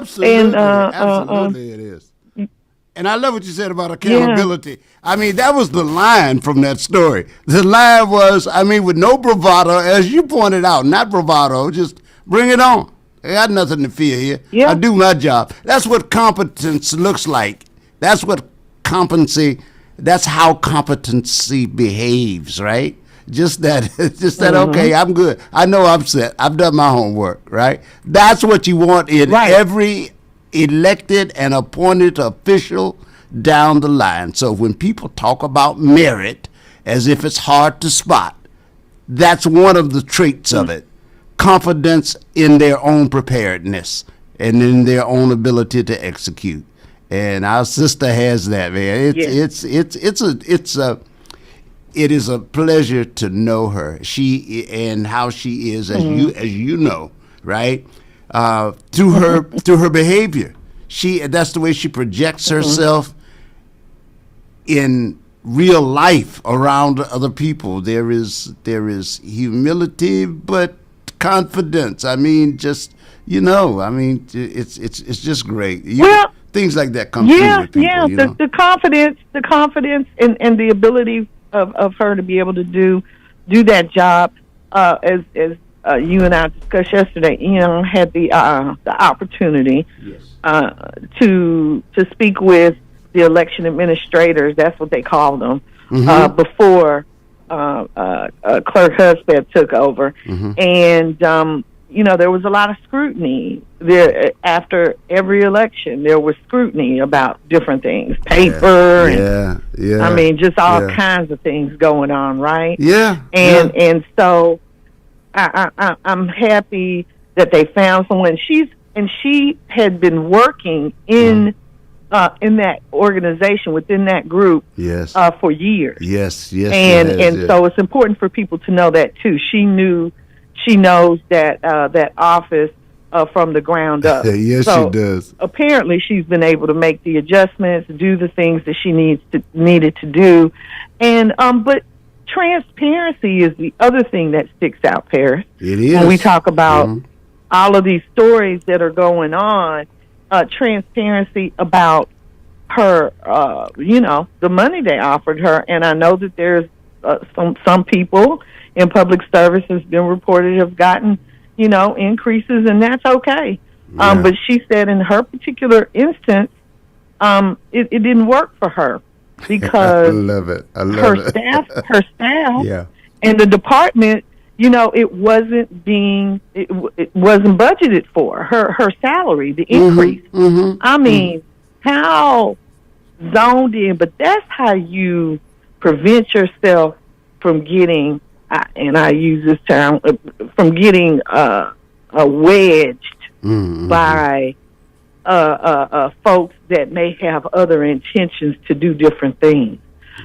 absolutely, And absolutely, it is. And I love what you said about accountability. Yeah. I mean, that was the line from that story. The line was, I mean, with no bravado, as you pointed out, not bravado, just bring it on. I got nothing to fear here. Yeah. I do my job. That's what competence looks like. That's what that's how competency behaves, right? Just that, okay, I'm good. I know I'm set. I've done my homework, right? That's what you want in every elected and appointed official down the line. So when people talk about merit as if it's hard to spot, that's one of the traits of it. Confidence in their own preparedness and in their own ability to execute. And our sister has that, man. It is a pleasure to know her. She and how she is, as you know, right? Through her behavior, that's the way she projects herself in real life around other people. There is humility, but confidence. I mean, it's just great. Things like that come through with people. The confidence, and the ability of her to be able to do that job, as you and I discussed yesterday. Had the opportunity to speak with the election administrators. That's what they called them before Clerk Hudspeth took over, and there was a lot of scrutiny there after every election. There was scrutiny about different things, paper, and I mean, just all kinds of things going on, right? And so I'm happy that they found someone. She had been working in that organization, within that group, for years. And so it's important for people to know that too. She knows that office from the ground up. Yes, so she does. Apparently, she's been able to make the adjustments, do the things that she needed to do, and but transparency is the other thing that sticks out, Paris. It is. When we talk about all of these stories that are going on, transparency about her, the money they offered her, and I know that there's some people in public service has been reported have gotten, increases, and that's okay. But she said in her particular instance, it didn't work for her because I love it. Her staff, and the department, it wasn't budgeted for her salary, the increase. I mean, how zoned in, but that's how you prevent yourself from getting, and I use this term, from getting wedged by folks that may have other intentions to do different things.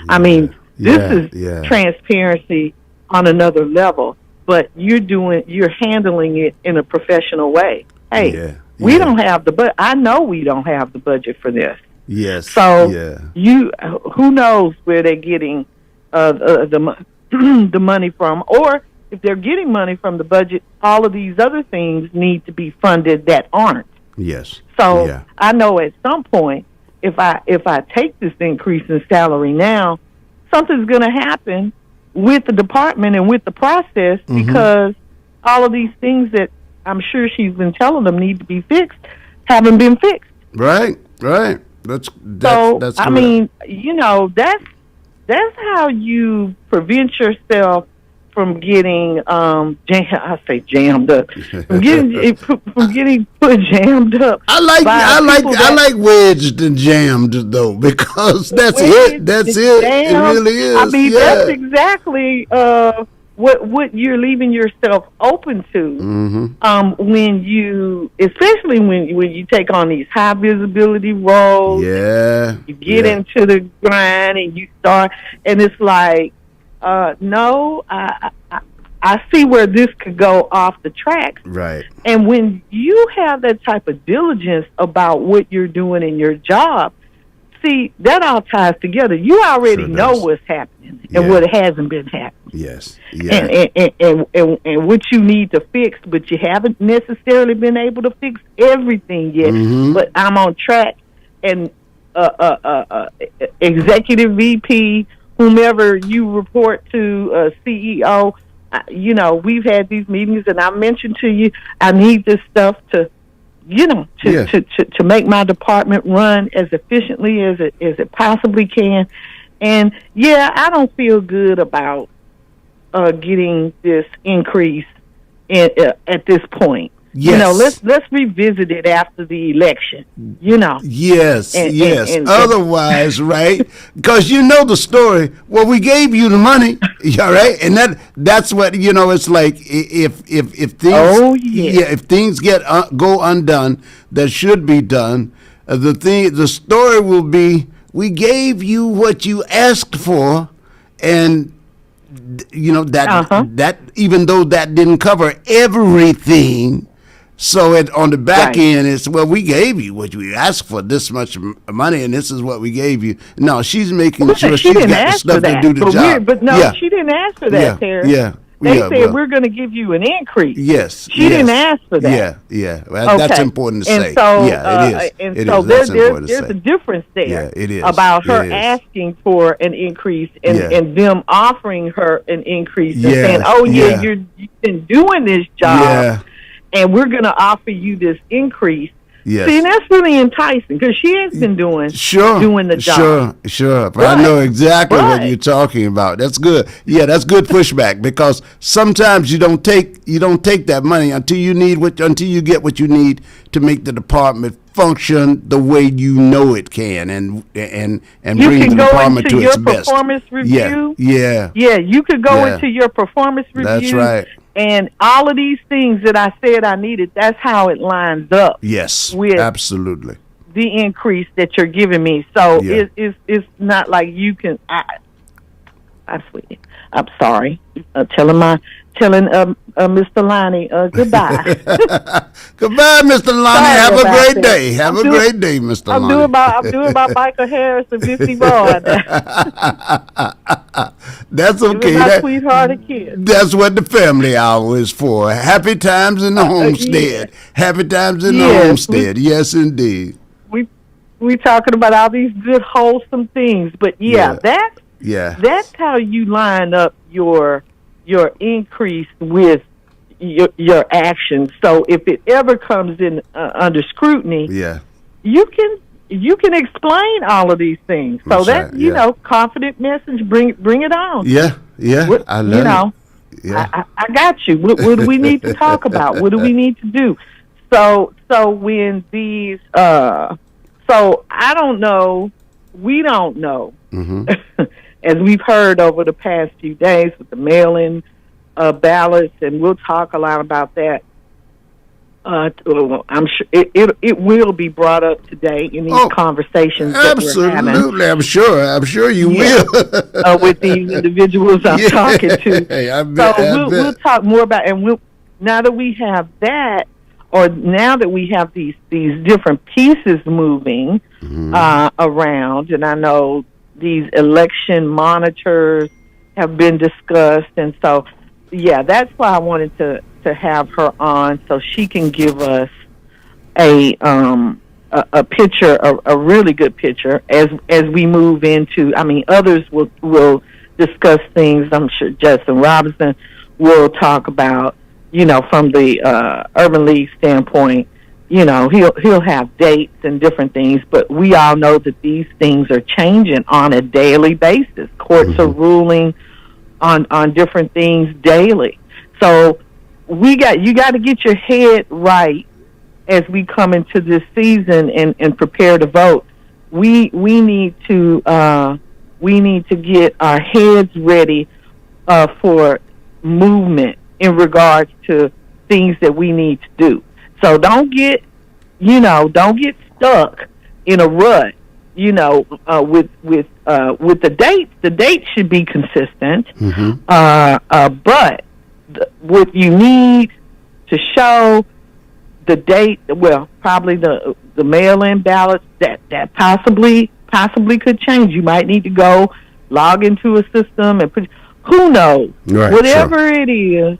I mean, this is transparency on another level, but you're handling it in a professional way. Hey, we don't have I know we don't have the budget for this. Yes. So who knows where they're getting the money from, or if they're getting money from the budget, all of these other things need to be funded that aren't. Yes. So I know at some point, if I take this increase in salary now, something's going to happen with the department and with the process, because all of these things that I'm sure she's been telling them need to be fixed haven't been fixed. Right. That's I mean, that's how you prevent yourself from getting jammed up. from getting put jammed up. I like wedged and jammed though, because that's it. That's it. Jammed. It really is. I mean, that's exactly what you're leaving yourself open to especially when you take on these high visibility roles. You get into the grind and you start, and it's like, no, I see where this could go off the tracks. Right. And when you have that type of diligence about what you're doing in your job, see, that all ties together. You already Sure know does. what's happening and what hasn't been happening. Yes. Yeah. And what you need to fix, but you haven't necessarily been able to fix everything yet. Mm-hmm. But I'm on track, and executive VP, whomever you report to, CEO, we've had these meetings, and I mentioned to you, I need this stuff to make my department run as efficiently as it possibly can. And I don't feel good about getting this increase at this point. Yes. Let's revisit it after the election. Yes, yes. And otherwise, right? Because you know the story. Well, we gave you the money, all right, and that's what it's like. If things, if things go undone that should be done, the story will be we gave you what you asked for, and that even though that didn't cover everything. So on the back end, it's, well, we gave you what you asked for, this much money, and this is what we gave you. No, she's making sure she's got the stuff to do the job. She didn't ask for that, Terry. They said we're going to give you an increase. Yes. She didn't ask for that. Yeah. Well, that's important to say. So, it is. And so there's a difference there. Yeah, it is. About her asking for an increase and them offering her an increase and saying, you've been doing this job. And we're going to offer you this increase. Yes. See, that's really enticing because she has been doing the job. Sure. But I know exactly what you're talking about. That's good. Yeah, that's good pushback because sometimes you don't take that money until you get what you need to make the department function the way you know it can and bring the department to its best. You can go into your performance review. Yeah. You could go into your performance review. That's right. And all of these things that I said I needed, that's how it lines up. Yes, with absolutely. The increase that you're giving me. So it's not like you can. I'm sorry. Telling Mr. Lonnie goodbye. Goodbye, Mr. Lonnie. Have a great day. Have a great day, Mr. Lonnie. I'm doing my Michael Harris and Missy Vaughn. That's okay. My sweethearted kid. That's what the family hour is for. Happy times in the homestead. Happy times in the homestead. Yes, indeed. We talking about all these good, wholesome things, but that's how you line up your increase with your actions. So if it ever comes in under scrutiny, you can explain all of these things. So that confident message, bring it on. I love it. I got you. What do we need to talk about? What do we need to do? So when these so I don't know, we don't know. Mm-hmm. As we've heard over the past few days with the mail-in ballots, and we'll talk a lot about that. I'm sure it will be brought up today in these conversations that we're having. Absolutely, I'm sure you will. With these individuals I'm talking to. We'll talk more about, and now that we have that, or now that we have these different pieces moving around, and I know these election monitors have been discussed, and so that's why I wanted to have her on so she can give us a picture, a really good picture as we move into. I mean, others will discuss things. I'm sure Justin Robinson will talk about, from the Urban League standpoint. He'll have dates and different things, but we all know that these things are changing on a daily basis. Courts are ruling on different things daily. So you got to get your head right as we come into this season and prepare to vote. We need to get our heads ready for movement in regards to things that we need to do. So don't get stuck in a rut, with the dates. The dates should be consistent. But what you need to show the date, well, probably the mail-in ballots that possibly possibly could change. You might need to go log into a system and put. Who knows? Right, Whatever it is,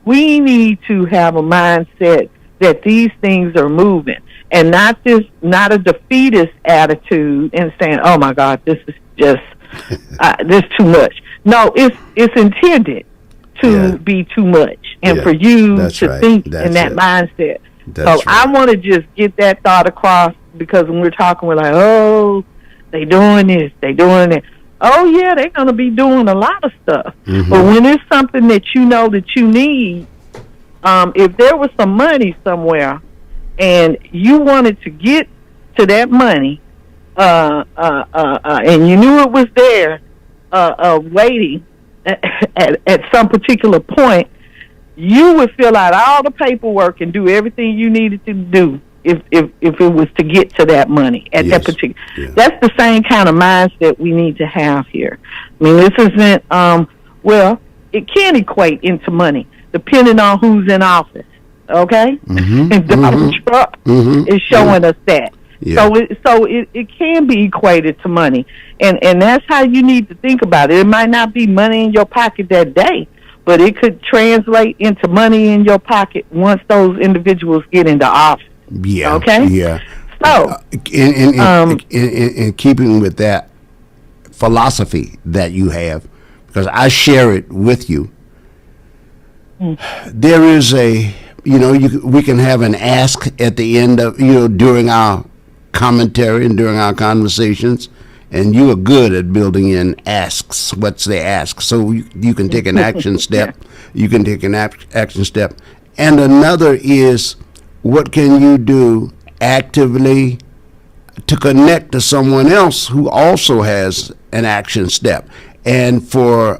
we need to have a mindset that these things are moving, and not a defeatist attitude and saying, "Oh my God, this is just this too much." No, it's intended to be too much, and for you to think in that mindset. So I want to just get that thought across, because when we're talking, we're like, "Oh, they doing this, they doing that." Oh yeah, they're going to be doing a lot of stuff. Mm-hmm. But when it's something that you know that you need, if there was some money somewhere and you wanted to get to that money, and you knew it was there, waiting at some particular point, you would fill out all the paperwork and do everything you needed to do if it was to get to that money at that particular. That's the same kind of mindset we need to have here. I mean, this isn't well, it can equate into money depending on who's in office. Okay, and Donald Trump is showing us that. So it can be equated to money, and that's how you need to think about it. It might not be money in your pocket that day, but it could translate into money in your pocket once those individuals get into office. Yeah. Okay. Yeah. So, in keeping with that philosophy that you have, because I share it with you, there is we can have an ask at the end of, during our commentary and during our conversations, and you are good at building in asks. What's the ask? So you can take an action step. You can take an action step, and another is, what can you do actively to connect to someone else who also has an action step? And for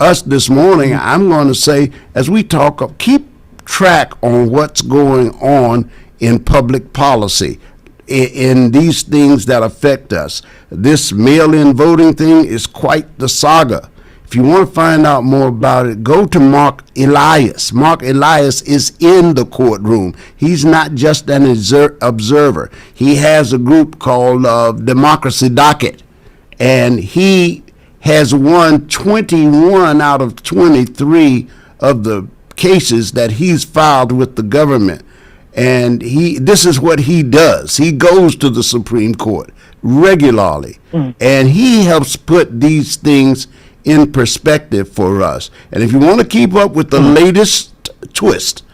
us this morning, I'm going to say, as we talk, keep track on what's going on in public policy, in these things that affect us. This mail-in voting thing is quite the saga. If you want to find out more about it, go to Mark Elias. Mark Elias is in the courtroom. He's not just an observer. He has a group called Democracy Docket, and he has won 21 out of 23 of the cases that he's filed with the government. And this is what he does. He goes to the Supreme Court regularly, and he helps put these things in perspective for us. And if you want to keep up with the latest twist,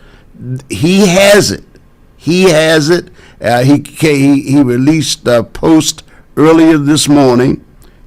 he has it. He has it. He released a post earlier this morning,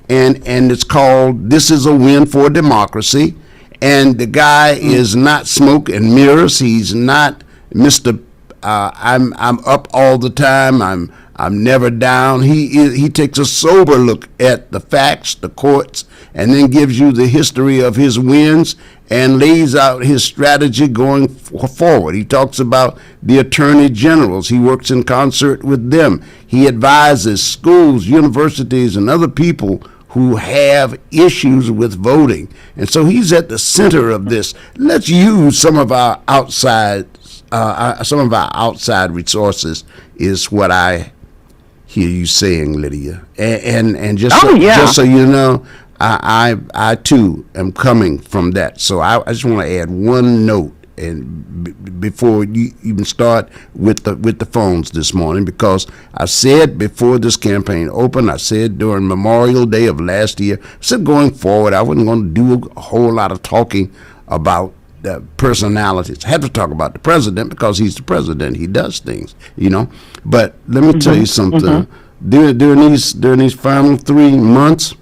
and it's called "This is a Win for Democracy." And the guy is not smoke and mirrors. He's not Mr. I'm up all the time. I'm never down. He takes a sober look at the facts, the courts, and then gives you the history of his wins and lays out his strategy going forward. He talks about the attorney generals. He works in concert with them. He advises schools, universities, and other people who have issues with voting. And so he's at the center of this. Let's use some of our outside resources, is what I hear you saying, Lydia. And just so you know, I too am coming from that. So I just want to add one note, and before you even start with the phones this morning, because I said before this campaign opened, I said during Memorial Day of last year, I said going forward I wasn't going to do a whole lot of talking about the personalities. I had to talk about the president because he's the president. He does things, But let me tell you something. During these final 3 months,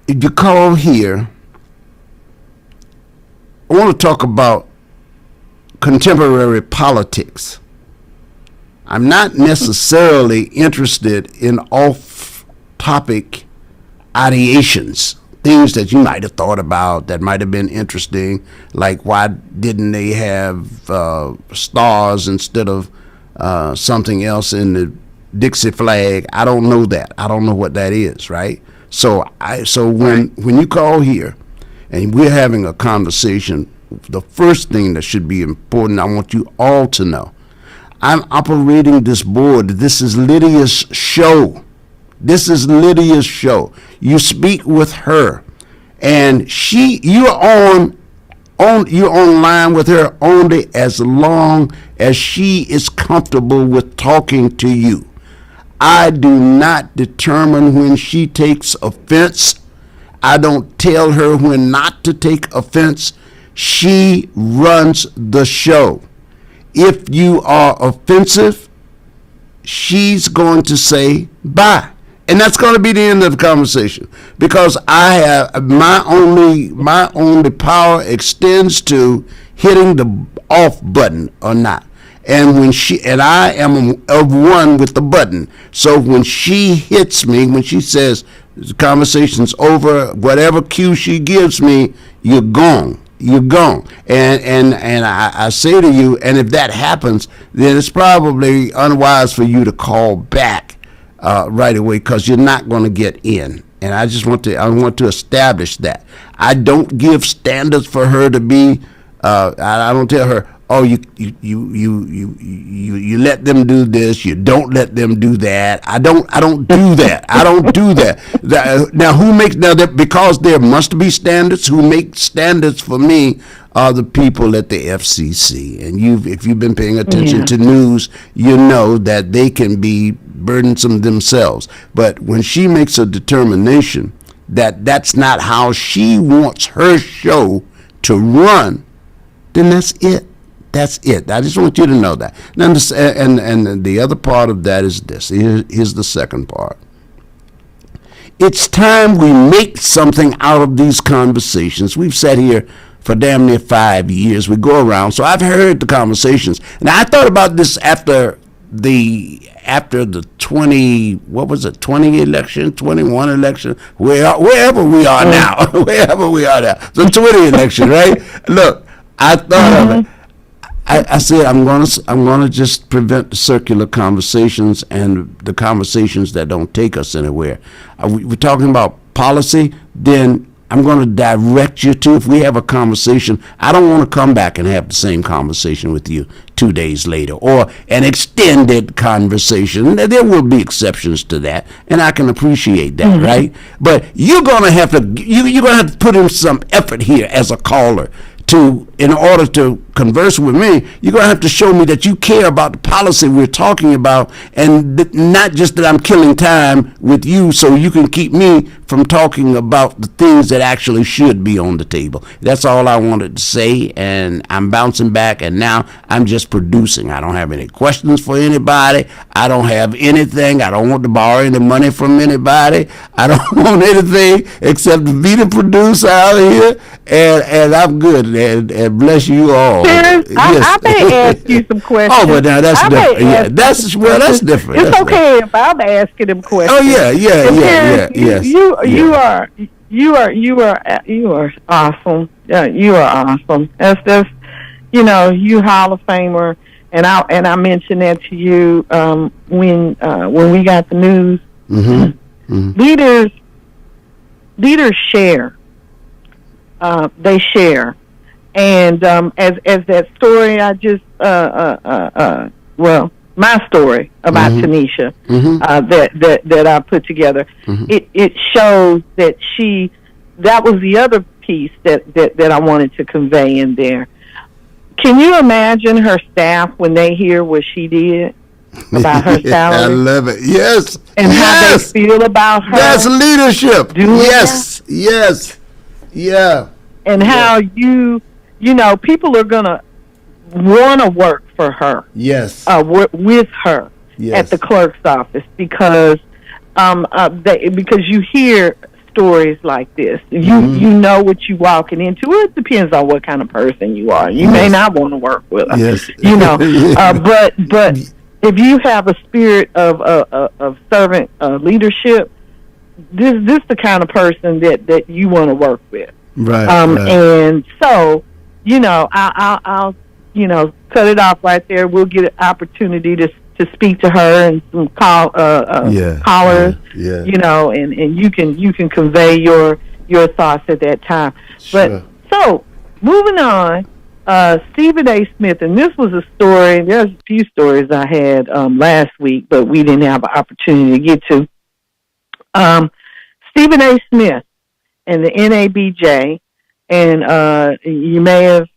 if you call here, I want to talk about contemporary politics. I'm not necessarily interested in off-topic ideations, things that you might have thought about that might have been interesting, like why didn't they have stars instead of something else in the Dixie flag? I don't know that. I don't know what that is, right? So when you call here and we're having a conversation, the first thing that should be important, I want you all to know, I'm operating this board. This is Lydia's show. This is Lydia's show. You speak with her, and you're online with her only as long as she is comfortable with talking to you. I do not determine when she takes offense. I don't tell her when not to take offense. She runs the show. If you are offensive, she's going to say bye. And that's going to be the end of the conversation, because I have my only power extends to hitting the off button or not. And I am of one with the button. So when she hits me, when she says the conversation's over, whatever cue she gives me, you're gone. You're gone. And I say to you, and if that happens, then it's probably unwise for you to call back right away, because you're not going to get in. And I want to establish that. I don't give standards for her to be. I don't tell her, oh, you let them do this, you don't let them do that. I don't do that. I don't do that. Because there must be standards. Who make standards for me are the people at the FCC. And if you've been paying attention to news, you know that they can be burdensome themselves. But when she makes a determination that that's not how she wants her show to run, then that's it. That's it. I just want you to know that. And the other part of that is this. Here's the second part. It's time we make something out of these conversations. We've sat here for damn near 5 years. We go around. So I've heard the conversations. And I thought about this after the 20 election, 21 election, wherever we are now. Wherever we are now. The 20 election, right? Look, I thought of it. I said I'm gonna just prevent the circular conversations and the conversations that don't take us anywhere. We're talking about policy, then I'm going to direct you to, if we have a conversation, I don't want to come back and have the same conversation with you 2 days later, or an extended conversation. There will be exceptions to that, and I can appreciate that, right? But you're going to have to put in some effort here as a caller in order to converse with me. You're going to have to show me that you care about the policy we're talking about, and not just that I'm killing time with you so you can keep me from talking about the things that actually should be on the table. That's all I wanted to say, and I'm bouncing back, and now I'm just producing. I don't have any questions for anybody. I don't have anything. I don't want to borrow any money from anybody. I don't want anything except to be the producer out here, and I'm good, and bless you all. Yes. I may ask you some questions. Oh, but now that's different. Yeah, that's different. It's okay if I'm asking them questions. Oh yeah. Yes. You are awesome. You are awesome. That's you Hall of Famer, and I mentioned that to you when we got the news. Leaders share. They share. And as that story I just my story about Tanisha that I put together, it shows that that was the other piece that I wanted to convey in there. Can you imagine her staff when they hear what she did about her salary? I love it. Yes. And how they feel about her. That's leadership. Yes. Yeah. And how people are going to want to work for her. Yes. With her at the clerk's office, because you hear stories like this. You know what you're walking into. It depends on what kind of person you are. You may not want to work with her. Yes. But if you have a spirit of servant leadership, this the kind of person that you want to work with. Right. And so, I'll cut it off right there. We'll get an opportunity to speak to her and some callers. Yeah. And you can convey your thoughts at that time. Sure. But so moving on, Stephen A. Smith, and this was a story. There's a few stories I had last week, but we didn't have an opportunity to get to. Um, Stephen A. Smith and the NABJ, and you may have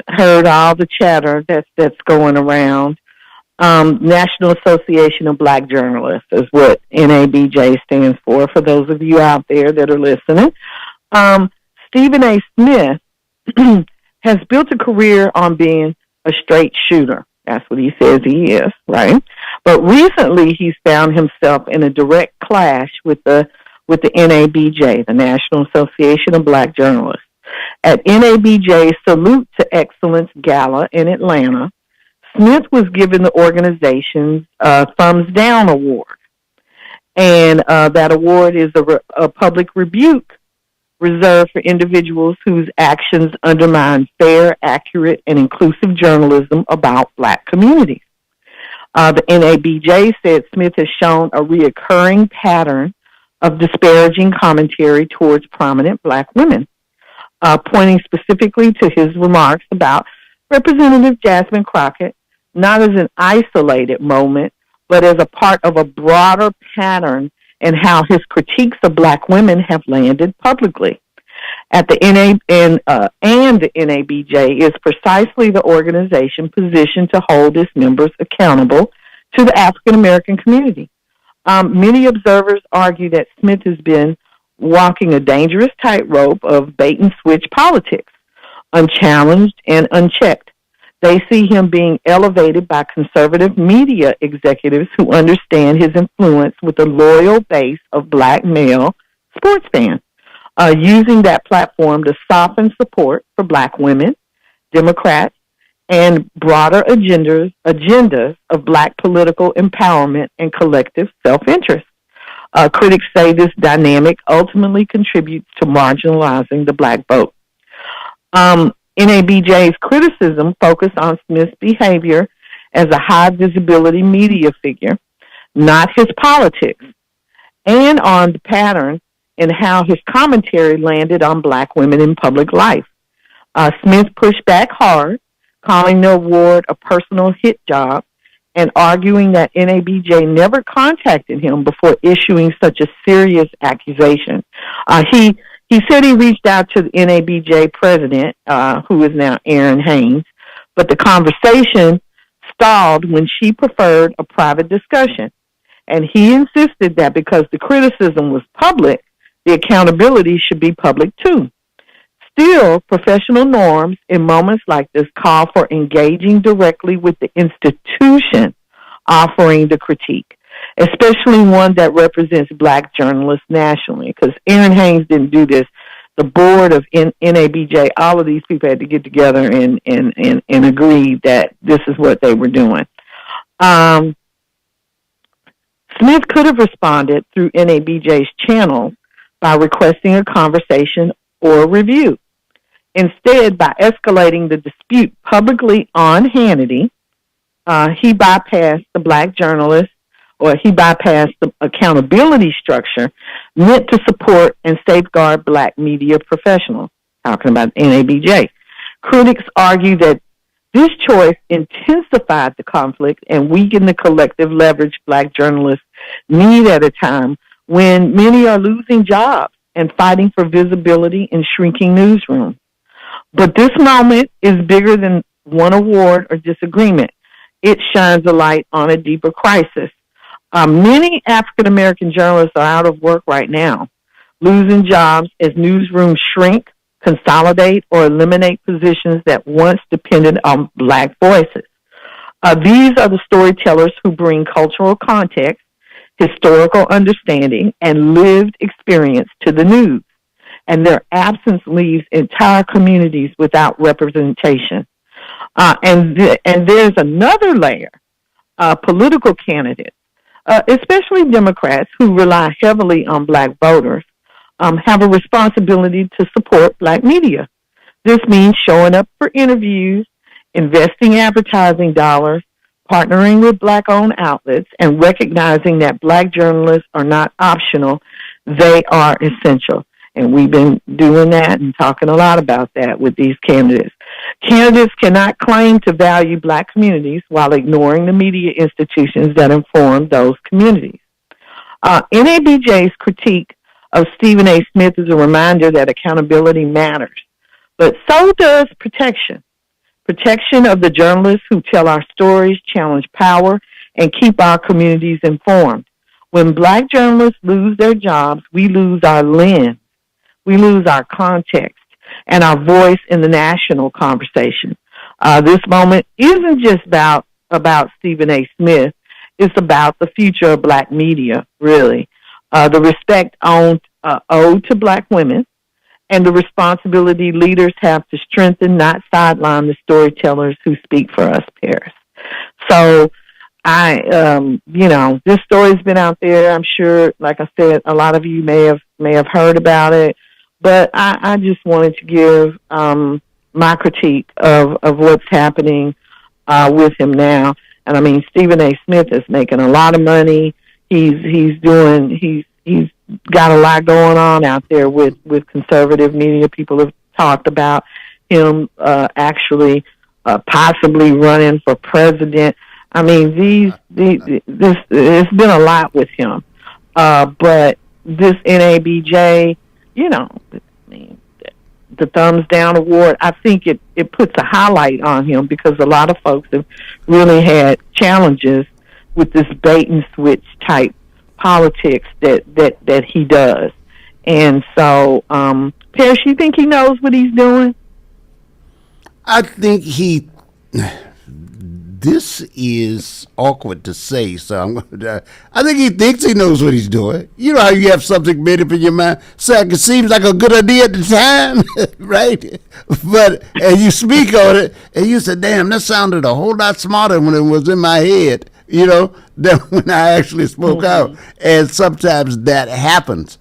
heard all the chatter that's going around. National Association of Black Journalists is what NABJ stands for those of you out there that are listening. Stephen A. Smith has built a career on being a straight shooter. That's what he says he is, right? But recently he's found himself in a direct clash with the NABJ, the National Association of Black Journalists. At NABJ's Salute to Excellence Gala in Atlanta, Smith was given the organization's Thumbs Down Award. And that award is a public rebuke reserved for individuals whose actions undermine fair, accurate, and inclusive journalism about Black communities. The NABJ said Smith has shown a reoccurring pattern of disparaging commentary towards prominent Black women, pointing specifically to his remarks about Representative Jasmine Crockett, not as an isolated moment, but as a part of a broader pattern in how his critiques of Black women have landed publicly. At the and the NABJ is precisely the organization positioned to hold its members accountable to the African American community. Many observers argue that Smith has been walking a dangerous tightrope of bait and switch politics, unchallenged and unchecked. They see him being elevated by conservative media executives who understand his influence with a loyal base of Black male sports fans, using that platform to soften support for Black women, Democrats, and broader agendas of Black political empowerment and collective self-interest. Critics say this dynamic ultimately contributes to marginalizing the Black vote. NABJ's criticism focused on Smith's behavior as a high-visibility media figure, not his politics, and on the pattern in how his commentary landed on Black women in public life. Smith pushed back hard, calling the award a personal hit job and arguing that NABJ never contacted him before issuing such a serious accusation. He said he reached out to the NABJ president, who is now Erin Haynes, but the conversation stalled when she preferred a private discussion. And he insisted that because the criticism was public, the accountability should be public too. Still, professional norms in moments like this call for engaging directly with the institution offering the critique, especially one that represents Black journalists nationally, because Erin Haynes didn't do this. The board of NABJ, all of these people had to get together and agree that this is what they were doing. Smith could have responded through NABJ's channels by requesting a conversation or a review. Instead, by escalating the dispute publicly on Hannity, he bypassed the Black journalists, or he bypassed the accountability structure meant to support and safeguard Black media professionals. Talking about NABJ. Critics argue that this choice intensified the conflict and weakened the collective leverage Black journalists need at a time when many are losing jobs and fighting for visibility in shrinking newsrooms. But this moment is bigger than one award or disagreement. It shines a light on a deeper crisis. Many African-American journalists are out of work right now, losing jobs as newsrooms shrink, consolidate, or eliminate positions that once depended on Black voices. These are the storytellers who bring cultural context, historical understanding, and lived experience to the news, and their absence leaves entire communities without representation. And there's another layer, political candidates, especially Democrats who rely heavily on Black voters, have a responsibility to support Black media. This means showing up for interviews, investing advertising dollars, partnering with Black-owned outlets, and recognizing that Black journalists are not optional, they are essential. And we've been doing that and talking a lot about that with these candidates. Candidates cannot claim to value Black communities while ignoring the media institutions that inform those communities. NABJ's critique of Stephen A. Smith is a reminder that accountability matters, but so does protection. Protection of the journalists who tell our stories, challenge power, and keep our communities informed. When Black journalists lose their jobs, we lose our lens, we lose our context, and our voice in the national conversation. This moment isn't just about Stephen A. Smith. It's about the future of Black media, really. The respect owed to Black women, and the responsibility leaders have to strengthen, not sideline, the storytellers who speak for us, Paris. So this story's been out there. I'm sure, like I said, a lot of you may have heard about it, but I just wanted to give my critique of what's happening with him now. And I mean, Stephen A. Smith is making a lot of money. He's got a lot going on out there with conservative media. People have talked about him actually possibly running for president. I mean, it's been a lot with him. But this NABJ, I mean, the Thumbs Down Award, I think it puts a highlight on him because a lot of folks have really had challenges with this bait and switch type politics that he does. And so, Paris, you think he knows what he's doing? I think this is awkward to say, so I think he thinks he knows what he's doing. You know how you have something made up in your mind, so it seems like a good idea at the time, right? But and you speak on it, and you say, damn, that sounded a whole lot smarter when it was in my head, than when I actually spoke out. And sometimes that happens.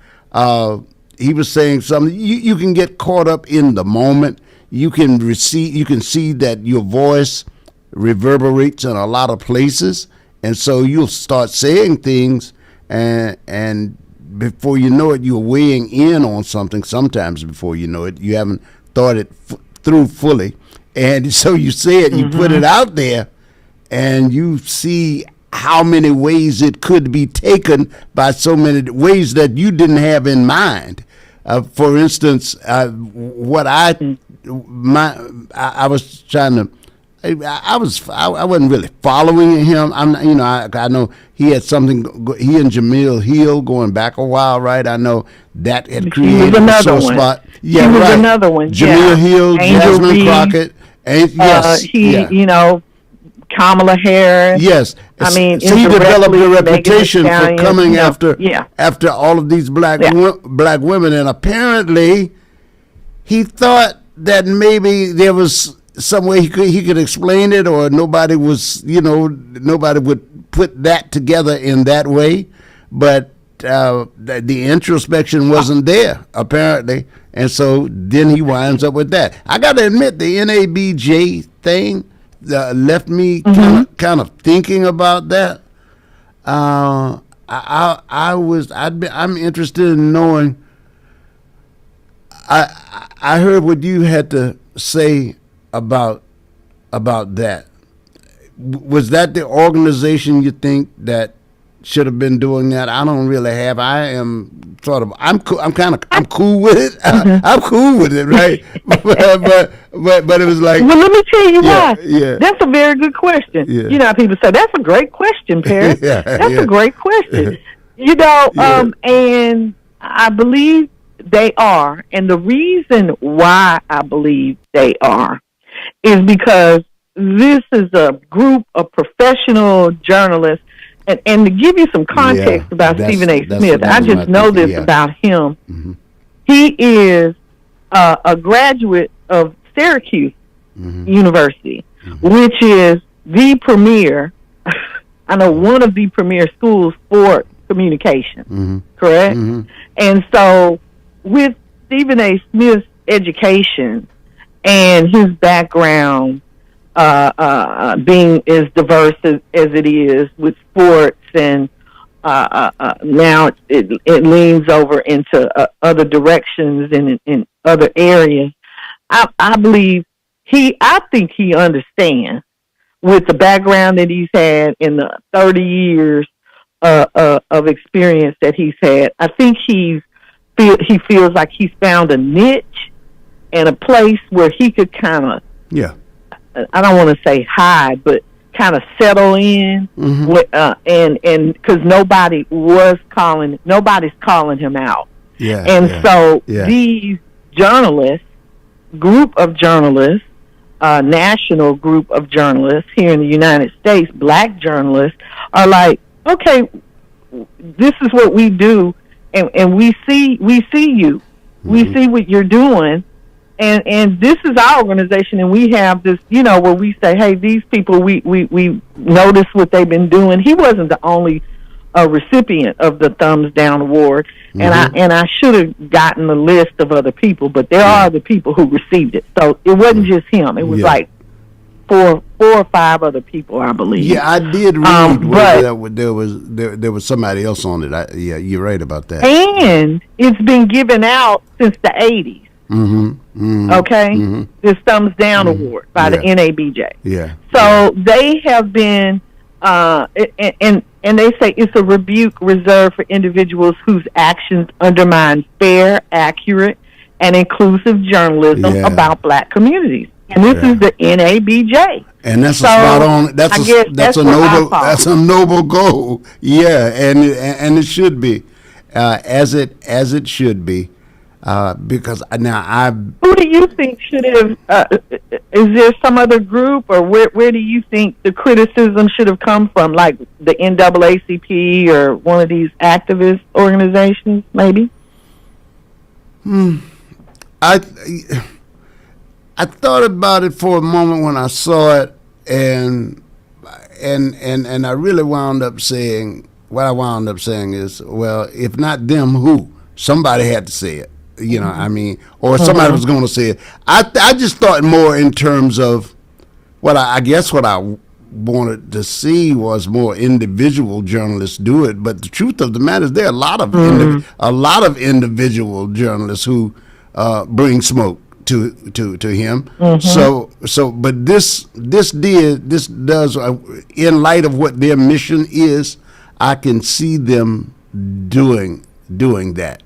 He was saying something. You can get caught up in the moment. You can see that your voice reverberates in a lot of places, and so you'll start saying things, and before you know it, you're weighing in on something. Sometimes before you know it, you haven't thought it through fully, and so you say it, you put it out there, and you see how many ways it could be taken by so many ways that you didn't have in mind. For instance, I was trying to. I wasn't really following him. I know he had something. He and Jamil Hill going back a while, right? I know that had created a sore spot. Yeah, he was another one. Jamil Hill, Angel Jasmine Reed, Crockett, and yes, Kamala Harris. Yes, I mean, so he developed a reputation for coming after all of these black women, and apparently he thought that maybe there was some way he could explain it, or nobody would put that together in that way, but the introspection wasn't there apparently, and so then he winds up with that. I got to admit, the NABJ thing left me kind of thinking about that. I'm interested in knowing. I heard what you had to say about that. Was that the organization you think that should have been doing that? I don't really have. I am sort of. I'm cool with it. I'm cool with it, right? but it was like. Well, let me tell you why. Yeah. That's a very good question. Yeah. You know how people say that's a great question, Paris. That's a great question. And I believe they are, and the reason why I believe they are is because this is a group of professional journalists. And to give you some context about Stephen A. Smith, I just know this about him. Mm-hmm. He is a graduate of Syracuse University, which is the premier, I know one of the premier schools for communication, correct? Mm-hmm. And so with Stephen A. Smith's education and his background being as diverse as it is with sports, and now it leans over into other directions and in other areas. I believe I think he understands, with the background that he's had in the 30 years of experience that he's had. I think he feels like he's found a niche and a place where he could kind of, I don't want to say hide, but kind of settle in, and because nobody's calling him out. So these journalists, group of journalists, national group of journalists here in the United States, black journalists, are like, okay, this is what we do, and we see you, we see what you're doing, and this is our organization, and we have this, where we say, hey, these people, we notice what they've been doing. He wasn't the only recipient of the Thumbs Down Award, and I should have gotten a list of other people, but there are other people who received it, so it wasn't just him. It was like four or five other people, I believe. Yeah, I did read but there was somebody else on it. You're right about that. And it's been given out since the 80s. Okay, this Thumbs Down Award by the NABJ. So they have been, and they say it's a rebuke reserved for individuals whose actions undermine fair, accurate, and inclusive journalism about black communities. And this is the NABJ. And that's spot on. That's a noble goal. Yeah, and it should be, as it should be. Because now who do you think should have? Is there some other group, or where do you think the criticism should have come from? Like the NAACP or one of these activist organizations, maybe? I thought about it for a moment when I saw it, and I really wound up saying, what I wound up saying is, well, if not them, who? Somebody had to say it. I mean, or somebody was going to say it. I just thought more in terms of what I guess what I wanted to see was more individual journalists do it. But the truth of the matter is there are a lot of individual journalists who bring smoke to him. But this does in light of what their mission is, I can see them doing that.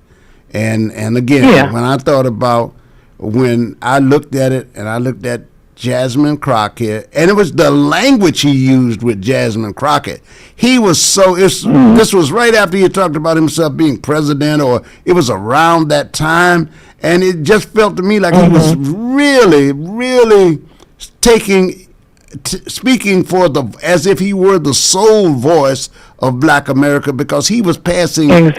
And again, when I thought about, when I looked at it, and I looked at Jasmine Crockett, and it was the language he used with Jasmine Crockett. He was this was right after he talked about himself being president, or it was around that time, and it just felt to me like he was really, really speaking as if he were the sole voice of Black America, because he was passing a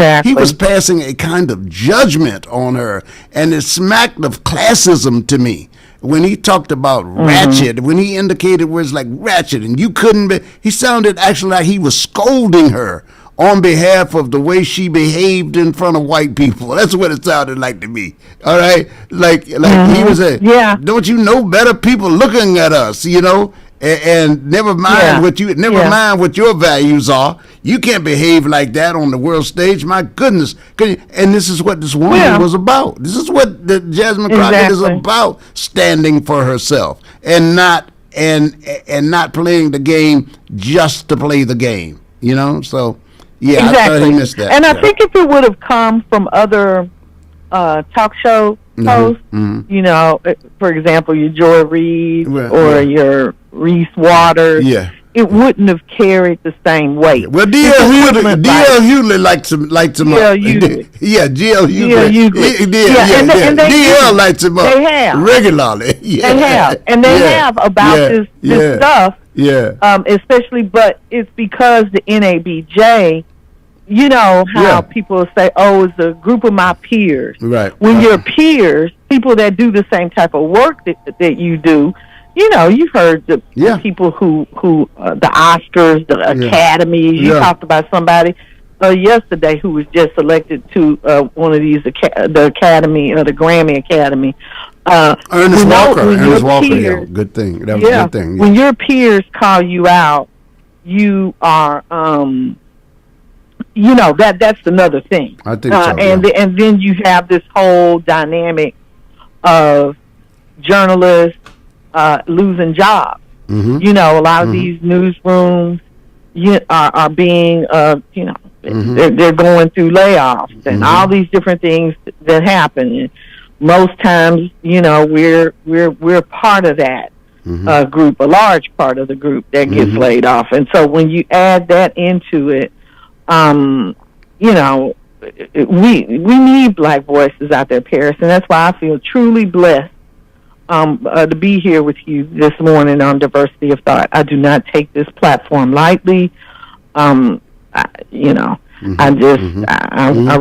kind of judgment on her, and it smacked of classism to me when he talked about ratchet, when he indicated words like ratchet, and you couldn't be, he sounded actually like he was scolding her on behalf of the way she behaved in front of white people. That's what it sounded like to me. All right, like he was saying, don't you know better, people looking at us, and never mind mind what your values are. You can't behave like that on the world stage. My goodness. And this is what this woman was about. This is what the Jasmine Crockett is about, standing for herself and not playing the game just to play the game. So I thought he missed that. And I think if it would have come from other talk show hosts, for example, your Joy Reid or your Reese Waters, it wouldn't have carried the same weight. Well, D.L. Hughley likes him up. Yeah, D.L. Hughley. D.L. likes him up. They have. Regularly. They have. And they have about this stuff. Especially, but it's because the NABJ, how people say, oh, it's a group of my peers. Right. When your peers, people that do the same type of work that you do, you've heard the people who the Oscars, the Academies. You talked about somebody yesterday who was just elected to one of these, the Academy or the Grammy Academy. Ernest Walker. Good thing. That was a good thing. When your peers call you out, you are, that's another thing. I think so. And then you have this whole dynamic of journalists losing jobs. A lot of these newsrooms are being, they're going through layoffs and all these different things that happen. And most times, we're part of that group, a large part of the group that gets laid off. And so when you add that into it, we need Black voices out there, Paris, and that's why I feel truly blessed to be here with you this morning on Diversity of Thought. I do not take this platform lightly. I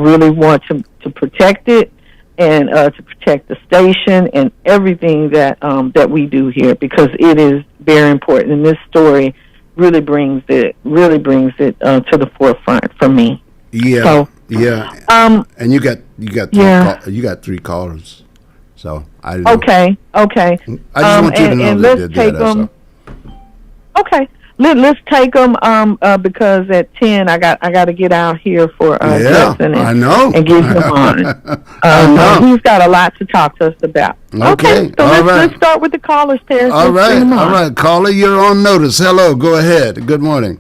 really want to protect it and to protect the station and everything that we do here, because it is very important. And this story really brings it to the forefront for me. Yeah. So, and you got three callers. So I okay. I just want you to know let's take them. Okay, let's take them because at 10 I got to get out here for Justin I know, and get him on. He's got a lot to talk to us about. Okay, so let's start with the callers, Terry. All right, caller, you're on notice. Hello, go ahead. Good morning.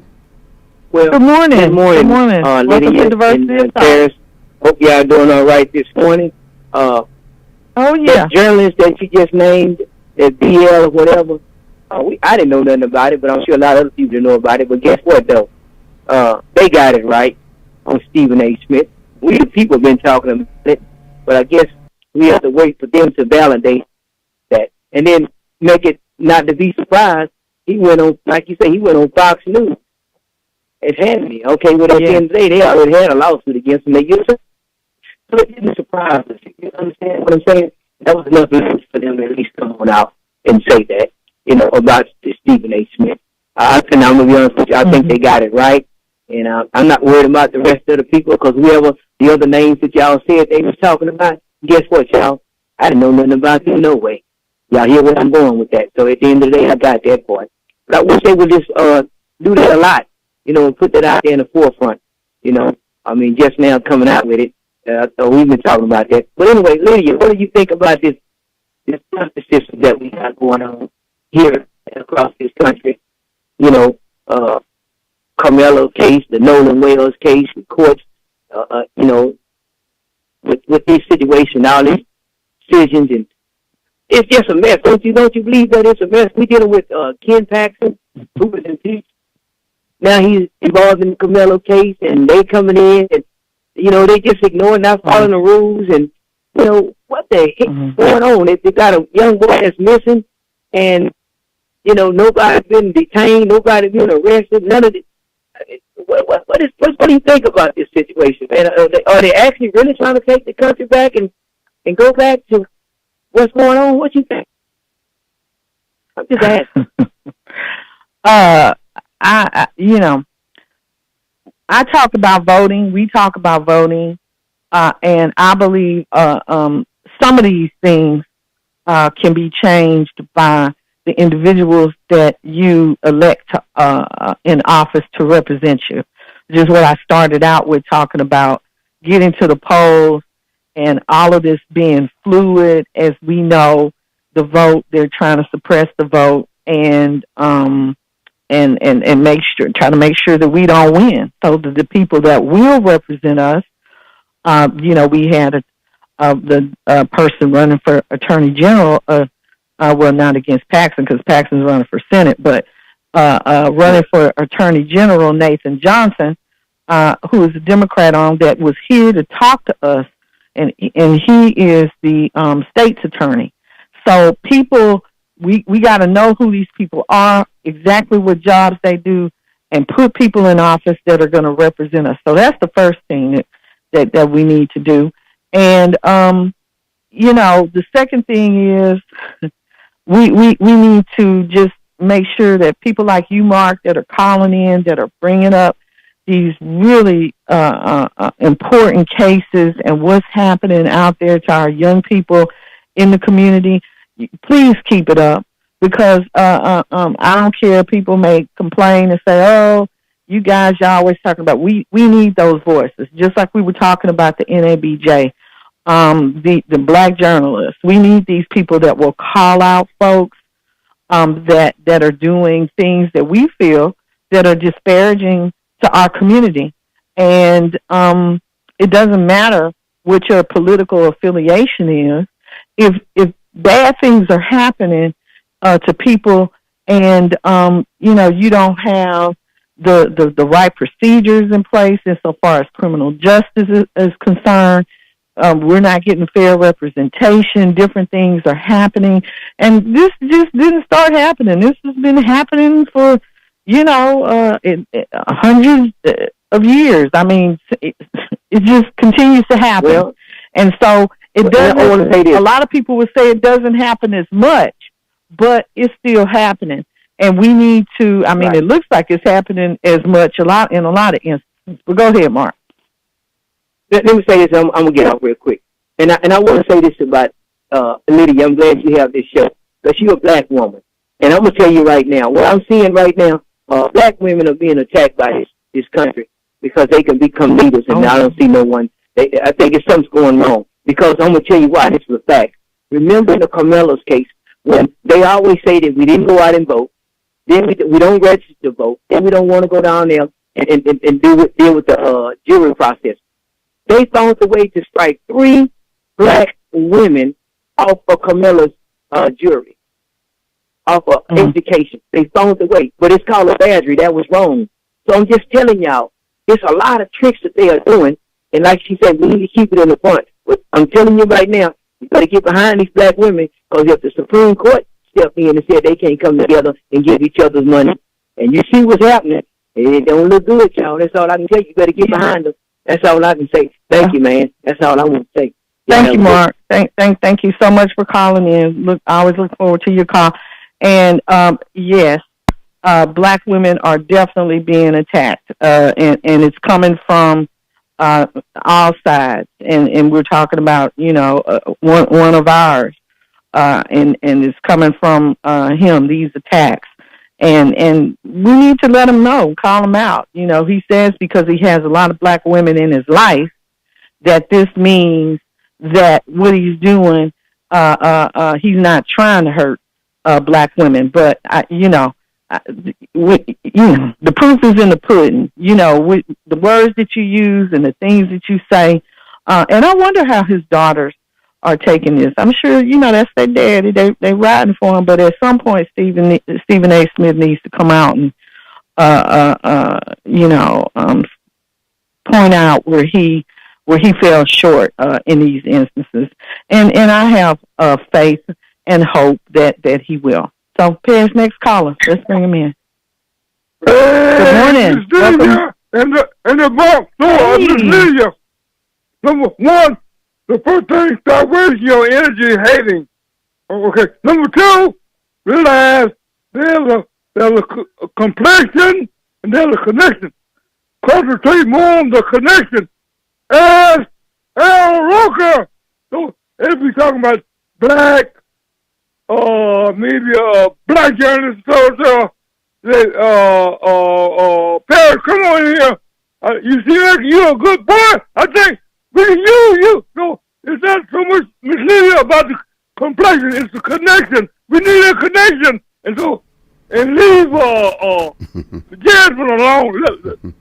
Well, good morning. Good morning, Welcome Lydia to Diversity of Thought. Paris. Hope y'all doing all right this morning. That journalist that you just named, that BL or whatever, I didn't know nothing about it, but I'm sure a lot of other people didn't know about it. But guess what, though? They got it right on Stephen A. Smith. We the people have been talking about it, but I guess we have to wait for them to validate that. And then make it not to be surprised. He went on, like you say, he went on Fox News. It had me. Okay, well, at the end of the day, they already had a lawsuit against him. So it didn't surprise us. You understand what I'm saying? That was enough for them to at least come on out and say that, about Stephen A. Smith. I'm going to be honest with you. I think they got it right. And I'm not worried about the rest of the people, because whoever the other names that y'all said they was talking about, guess what, y'all? I didn't know nothing about them, no way. Y'all hear where I'm going with that. So at the end of the day, I got that part. But I wish they would just do that a lot, and put that out there in the forefront. Just now coming out with it. We've been talking about that. But anyway, Lydia, what do you think about this justice system that we got going on here and across this country? Carmelo case, the Nolan Wales case, the courts, with this situation, all these decisions, and it's just a mess. Don't you believe that it's a mess? We're dealing with Ken Paxton, who was impeached. Now he's involved in the Carmelo case, and they coming in, and they just ignoring, not following the rules, and what the heck's going on? They got a young boy that's missing, and nobody's been detained, nobody's been arrested, none of it. What do you think about this situation, man? Are they actually really trying to take the country back and go back to what's going on? What you think? I'm just asking. I talk about voting. We talk about voting, and I believe some of these things can be changed by the individuals that you elect in office to represent you. Just what I started out with talking about, getting to the polls and all of this being fluid. As we know, the vote, they're trying to suppress the vote and try to make sure that we don't win. So that the people that will represent us, we had the person running for Attorney General, not against Paxton, because Paxton's running for Senate, but running for Attorney General, Nathan Johnson, who is a Democrat that was here to talk to us, and he is the state's attorney. So people, we got to know who these people are, exactly what jobs they do, and put people in office that are going to represent us. So that's the first thing that we need to do. And the second thing is we need to just make sure that people like you, Mark, that are calling in, that are bringing up these really important cases and what's happening out there to our young people in the community, please keep it up, because I don't care. People may complain and say, "Oh, you guys, y'all always talking about." We need those voices, just like we were talking about the NABJ, the Black journalists. We need these people that will call out folks that are doing things that we feel that are disparaging to our community. And it doesn't matter what your political affiliation is. If bad things are happening to people, and you don't have the right procedures in place insofar as criminal justice is concerned, we're not getting fair representation. Different things are happening, and this just didn't start happening. This has been happening for hundreds of years. I mean, it just continues to happen, and so it doesn't. A lot of people would say it doesn't happen as much, but it's still happening, and we need to. I mean, right. It looks like it's happening as much in a lot of instances. But go ahead, Mark. Let me say this. I'm gonna get off real quick, and I want to say this about Lydia. I'm glad you have this show because you're a black woman, and I'm gonna tell you right now what I'm seeing right now. Black women are being attacked by this country because they can become leaders, and I don't see no one. I think it's something's going wrong because I'm gonna tell you why. This is a fact. Remember the Carmelo's case when they always say that we didn't go out and vote, then we don't register to vote, then we don't want to go down there and deal with the jury process. They found a way to strike 3 black women off of Carmelo's jury, off of education. They found a way, but it's called a badgery. That was wrong. So I'm just telling y'all, there's a lot of tricks that they are doing, and like she said, we need to keep it in the front. But I'm telling you right now, you better get behind these black women, because if the Supreme Court stepped in and said they can't come together and give each other's money, and you see what's happening, it don't look good, y'all. That's all I can tell you. You better get behind them. That's all I can say. Thank you, man. That's all I want to say. Thank you, Mark. Thank you so much for calling in. I always look forward to your call. And yes, black women are definitely being attacked, and it's coming from all sides. And we're talking about one of ours, and it's coming from him. These attacks. And we need to let him know, call him out. He says because he has a lot of black women in his life that this means that what he's doing, he's not trying to hurt black women. But the proof is in the pudding. With the words that you use and the things that you say. And I wonder how his daughters are taking this. I'm sure, that's their daddy. They riding for him, but at some point, Stephen A. Smith needs to come out and, point out where he fell short in these instances. And I have faith and hope that he will. So, Paris, next caller. Let's bring him in. Hey, good morning. And the box door, Lydia. Number one, the first thing, start wasting your energy hating. Okay. Number 2, realize there's a complexion and there's a connection. Concentrate more on the connection. As Al Roker, so if we talking about black, maybe black journalists, Paris, come on here. You see that you're a good boy. I think we can use you. No, it's not so much misleading about the complexion. It's the connection. We need a connection. And so, and leave the Jasmine alone.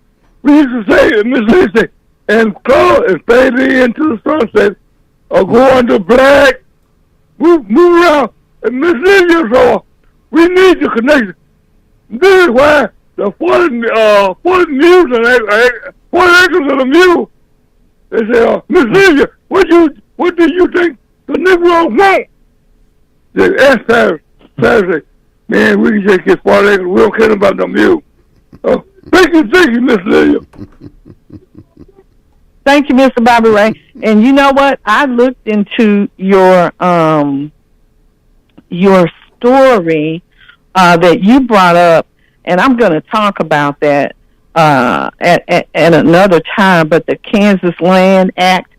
We used to say, Miss Lisa, and call and fade into the sunset, or go under black, move around, and Miss Lydia, so we need the connection. This is why the 40 mules and 40 acres of the mule, they say, Miss Lydia, what do you think the Negroes want? They asked Saturday, man, we can just get 40 acres, we don't care about the mule. Thank you, Miss Lydia. Thank you, Mr. Bobby Ray. And you know what? I looked into your story that you brought up, and I'm going to talk about that at another time. But the Kansas Land Act,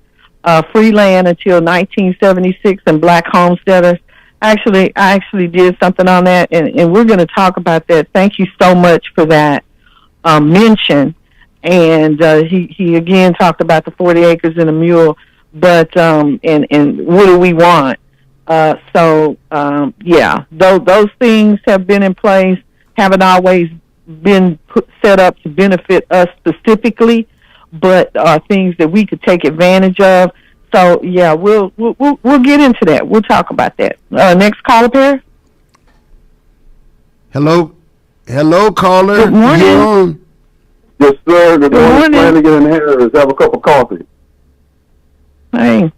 free land until 1976, and black homesteaders. I actually did something on that, and we're going to talk about that. Thank you so much for that mention. And he again talked about the 40 acres and a mule, but and what do we want? Yeah, those things have been in place, haven't always been set up to benefit us specifically, but things that we could take advantage of. So yeah, we'll get into that. We'll talk about that. Next caller, Paris. Hello, caller. Good morning. You're on. Yes, sir. Good morning, Flanagan and Harris. Have a cup of coffee. Hey,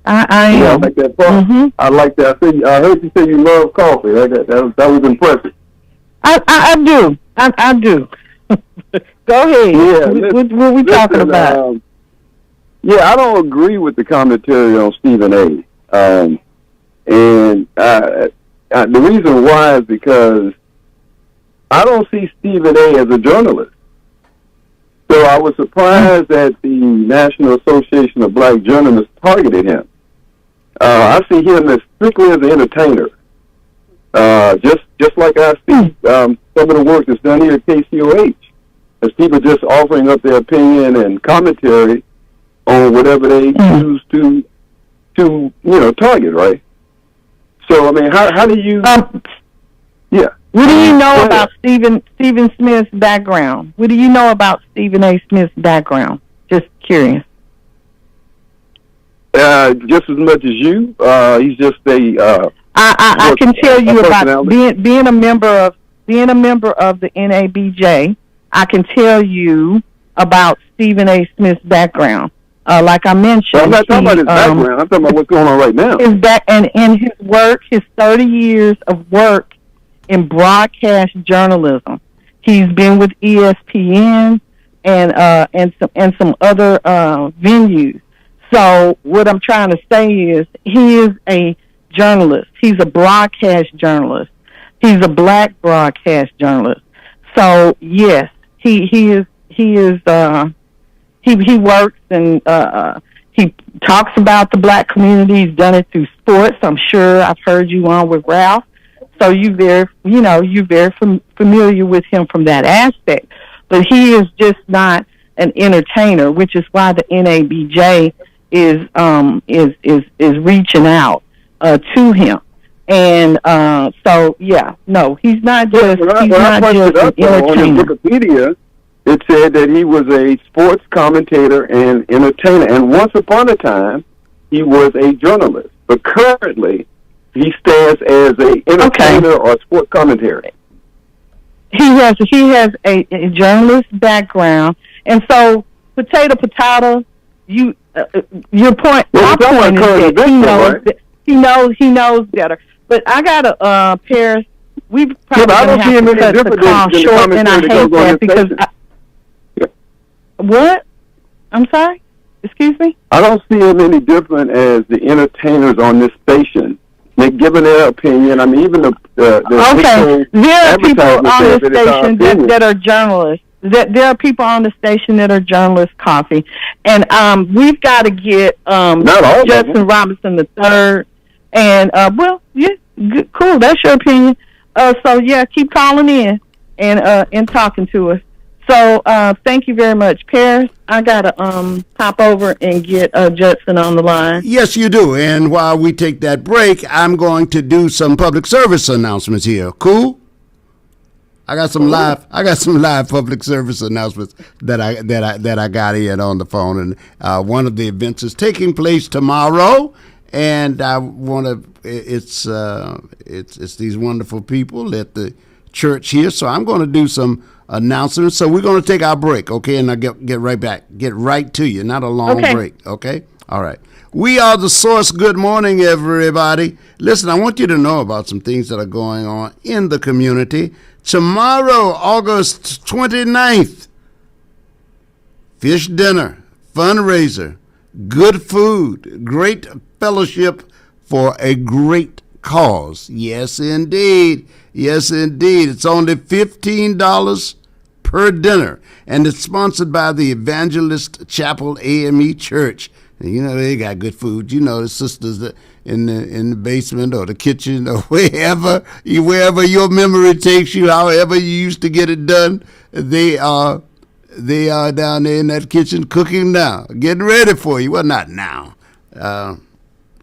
I Yeah, I am. like that part. Mm-hmm. I like that. I heard you say you love coffee. That was impressive. I do. I do. Go ahead. Yeah, What are we talking about? Yeah, I don't agree with the commentary on Stephen A. And the reason why is because I don't see Stephen A. as a journalist. So I was surprised that the National Association of Black Journalists targeted him. I see him as strictly as an entertainer. Just like I see some of the work that's done here at KCOH, as people just offering up their opinion and commentary on whatever they choose to target, right? So I mean, how do you? Yeah. What do you know about Stephen Smith's background? What do you know about Stephen A. Smith's background? Just curious. Just as much as you. He's just a. I can tell you about being a member of the NABJ. I can tell you about Stephen A. Smith's background. Like I mentioned, well, I'm not talking about his background. I'm talking about what's going on right now. His and his work, his 30 years of work in broadcast journalism. He's been with ESPN and some other venues. So what I'm trying to say is he is a journalist. He's a broadcast journalist. He's a black broadcast journalist. So yes, he works and he talks about the black community. He's done it through sports. I'm sure I've heard you on with Ralph. So you're very familiar with him from that aspect. But he is just not an entertainer, which is why the NABJ is reaching out to him. And so yeah, no, he's not just an entertainer. On Wikipedia, it said that he was a sports commentator and entertainer, and once upon a time, he was a journalist. But currently, he stands as an entertainer or sport commentator. He has a journalist background, and so potato. Your point. My point is that he knows better. But I got Paris. We probably gonna have to cut the call short, and I hate that because. What? I'm sorry? Excuse me? I don't see him any different as the entertainers on this station. They're giving their opinion. I mean, even the there are people on the station that are journalists. There are people on the station that are journalists, Coffee. And we've got to get Justin Robinson III. And, well, yeah, good, cool. That's your opinion. So, yeah, keep calling in and talking to us. So, thank you very much. Paris, I got to hop over and get Judson on the line. Yes, you do. And while we take that break, I'm going to do some public service announcements here. Cool? I got some live public service announcements that I got in on the phone. And one of the events is taking place tomorrow. And I want to, it's these wonderful people at the church here. So I'm going to do some announcements. So we're going to take our break, okay? And I'll get right back. Get right to you. Not a long break, okay? All right. We are the source. Good morning, everybody. Listen, I want you to know about some things that are going on in the community. Tomorrow, August 29th, fish dinner, fundraiser, good food, great fellowship for a great cause. Yes, indeed. Yes, indeed. It's only $15 per dinner, and it's sponsored by the Evangelist Chapel AME Church. And you know, they got good food. You know, the sisters in the basement or the kitchen or wherever your memory takes you, however you used to get it done, they are down there in that kitchen cooking now, getting ready for you. Well, not now.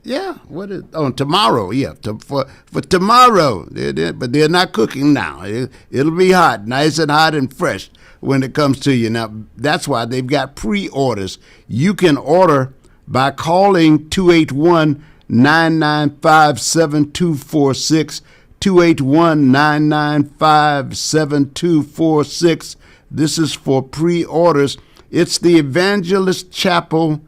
Yeah, what is tomorrow? Yeah, for tomorrow. But they're not cooking now. It'll be hot, nice and hot and fresh when it comes to you. Now that's why they've got pre-orders. You can order by calling 281-995-7246. 281-995-7246. This is for pre-orders. It's the Evangelist Chapel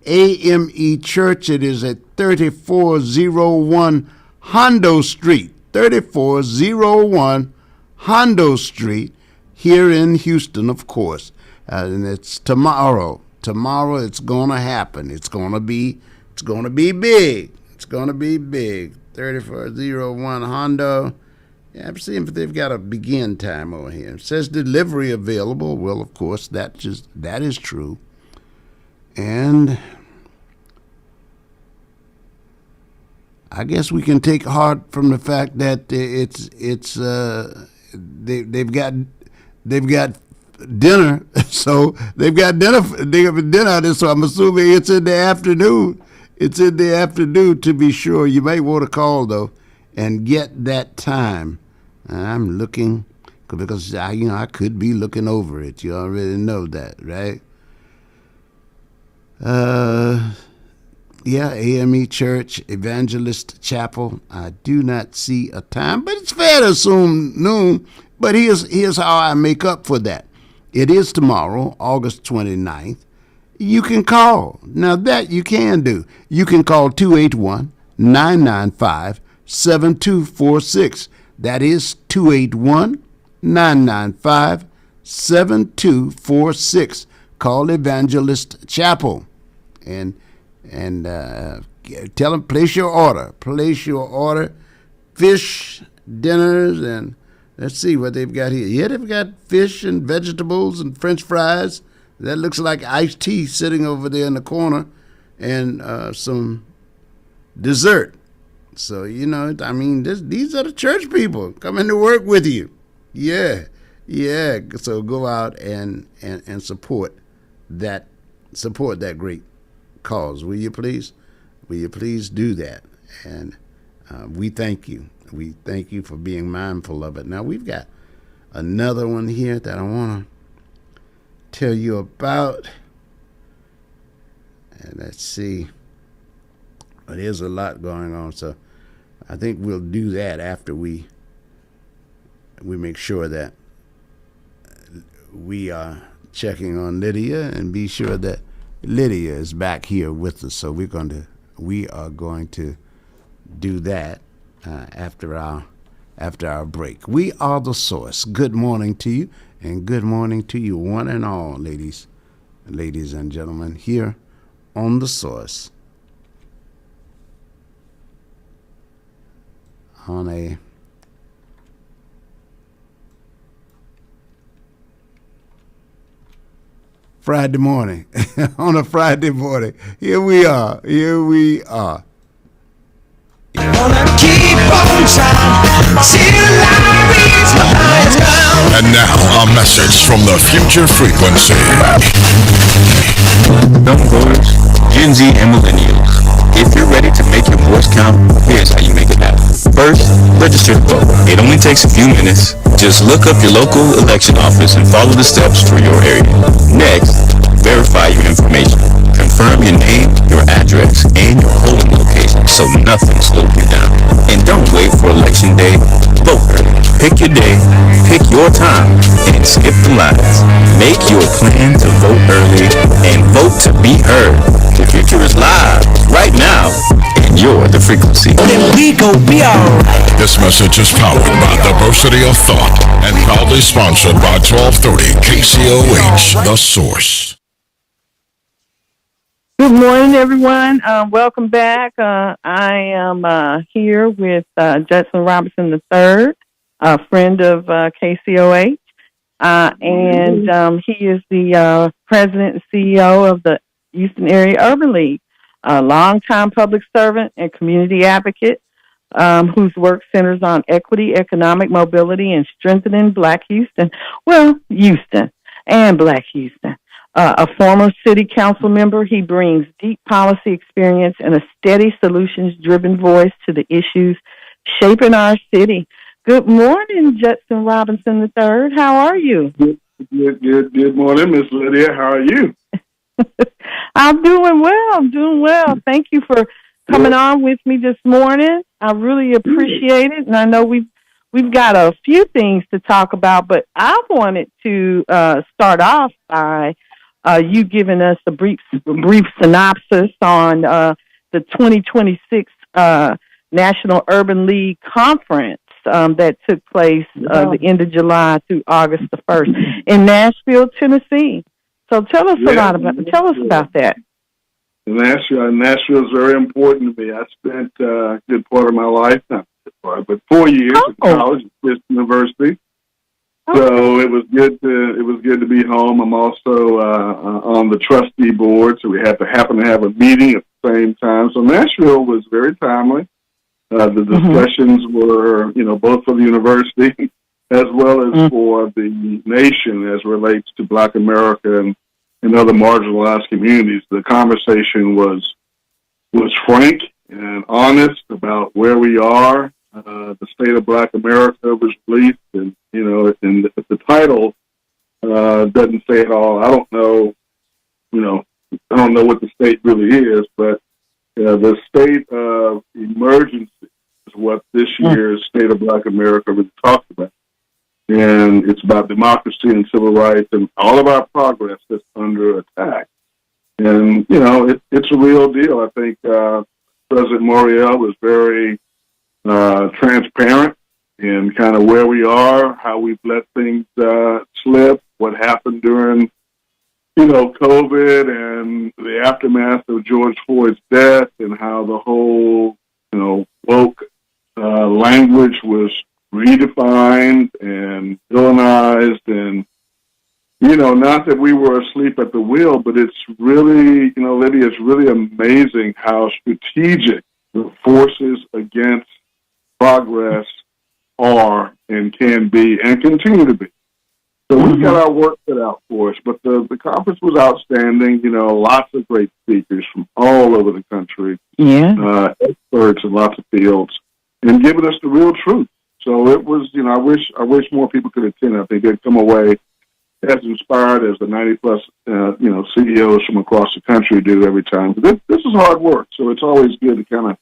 AME Church. It is at 3401 Hondo Street. 3401 Hondo Street here in Houston, of course. And it's tomorrow. Tomorrow it's going to happen. It's going to be big. It's going to be big. 3401 Hondo. Yeah, I'm seeing if they've got a begin time over here. It says delivery available. Well, of course, that is true. And I guess we can take heart from the fact that they've got dinner. So they've got dinner. They have dinner out there. So I'm assuming it's in the afternoon. It's in the afternoon, to be sure. You may want to call, though, and get that time. I'm looking, because I could be looking over it. You already know that, right? Yeah, AME Church, Evangelist Chapel. I do not see a time, but it's fair to assume noon. But here's how I make up for that. It is tomorrow, August 29th. You can call. Now that you can do. You can call 281-995-7246. That is 281-995-7246. Call Evangelist Chapel and tell them, place your order. Place your order. Fish dinners, and let's see what they've got here. Yeah, they've got fish and vegetables and French fries. That looks like iced tea sitting over there in the corner, and some dessert. So, these are the church people coming to work with you. Yeah. So go out and support that great cause. Will you please? Will you please do that? And we thank you. We thank you for being mindful of it. Now, we've got another one here that I want to tell you about. And let's see. There's a lot going on, so I think we'll do that after we make sure that we are checking on Lydia and be sure that Lydia is back here with us. So we are going to do that after our break. We are the source. Good morning to you, and good morning to you, one and all, ladies and gentlemen, here on the source. On a Friday morning. On a Friday morning. Here we are. Gonna keep on trying till I reach my highest ground. And now a message from the future frequency. Young voters, Gen Z and millennials, if you're ready to make your voice count, here's how you make it happen. First, register to vote. It only takes a few minutes. Just look up your local election office and follow the steps for your area. Next, verify your information. Confirm your name, your address, and your polling location so nothing slows you down. And don't wait for election day. Vote early. Pick your day, pick your time, and skip the lines. Make your plan to vote early and vote to be heard. The future is live right now, and you're the frequency. Then we go be alright. This message is powered by Diversity of Thought and proudly sponsored by 1230 KCOH, The Source. Good morning, everyone. Welcome back. I am here with Judson Robertson III, a friend of KCOH, and he is the president and CEO of the Houston Area Urban League, a longtime public servant and community advocate whose work centers on equity, economic mobility, and strengthening Black Houston. Well, Houston and Black Houston. a former city council member. He brings deep policy experience and a steady solutions-driven voice to the issues shaping our city. Good morning, Judson Robinson III. How are you? Good morning, Miss Lydia. How are you? I'm doing well. Thank you for coming on with me this morning. I really appreciate it, and I know we've got a few things to talk about, but I wanted to start off by you giving us a brief synopsis on the 2026 National Urban League Conference that took place the end of July through August the 1st in Nashville, Tennessee. So tell us about that. Nashville is very important to me. I spent a good part of my life, not a good part, but 4 years at college at Fisk University. So it was good to be home. I'm also on the trustee board, so we happen to have a meeting at the same time. So Nashville was very timely. The discussions were, both for the university as well as for the nation as relates to Black America and other marginalized communities. The conversation was frank and honest about where we are. The State of Black America was released, and and the title doesn't say it all. I don't know what the state really is, but the state of emergency is what this year's State of Black America really talks about. And it's about democracy and civil rights and all of our progress that's under attack. And, it's a real deal. I think President Morial was very transparent in kind of where we are, how we've let things slip, what happened during, COVID and the aftermath of George Floyd's death, and how the whole, woke language was redefined and villainized, and not that we were asleep at the wheel, but it's really, Lydia, it's really amazing how strategic the forces against progress are and can be and continue to be. So we've got our work cut out for us, but the conference was outstanding. Lots of great speakers from all over the country, experts in lots of fields, and giving us the real truth. So it was, I wish more people could attend. I think they'd come away as inspired as the 90-plus, CEOs from across the country do every time. This is hard work, so it's always good to kind of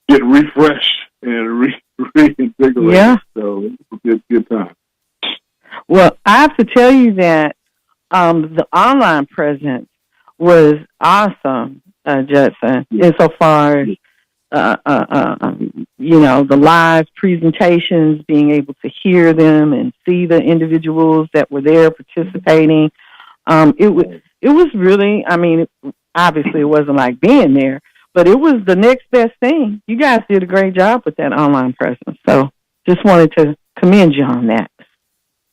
get refreshed and reinvigorated. Yeah. So it's a good time. Well, I have to tell you that the online presence was awesome, Judson, insofar as the live presentations, being able to hear them and see the individuals that were there participating. It was really, obviously it wasn't like being there, but it was the next best thing. You guys did a great job with that online presence. So just wanted to commend you on that.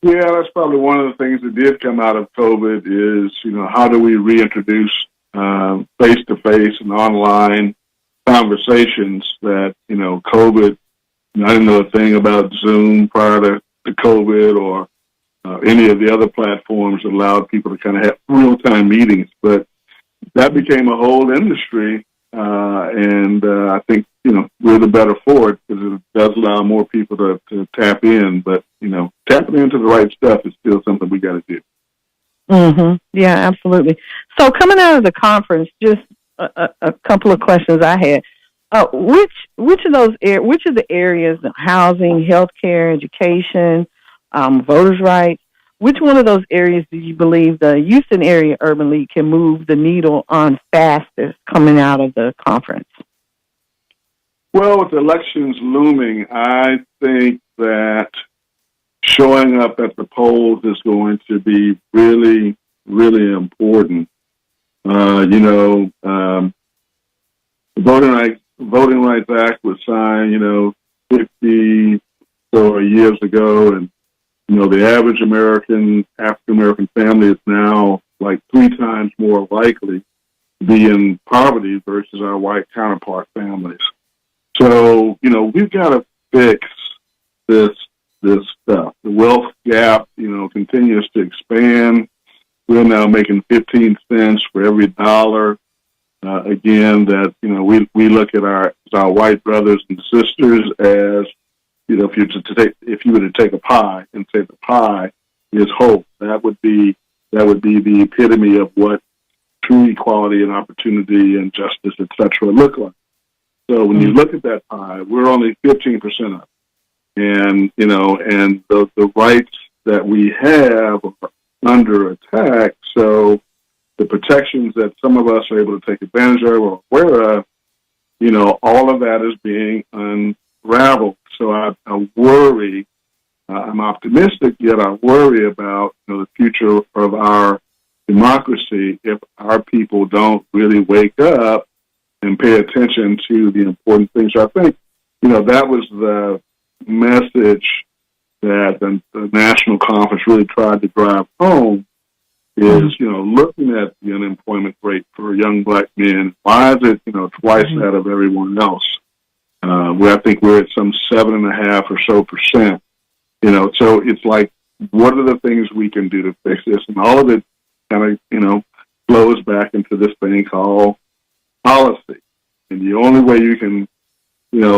Yeah, that's probably one of the things that did come out of COVID is, how do we reintroduce face-to-face and online conversations that, COVID, I didn't know a thing about Zoom prior to COVID or any of the other platforms that allowed people to kind of have real-time meetings. But that became a whole industry, and I think, we're the better for it because it does allow more people to tap in. But, tapping into the right stuff is still something we got to do. Mm-hmm. Yeah, absolutely. So coming out of the conference, just a couple of questions I had. Which of the areas, housing, healthcare, education, voters' rights, which one of those areas do you believe the Houston Area Urban League can move the needle on fastest coming out of the conference? Well, with elections looming, I think that showing up at the polls is going to be really, really important. The Voting Rights Act was signed, 54 years ago, and the average African American family is now like 3 times more likely to be in poverty versus our white counterpart families. So, we've got to fix this stuff. The wealth gap, continues to expand. we're now making 15 cents for every dollar. Again, that we look at our white brothers and sisters as if you were to take a pie and say the pie is whole, that would be the epitome of what true equality and opportunity and justice, etc., look like. So when you look at that pie, we're only 15% of it, and and the rights that we have are under attack. So the protections that some of us are able to take advantage of or aware of, all of that is being unraveled. So I worry. I'm optimistic, yet I worry about the future of our democracy if our people don't really wake up and pay attention to the important things. I think, that was the message that the national conference really tried to drive home is, looking at the unemployment rate for young black men. Why is it, twice that of everyone else? Where I think we're at some 7.5% or so. So it's like, what are the things we can do to fix this? And all of it kind of, flows back into this thing called policy. And the only way you can,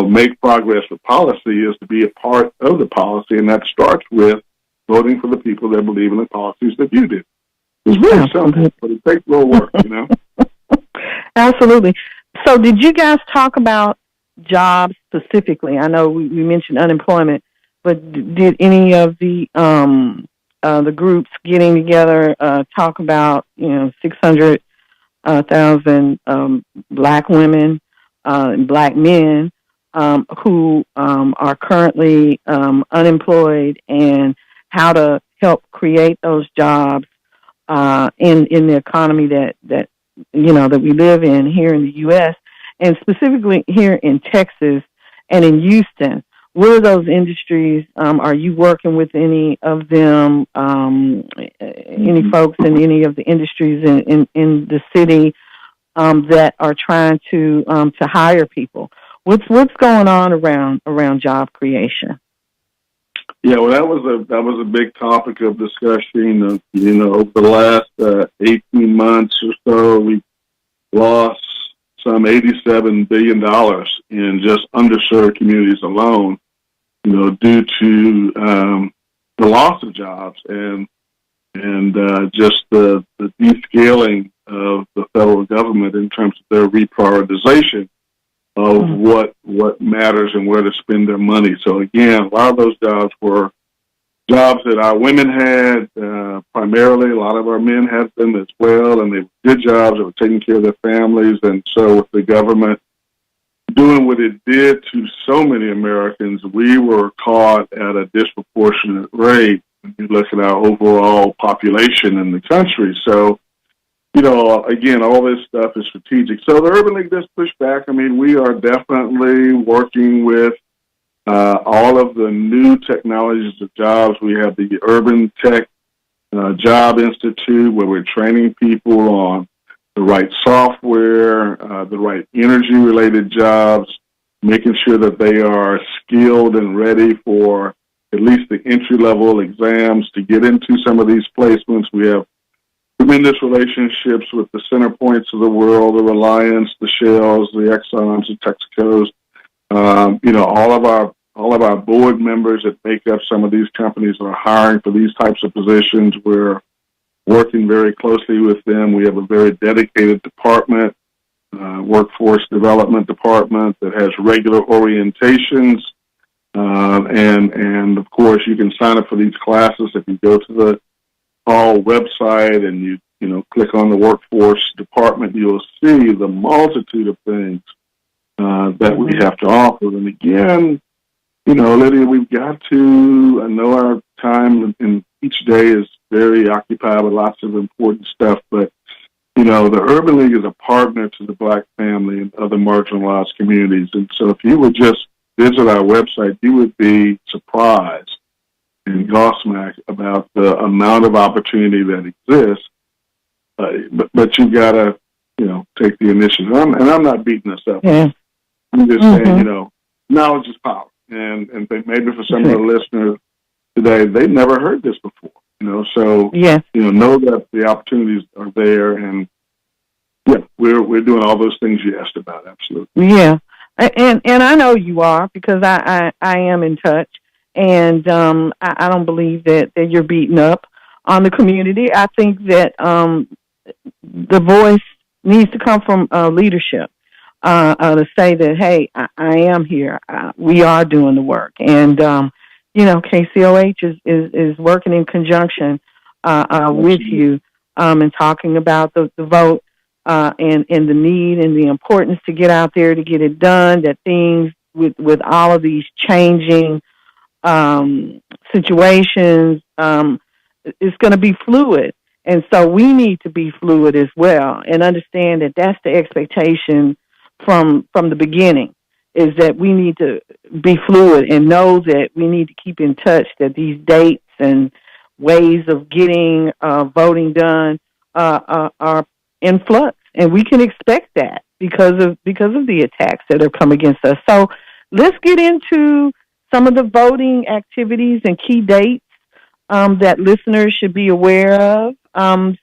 make progress with policy is to be a part of the policy. And that starts with voting for the people that believe in the policies that you do. It's really simple, but it takes a little work, Absolutely. So did you guys talk about jobs specifically? I know we mentioned unemployment, but did any of the groups getting together talk about 600,000 black women and black men who are currently unemployed and how to help create those jobs in the economy that we live in here in the U.S. and specifically here in Texas and in Houston? What are those industries? Are you working with any of them, any folks in any of the industries in the city that are trying to hire people? What's going on around job creation? Yeah, well, that was a big topic of discussion. Over the last 18 months or so, we lost some $87 billion in just underserved communities alone. Due to the loss of jobs and just the descaling of the federal government in terms of their reprioritization of what matters and where to spend their money. So again, a lot of those jobs were jobs that our women had primarily. A lot of our men had them as well, and they were good jobs. They were taking care of their families. And so with the government doing what it did to so many Americans, we were caught at a disproportionate rate when you look at our overall population in the country. So, again, all this stuff is strategic. So the Urban League does push back. I mean, we are definitely working with all of the new technologies of jobs. We have the Urban Tech Job Institute, where we're training people on the right software, the right energy-related jobs, making sure that they are skilled and ready for at least the entry-level exams to get into some of these placements. We have tremendous relationships with the Center Points of the world, the Reliance, the Shells, the Exxons, the Texacos. All of our board members that make up some of these companies are hiring for these types of positions. We're working very closely with them. We have a very dedicated department, workforce development department that has regular orientations. And of course, you can sign up for these classes if you go to the Hall website and you click on the workforce department. You'll see the multitude of things that we have to offer. And again, Lydia, we've got to, I know our time in each day is very occupied with lots of important stuff, but, the Urban League is a partner to the Black family and other marginalized communities. And so if you would just visit our website, you would be surprised and gobsmacked about the amount of opportunity that exists. But you got to, take the initiative. And I'm not beating us up. Yeah. I'm just saying, knowledge is power. And maybe for some of the listeners today, they've never heard this before. So Yes. know that the opportunities are there, and yeah, we're doing all those things you asked about. Absolutely. Yeah. And I know you are, because I am in touch, and I don't believe that you're beating up on the community. I think that the voice needs to come from leadership, to say that, hey, I am here. We are doing the work, and KCOH is working in conjunction with you, and talking about the vote, and the need and the importance to get out there to get it done. That things with all of these changing situations, it's going to be fluid. And so we need to be fluid as well, and understand that that's the expectation from the beginning, is that we need to be fluid and know that we need to keep in touch, that these dates and ways of getting voting done are in flux, and we can expect that because of the attacks that have come against us. So let's get into some of the voting activities and key dates that listeners should be aware of.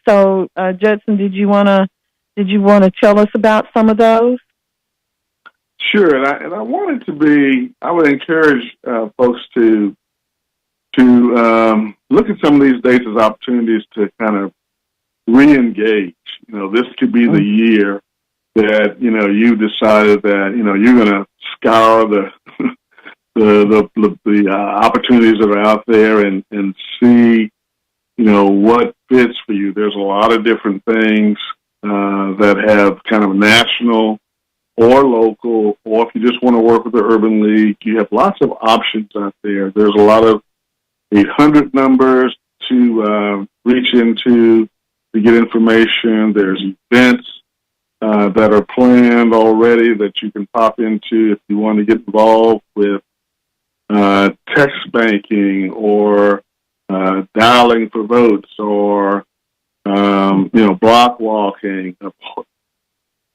So, Judson, did you want to tell us about some of those? Sure, and I wanted to be. I would encourage folks to look at some of these dates as opportunities to kind of re-engage. This could be the year that you decided that you're going to scour the opportunities that are out there and see what fits for you. There's a lot of different things that have kind of national or local, or if you just want to work with the Urban League, you have lots of options out there. There's a lot of 800 numbers to reach into to get information. There's events that are planned already that you can pop into if you want to get involved with text banking or dialing for votes, or block walking,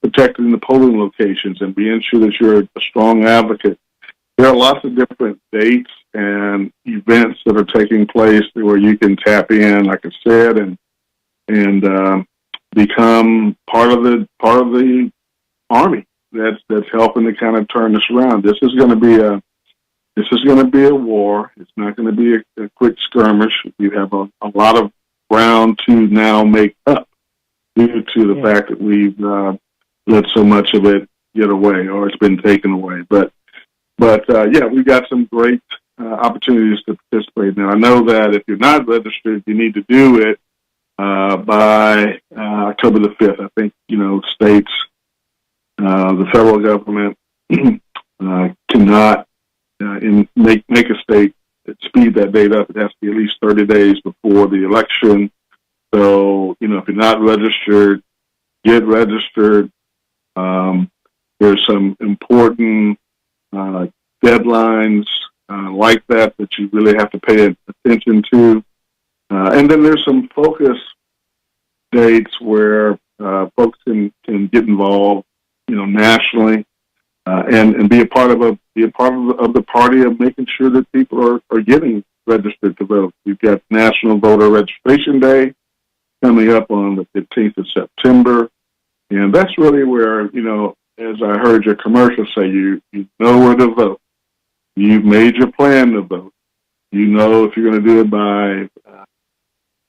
protecting the polling locations, and being sure that you're a strong advocate. There are lots of different dates and events that are taking place where you can tap in, like I said, and become part of the army that's helping to kind of turn this around. This is going to be a war. It's not going to be a quick skirmish. You have a lot of ground to now make up due to the fact that we've let so much of it get away, or it's been taken away. But we've got some great opportunities to participate. Now, I know that if you're not registered, you need to do it by October the 5th. I think, states, the federal government cannot make a state speed that date up. It has to be at least 30 days before the election. So, if you're not registered, get registered. There's some important deadlines like that you really have to pay attention to. And then there's some focus dates where folks can get involved, nationally, and be a part of the party of making sure that people are getting registered to vote. We've got National Voter Registration Day coming up on the 15th of September, and that's really where, as I heard your commercial say, you know where to vote. You've made your plan to vote. You know if you're going to do it by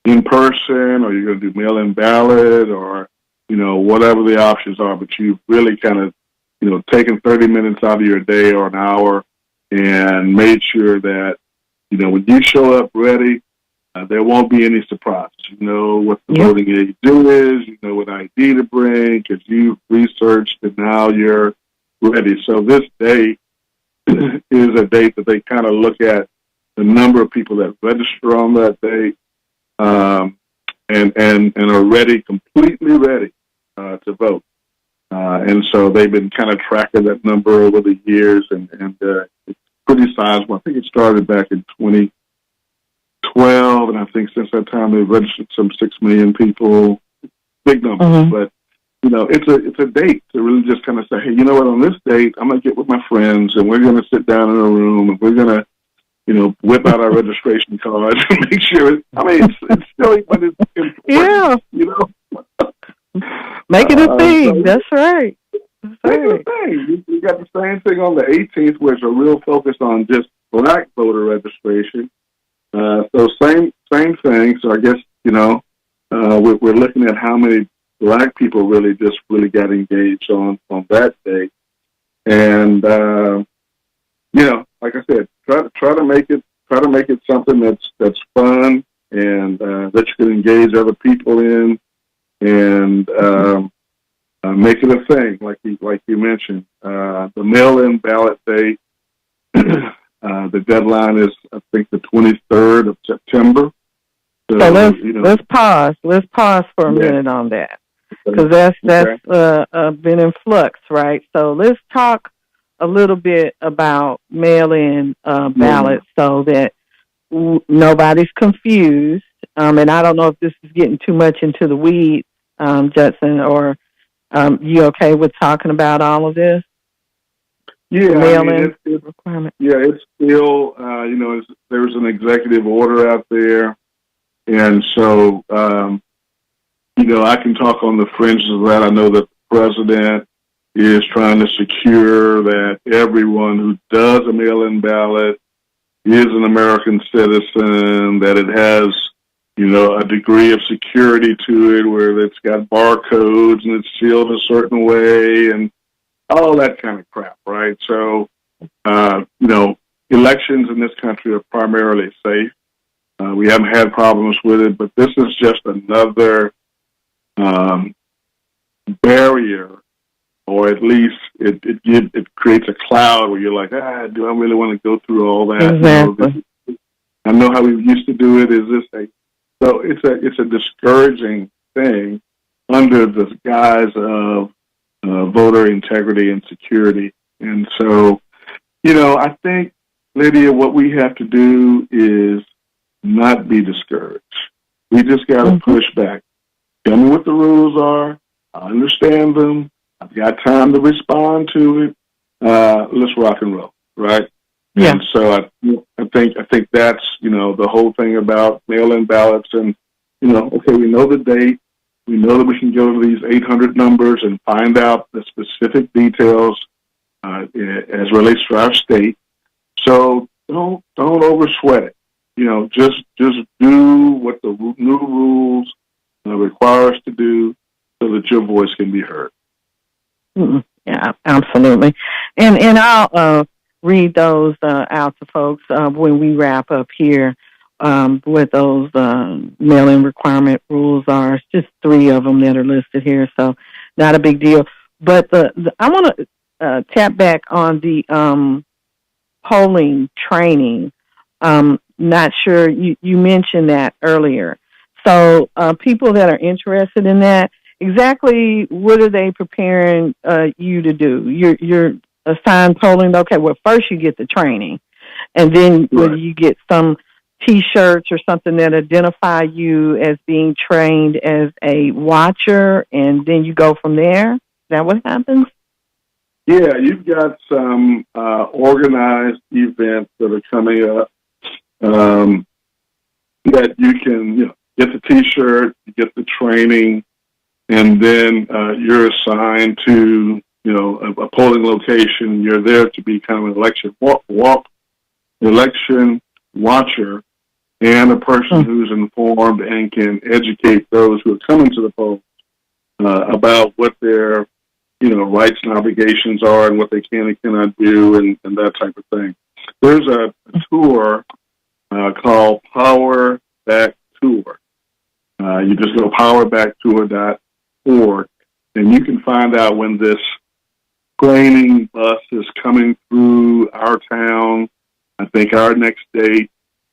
in person, or you're going to do mail-in ballot, or whatever the options are. But you've really kind of taken 30 minutes out of your day or an hour and made sure that when you show up ready, there won't be any surprises. You know what the voting age is. You know what ID to bring because you've researched, and now you're ready. So this date is a date that they kind of look at the number of people that register on that date, and are ready, completely ready to vote. And so they've been kind of tracking that number over the years, and it's pretty sizable. I think it started back in 2012, and I think since that time they've registered some 6 million people. Big numbers, but it's a date to really just kind of say, hey, you know what? On this date, I'm gonna get with my friends, and we're gonna sit down in a room, and we're gonna whip out our registration cards and make sure. It's silly, but it's important. Yeah. Make it a thing. So That's right. That's make it right. a thing. You got the same thing on the 18th, where it's a real focus on just black voter registration. So same thing. So I guess we're looking at how many black people really got engaged on that day, and like I said, try to make it something that's fun and that you can engage other people in, and make it a thing, like you mentioned. The mail-in ballot date, the deadline is, I think, the 23rd of September. So let's pause. Let's pause for a minute on that, because that's been in flux, right? So let's talk a little bit about mail-in ballots, so that nobody's confused. And I don't know if this is getting too much into the weeds, Judson, or you okay with talking about all of this? Yeah, mail-in requirement. Yeah, it's still, there's an executive order out there, and so, I can talk on the fringes of that. I know that the president is trying to secure that everyone who does a mail-in ballot is an American citizen, that it has, a degree of security to it, where it's got barcodes and it's sealed a certain way and all that kind of crap, right? So, elections in this country are primarily safe. We haven't had problems with it, but this is just another barrier, or at least it creates a cloud where you're like, do I really want to go through all that? Exactly. I know how we used to do it. Is this so it's a discouraging thing under the guise of voter integrity and security. And so, I think, Lydia, what we have to do is not be discouraged. We just got to push back. Tell me what the rules are. I understand them. I've got time to respond to it. Let's rock and roll, right? Yeah. And so I think that's, the whole thing about mail-in ballots, and, okay, we know the date. We know that we can go to these 800 numbers and find out the specific details as relates to our state. So don't oversweat it. Just do what the new rules require us to do, so that your voice can be heard. Yeah, absolutely. And I'll read those out to folks when we wrap up here. What those mail-in requirement rules are. It's just 3 of them that are listed here, so not a big deal. But I want to tap back on the polling training. Not sure you mentioned that earlier. So people that are interested in that, exactly what are they preparing you to do? You're assigned polling. Okay, well, first you get the training, and then whether you get some T-shirts or something that identify you as being trained as a watcher, and then you go from there. Is that what happens? Yeah, you've got some organized events that are coming up that you can, get the T-shirt, you get the training, and then you're assigned to, a polling location. You're there to be kind of an election watcher, and a person who's informed and can educate those who are coming to the polls about what their, rights and obligations are, and what they can and cannot do, and that type of thing. There's a tour called Power Back Tour. You just go powerbacktour.org, and you can find out when this training bus is coming through our town. I think our next date,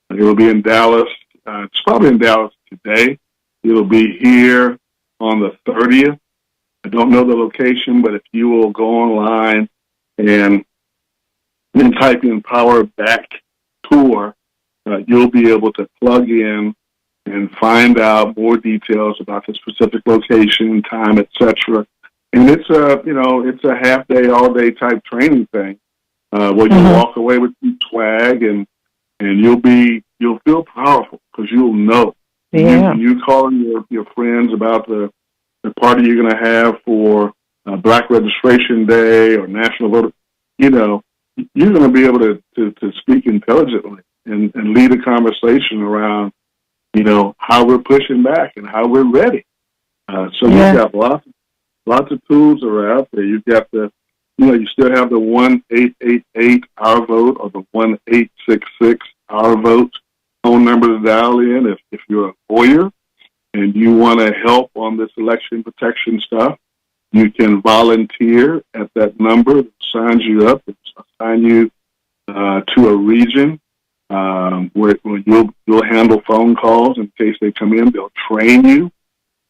it will be in Dallas. It's probably in Dallas today. It'll be here on the 30th. I don't know the location, but if you will go online and then type in Power Back Tour, you'll be able to plug in and find out more details about the specific location, time, etc. And it's a half day, all day type training thing where you walk away with your swag, and and you'll feel powerful because you'll know. Yeah. When you call your friends about the party you're going to have for Black Registration Day or National Voter, you're going to be able to speak intelligently and lead a conversation around, how we're pushing back and how we're ready. So you've got lots of tools that are out there. You've got you still have the 1-888 Our Vote or the 1-866 Our Vote phone number to dial in if you're a lawyer and you want to help on this election protection stuff. You can volunteer at that number that signs you up. It'll assign you to a region where you'll handle phone calls in case they come in. They'll train you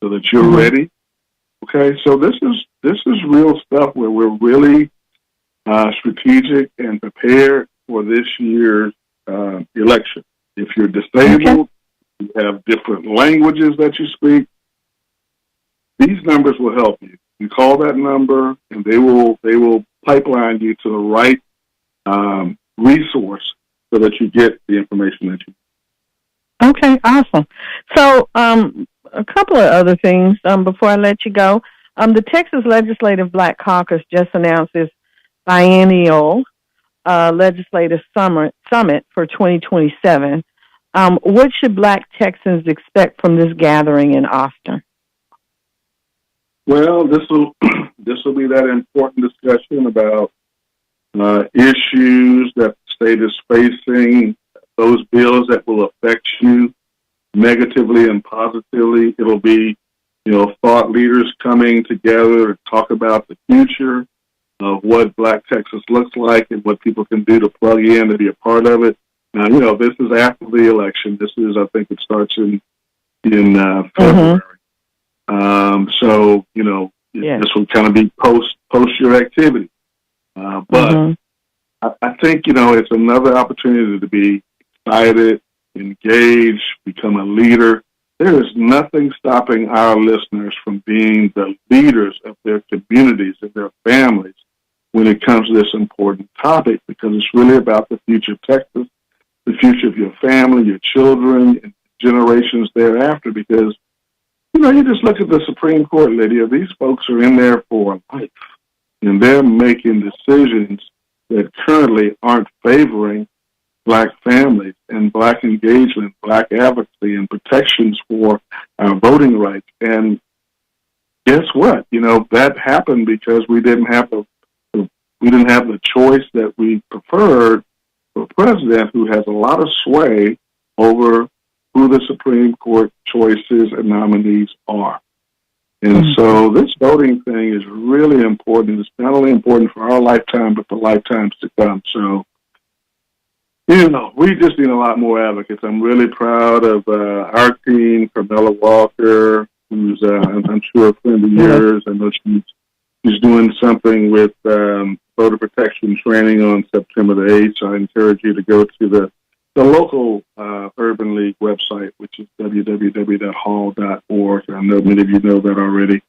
so that you're ready. Okay, so this is real stuff where we're really strategic and prepared for this year's election. If you're disabled, you have different languages that you speak, these numbers will help you. You call that number, and they will pipeline you to the right resource so that you get the information that you need. Okay, awesome. So a couple of other things before I let you go. The Texas Legislative Black Caucus just announced its biennial legislative summit for 2027. What should Black Texans expect from this gathering in Austin? Well, this will be that important discussion about issues that the state is facing, those bills that will affect you negatively and positively. It'll be, thought leaders coming together to talk about the future of what Black Texas looks like and what people can do to plug in to be a part of it. Now, this is after the election. This is, I think it starts in February. So, this will kind of be post your activity. But I think, it's another opportunity to be excited, engaged, become a leader. There is nothing stopping our listeners from being the leaders of their communities and their families when it comes to this important topic, because it's really about the future of Texas, the future of your family, your children, and generations thereafter. Because, you just look at the Supreme Court, Lydia. These folks are in there for life, and they're making decisions that currently aren't favoring Black families and Black engagement, Black advocacy, and protections for our voting rights. And guess what? That happened because we didn't have the choice that we preferred for a president who has a lot of sway over who the Supreme Court choices and nominees are. And so this voting thing is really important. It's not only important for our lifetime, but for lifetimes to come. So, we just need a lot more advocates. I'm really proud of our team, Carmela Walker, who's, I'm sure, a friend of yours. I know she's doing something with voter protection training on September the 8th. So I encourage you to go to the local Urban League website, which is www.hall.org. I know many of you know that already.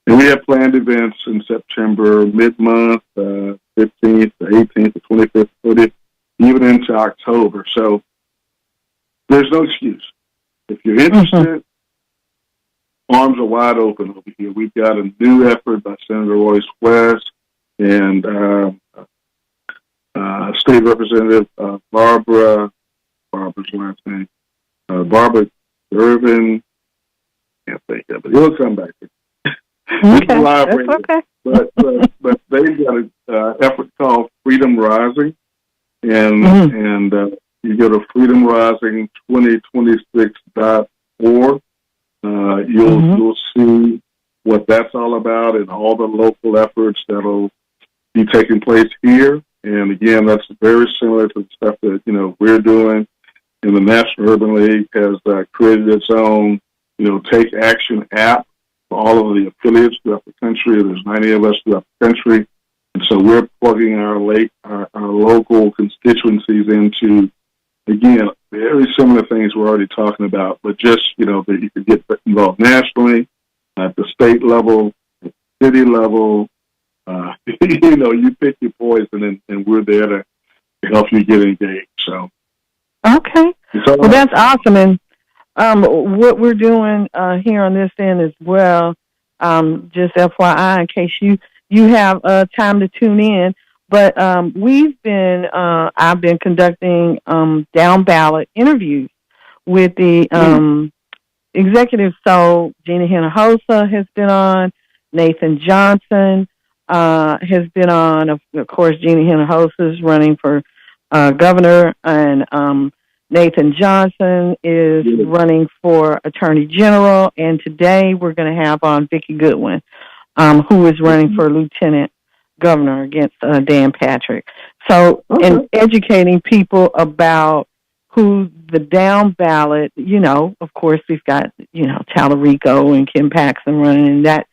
And we have planned events in September, mid-month, 15th, the 18th, the 25th, 30th, even into October. So there's no excuse. If you're interested, arms are wide open over here. We've got a new effort by Senator Royce West and State Representative Barbara's last name, Barbara Irvin. Can't think of it. He'll come back. Okay, that's okay. But they've got an effort called Freedom Rising, and you go to freedomrising2026.org. You'll see what that's all about and all the local efforts that'll be taking place here. And again, that's very similar to the stuff that we're doing. And the National Urban League has created its own Take Action app for all of the affiliates throughout the country. There's 90 of us throughout the country, and so we're plugging our local constituencies into, again, very similar things we're already talking about, but just that you could get involved nationally, at the state level, at the city level. You pick your poison, and we're there to help you get engaged. So Okay. So, Well, that's awesome. And what we're doing here on this end as well, just FYI, in case you have time to tune in. But I've been conducting down ballot interviews with the executive. So Gina Hinojosa has been on, Nathan Johnson has been on. Of course, Gina Hinojosa is running for governor, and Nathan Johnson is running for attorney general. And today we're going to have on Vicki Goodwin, who is running for lieutenant governor against Dan Patrick. So, in educating people about who the down ballot, of course, we've got, Tallarico and Kim Paxson running, and that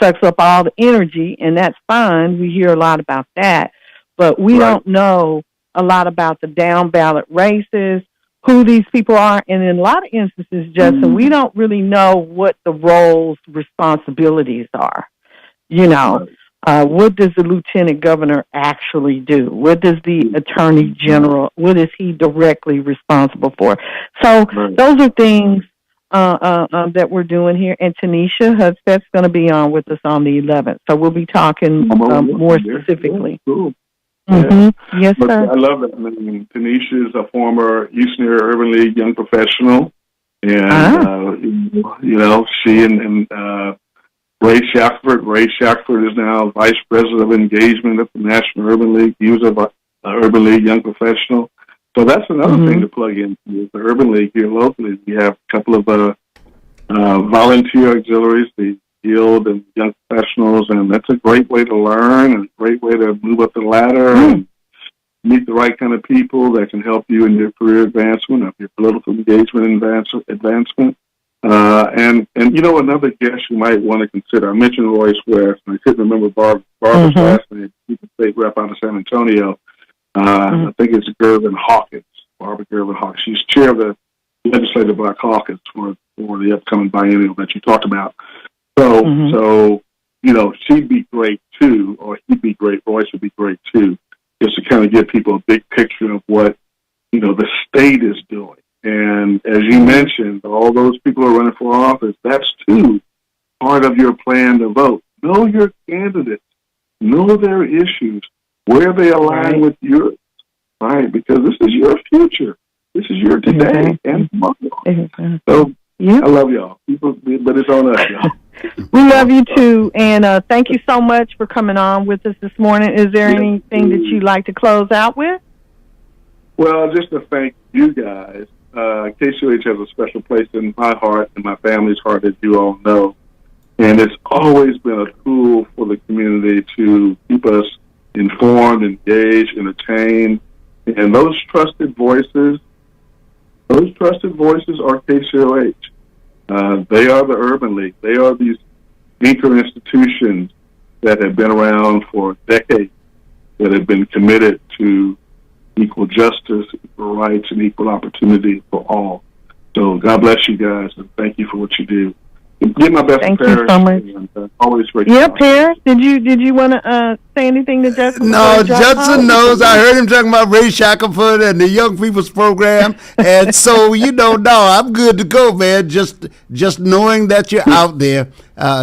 sucks up all the energy, and that's fine. We hear a lot about that, but we don't know a lot about the down ballot races, who these people are, and in a lot of instances, Justin, we don't really know what the roles, responsibilities are. What does the lieutenant governor actually do? What does the attorney general, what is he directly responsible for? So those are things that we're doing here. And Tanisha Hudspeth's going to be on with us on the 11th. So we'll be talking more specifically. Cool. Yes, sir. I love it. I mean, Tanisha is a former Houston Area Urban League young professional. And, she and Ray Shackford is now Vice President of Engagement at the National Urban League. He was an Urban League young professional. So that's another thing to plug into is the Urban League here locally. We have a couple of volunteer auxiliaries, the Guild and Young Professionals, and that's a great way to learn and a great way to move up the ladder and meet the right kind of people that can help you in your career advancement, of your political engagement advancement. And another guest you might want to consider. I mentioned Royce West, and I couldn't remember Barbara's last name. She's a state rep out of San Antonio. I think it's Gervin Hawkins, Barbara Gervin Hawkins. She's chair of the Legislative Black Caucus for the upcoming biennial that you talked about. So she'd be great too, or he'd be great. Royce would be great too, just to kind of give people a big picture of what the state is doing. And as you mentioned, all those people who are running for office, that's too part of your plan to vote. Know your candidates, know their issues, where they align with yours, right? Because this is your future. This is your today and tomorrow. So I love y'all. But it's on us, y'all. We love you too, and thank you so much for coming on with us this morning. Is there anything that you'd like to close out with? Well, just to thank you guys. KCOH has a special place in my heart and my family's heart, as you all know. And it's always been a tool for the community to keep us informed, engaged, entertained. And those trusted voices are KCOH. They are the Urban League. They are these anchor institutions that have been around for decades, that have been committed to equal justice, equal rights, and equal opportunity for all. So God bless you guys, and thank you for what you do. Give my best to Paris. Thank you so much. And, always great. Yeah, Paris, did you want to say anything to Justin? No, Justin knows. I heard him talking about Ray Shackelford and the Young People's Program, and so no, I'm good to go, man. Just knowing that you're out there,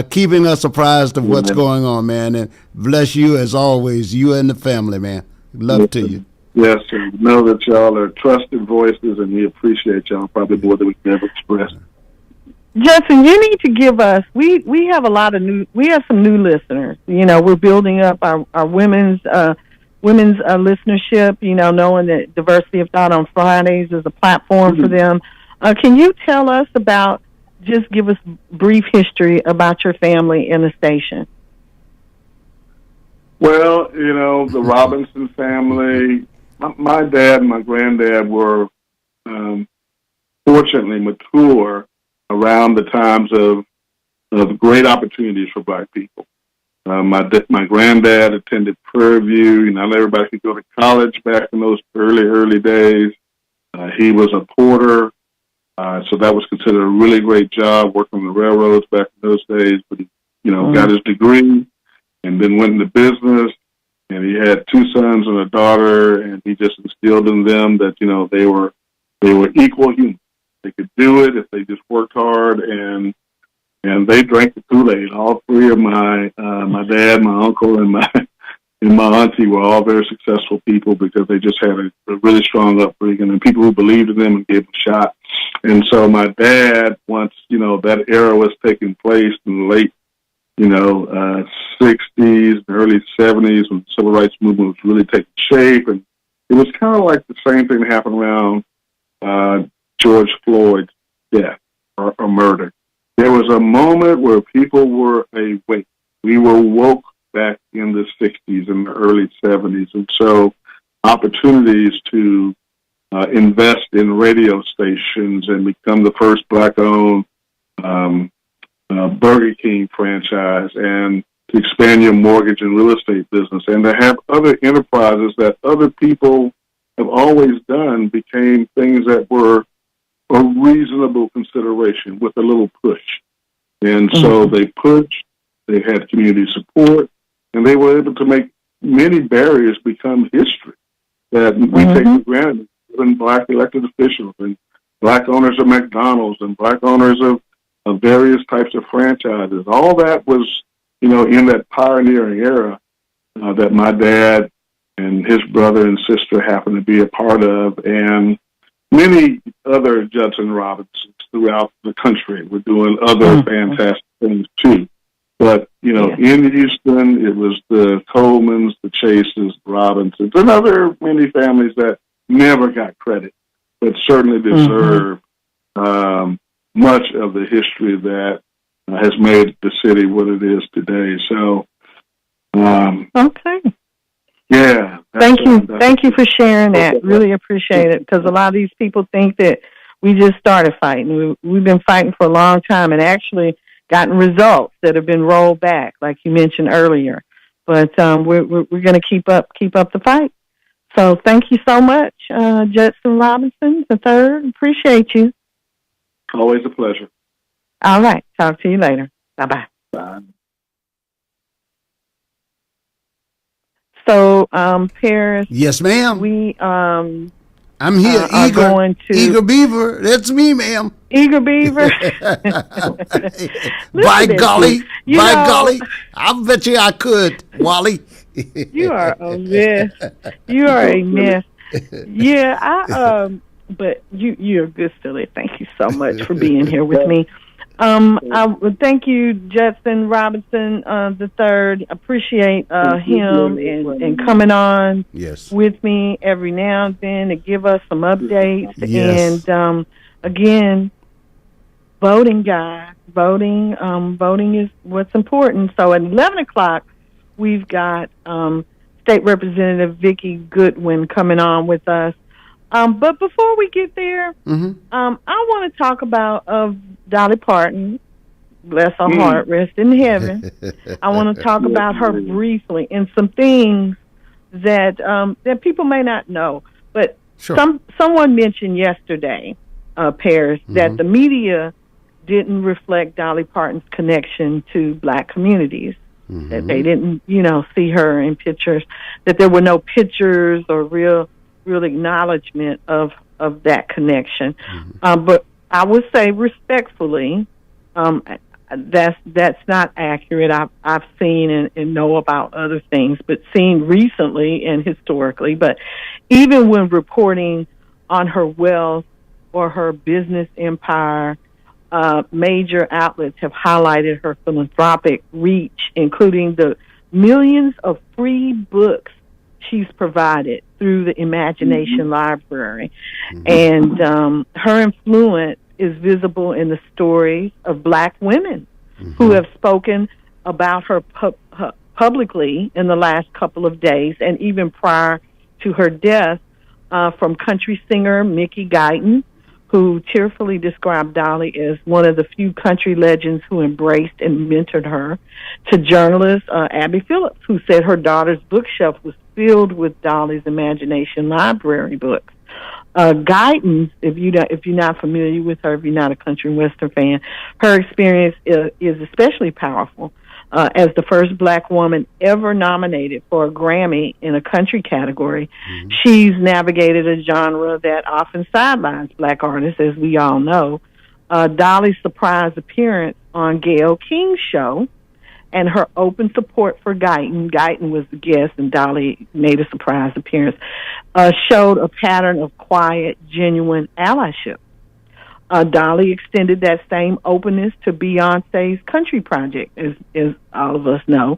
keeping us apprised of what's going on, man. And bless you as always, you and the family, man. Love to you. Yes, sir. Know that y'all are trusted voices, and we appreciate y'all probably more than we can ever express. Justin, you need to give us. We have we have some new listeners. We're building up our women's listenership. Knowing that Diversity of Thought on Fridays is a platform for them. Can you tell us give us brief history about your family and the station? Well, the Robinson family. My dad and my granddad were fortunately mature around the times of great opportunities for Black people. My granddad attended Prairie View. Not everybody could go to college back in those early days. He was a porter, so that was considered a really great job, working on the railroads back in those days. But he, got his degree and then went into business. And he had two sons and a daughter, and he just instilled in them that, they were They were equal humans. They could do it if they just worked hard, and they drank the Kool-Aid. All three of my dad, my uncle, and my auntie were all very successful people because they just had a really strong upbringing and people who believed in them and gave them a shot. And so my dad, once, that era was taking place in the late, 60s and early 70s when the civil rights movement was really taking shape. And it was kind of like the same thing that happened around George Floyd's death or murder. There was a moment where people were awake. We were woke back in the 60s and the early 70s. And so opportunities to invest in radio stations and become the first Black-owned Burger King franchise, and to expand your mortgage and real estate business, and to have other enterprises that other people have always done became things that were a reasonable consideration with a little push. And so they pushed, they had community support, and they were able to make many barriers become history that we take for granted. Even Black elected officials and Black owners of McDonald's and Black owners of various types of franchises. All that was, in that pioneering era that my dad and his brother and sister happened to be a part of, and many other Judson Robinsons throughout the country were doing other fantastic things too. But, in Houston, it was the Colemans, the Chases, Robinsons, and other many families that never got credit, but certainly deserve much of the history that has made the city what it is today. So, okay. Yeah. Thank you for sharing that. Really appreciate it, because a lot of these people think that we just started fighting. We've been fighting for a long time and actually gotten results that have been rolled back, like you mentioned earlier. But we're going to keep up the fight. So thank you so much, Judson Robinson III. Appreciate you. Always a pleasure. All right. Talk to you later. Bye-bye. Bye. So, Paris. Yes, ma'am. I'm here, Eager Beaver. That's me, ma'am. Eager Beaver. By golly. I bet you I could, Wally. You are a mess. You are a mess. Yeah, but you're a good silly. Thank you so much for being here with me. I would thank you, Judson Robinson III. Appreciate him and coming on with me every now and then to give us some updates. Yes. And again, voting, guys. Voting is what's important. So at 11 o'clock, we've got State Representative Vicki Goodwin coming on with us. But before we get there, I want to talk about Dolly Parton, bless her heart, rest in heaven. I want to talk about her briefly and some things that that people may not know. But someone mentioned yesterday, Paris, that the media didn't reflect Dolly Parton's connection to Black communities. That they didn't, see her in pictures. That there were no pictures or real acknowledgement of that connection. But I would say respectfully, that's not accurate. I've seen and know about other things, but seen recently and historically. But even when reporting on her wealth or her business empire, major outlets have highlighted her philanthropic reach, including the millions of free books she's provided through the Imagination Library. And her influence is visible in the stories of Black women who have spoken about her publicly in the last couple of days and even prior to her death, from country singer Mickey Guyton, who tearfully described Dolly as one of the few country legends who embraced and mentored her, to journalist Abby Phillips, who said her daughter's bookshelf was filled with Dolly's Imagination Library books. Guyton, if you're not familiar with her, if you're not a country and western fan, her experience is especially powerful. as the first black woman ever nominated for a Grammy in a country category. She's navigated a genre that often sidelines black artists, as we all know. Dolly's surprise appearance on Gayle King's show and her open support for Guyton — Guyton was the guest and Dolly made a surprise appearance — showed a pattern of quiet, genuine allyship. Dolly extended that same openness to Beyonce's country project, as all of us know,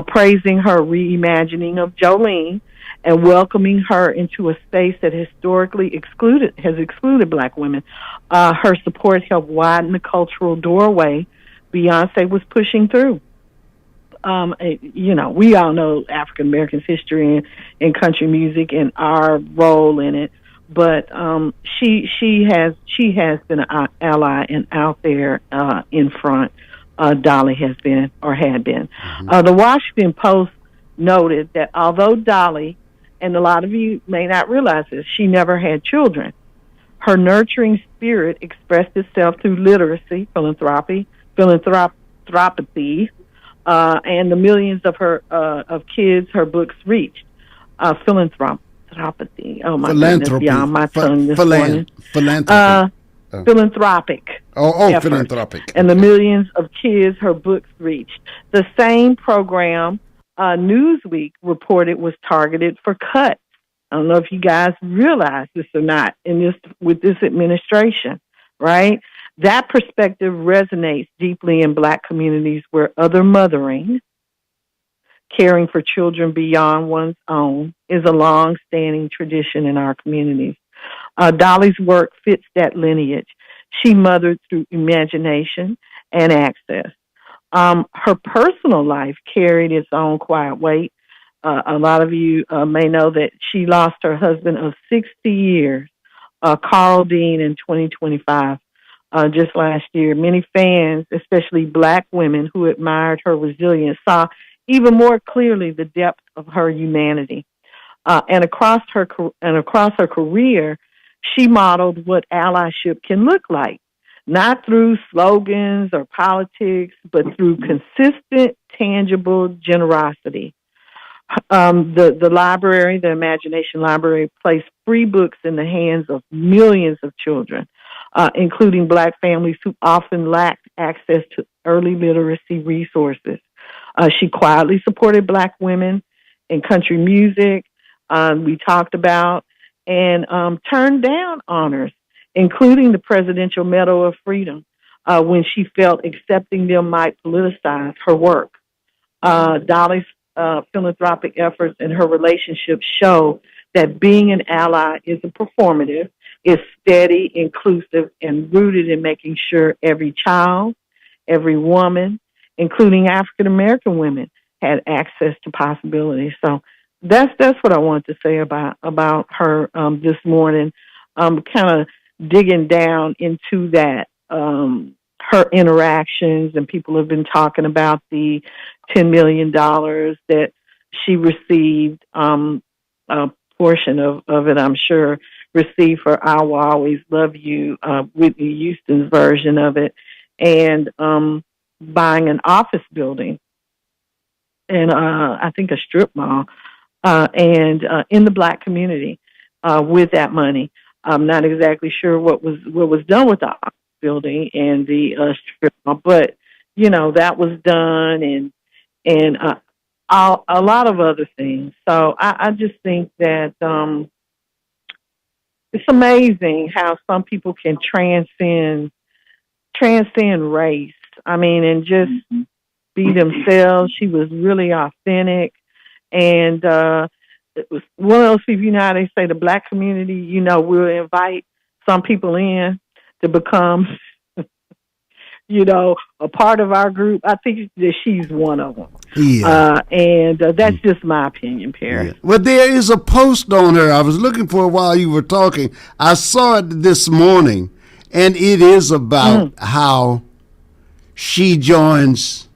praising her reimagining of Jolene and welcoming her into a space that historically has excluded black women. Her support helped widen the cultural doorway Beyonce was pushing through. We all know African Americans' history in country music and our role in it. But she has been an ally and out there in front. Dolly has been or had been. The Washington Post noted that although Dolly, and a lot of you may not realize this, she never had children. Her nurturing spirit expressed itself through literacy, philanthropy, and the millions of kids her books reached. Philanthropy. Oh my goodness! Beyond my tongue this morning. Philanthropic. Philanthropic. And the millions of kids her books reached. The same program Newsweek reported was targeted for cuts. I don't know if you guys realize this or not with this administration, right? That perspective resonates deeply in black communities where other mothering, caring for children beyond one's own, is a long-standing tradition in our communities. Dolly's work fits that lineage. She mothered through imagination and access. Her personal life carried its own quiet weight. A lot of you may know that she lost her husband of 60 years, Carl Dean, in 2025, just last year. Many fans, especially black women who admired her resilience, saw even more clearly the depth of her humanity. And across her career, she modeled what allyship can look like, not through slogans or politics, but through consistent, tangible generosity. The library, the Imagination Library, placed free books in the hands of millions of children, including black families who often lacked access to early literacy resources. She quietly supported black women in country music, we talked about, and turned down honors, including the Presidential Medal of Freedom, when she felt accepting them might politicize her work. Dolly's philanthropic efforts and her relationships show that being an ally isn't performative, it's steady, inclusive, and rooted in making sure every child, every woman, including African American women, had access to possibilities. So that's what I want to say about her this morning. Kind of digging down into that, her interactions, and people have been talking about the $10 million that she received, a portion of it, I'm sure, received for I Will Always Love You, Whitney Houston's version of it, and buying an office building and I think a strip mall, and in the black community with that money. I'm not exactly sure what was done with the office building and the strip mall, but that was done, and a lot of other things. So I just think that it's amazing how some people can transcend race. I mean, and just be themselves. She was really authentic, and it was one of those people. They say the black community. We'll invite some people in to become, a part of our group. I think that she's one of them. Yeah. And that's just my opinion, Perry. Yeah. Well, there is a post on her. I was looking for it while you were talking. I saw it this morning, and it is about how she joins,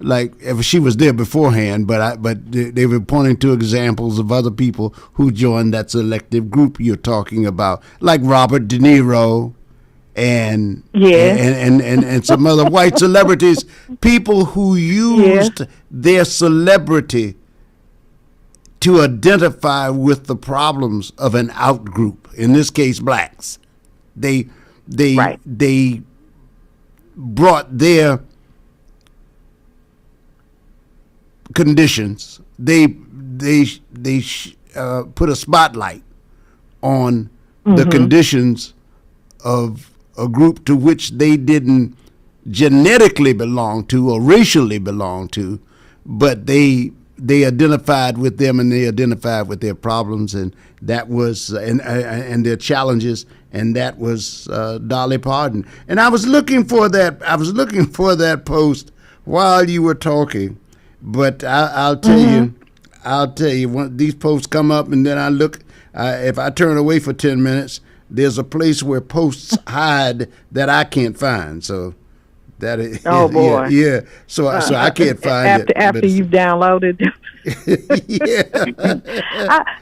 like if she was there beforehand, but they were pointing to examples of other people who joined that selective group you're talking about, like Robert De Niro and Yes. and some other white celebrities, people who used their celebrity to identify with the problems of an out group, in this case blacks. They brought their conditions. They put a spotlight on the conditions of a group to which they didn't genetically belong to or racially belong to, but they identified with them, and they identified with their problems, and that was and their challenges, and that was Dolly Parton. And I was looking for that. I was looking for that post while you were talking, but I'll tell you. I'll tell you, when these posts come up, and then I look. If I turn away for 10 minutes, there's a place where posts hide that I can't find. So that is, oh boy, yeah. So I can't find it after you've downloaded.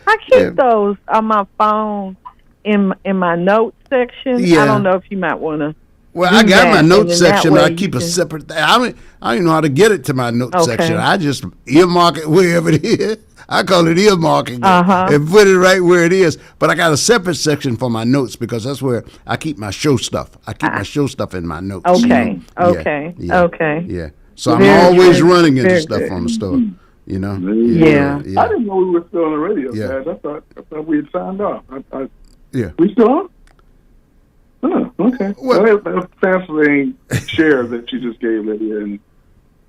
I keep those on my phone in my notes section. Yeah. I don't know if you might want to. Well, I got my notes section, but I keep a separate thing. I don't even know how to get it to my notes section. I just earmark it wherever it is. I call it earmarking and put it right where it is. But I got a separate section for my notes because that's where I keep my show stuff. I keep my show stuff in my notes. Okay, okay. Yeah. So I'm always running into stuff on the store. You know? Yeah. I didn't know we were still on the radio, guys. I thought we had signed off. We still on? Oh, okay. Well, that was a fascinating share that you just gave, Lydia, and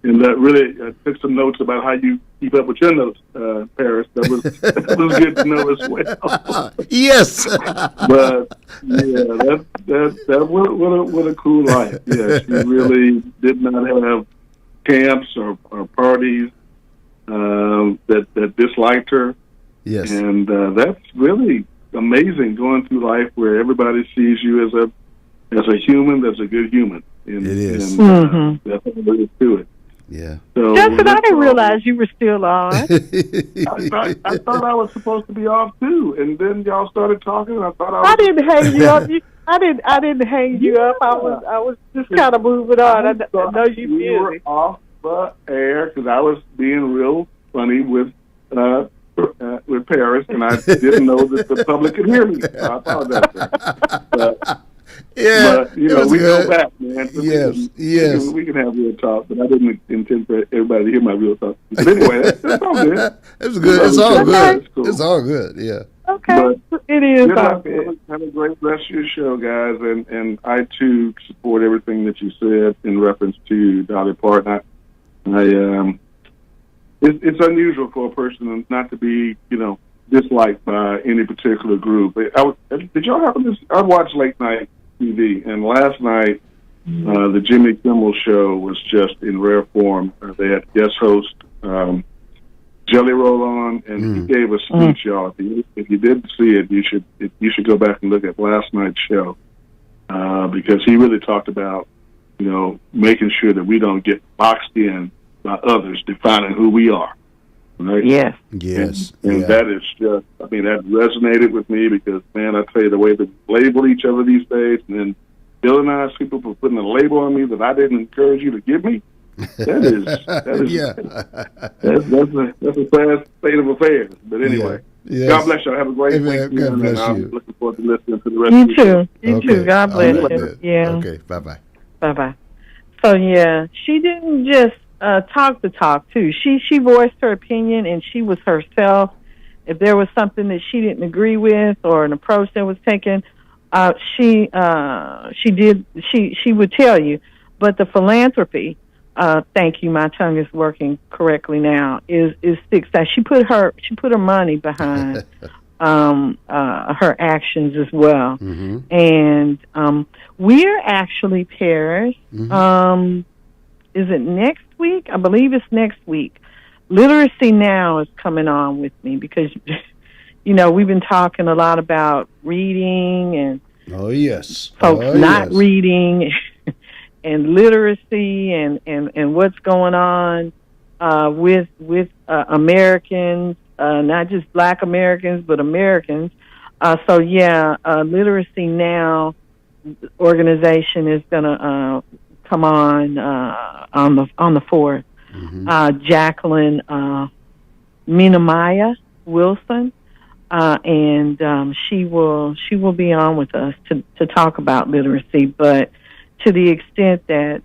that really took some notes about how you keep up with your notes, Paris. That was good to know as well. Yes. But that what a cool life. Yeah, she really did not have camps or parties that disliked her. Yes. And that's really amazing, going through life where everybody sees you as a human that's a good human. It is. And that's what there is to it. Yeah. So Justin, I didn't realize you were still on. I thought I was supposed to be off too, and then y'all started talking. And I didn't hang you up. I didn't hang you up. I was just kind of moving on. I know you busy. You were off the air because I was being real funny with Paris, and I didn't know that the public could hear me. So I apologize. But we go back, man. Yes. We can have real talk, but I didn't intend for everybody to hear my real talk. But anyway, that's all good. It's good. It's all good. Cool. It's all good. Yeah. Okay. But it is all good. Have a great rest of your show, guys, and I too support everything that you said in reference to Dolly Parton. It's unusual for a person not to be, disliked by any particular group. Did y'all happen to? I watched late night TV, and last night the Jimmy Kimmel show was just in rare form. They had guest host Jelly Roll on, and he gave a speech, y'all. If you didn't see it, you should go back and look at last night's show because he really talked about making sure that we don't get boxed in by others defining who we are. Right? Yes. And that is just, that resonated with me because, man, I tell you, the way that we label each other these days, and then villainize people for putting a label on me that I didn't encourage you to give me, that's a sad state of affairs. But anyway, God bless you. Have a great week. God bless you. I'm looking forward to listening to the rest of you. You too. God bless you. Yeah. Okay. Bye-bye. Bye-bye. So, she didn't just talk the talk too. She voiced her opinion, and she was herself. If there was something that she didn't agree with or an approach that was taken, she would tell you. But the philanthropy, thank you, my tongue is working correctly now, is sticks out. She put her money behind her actions as well. And we're actually, Paris, is it next week? I believe it's next week. Literacy Now is coming on with me because, we've been talking a lot about reading and folks not reading and literacy and what's going on with Americans, not just Black Americans, but Americans. Literacy Now organization is going to come on the 4th. Jacqueline Minamaya Wilson, and she will be on with us to talk about literacy. But to the extent that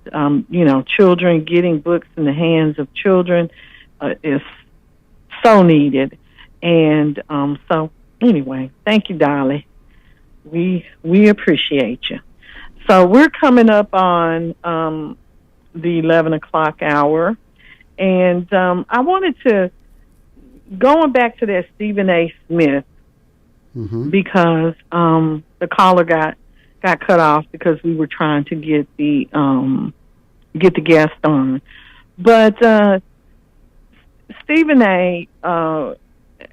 children, getting books in the hands of children is so needed. And so anyway, thank you, Dolly. We appreciate you. So we're coming up on the 11 o'clock hour, and I wanted to, going back to that Stephen A. Smith, because the caller got cut off because we were trying to get the guest on. But Stephen A.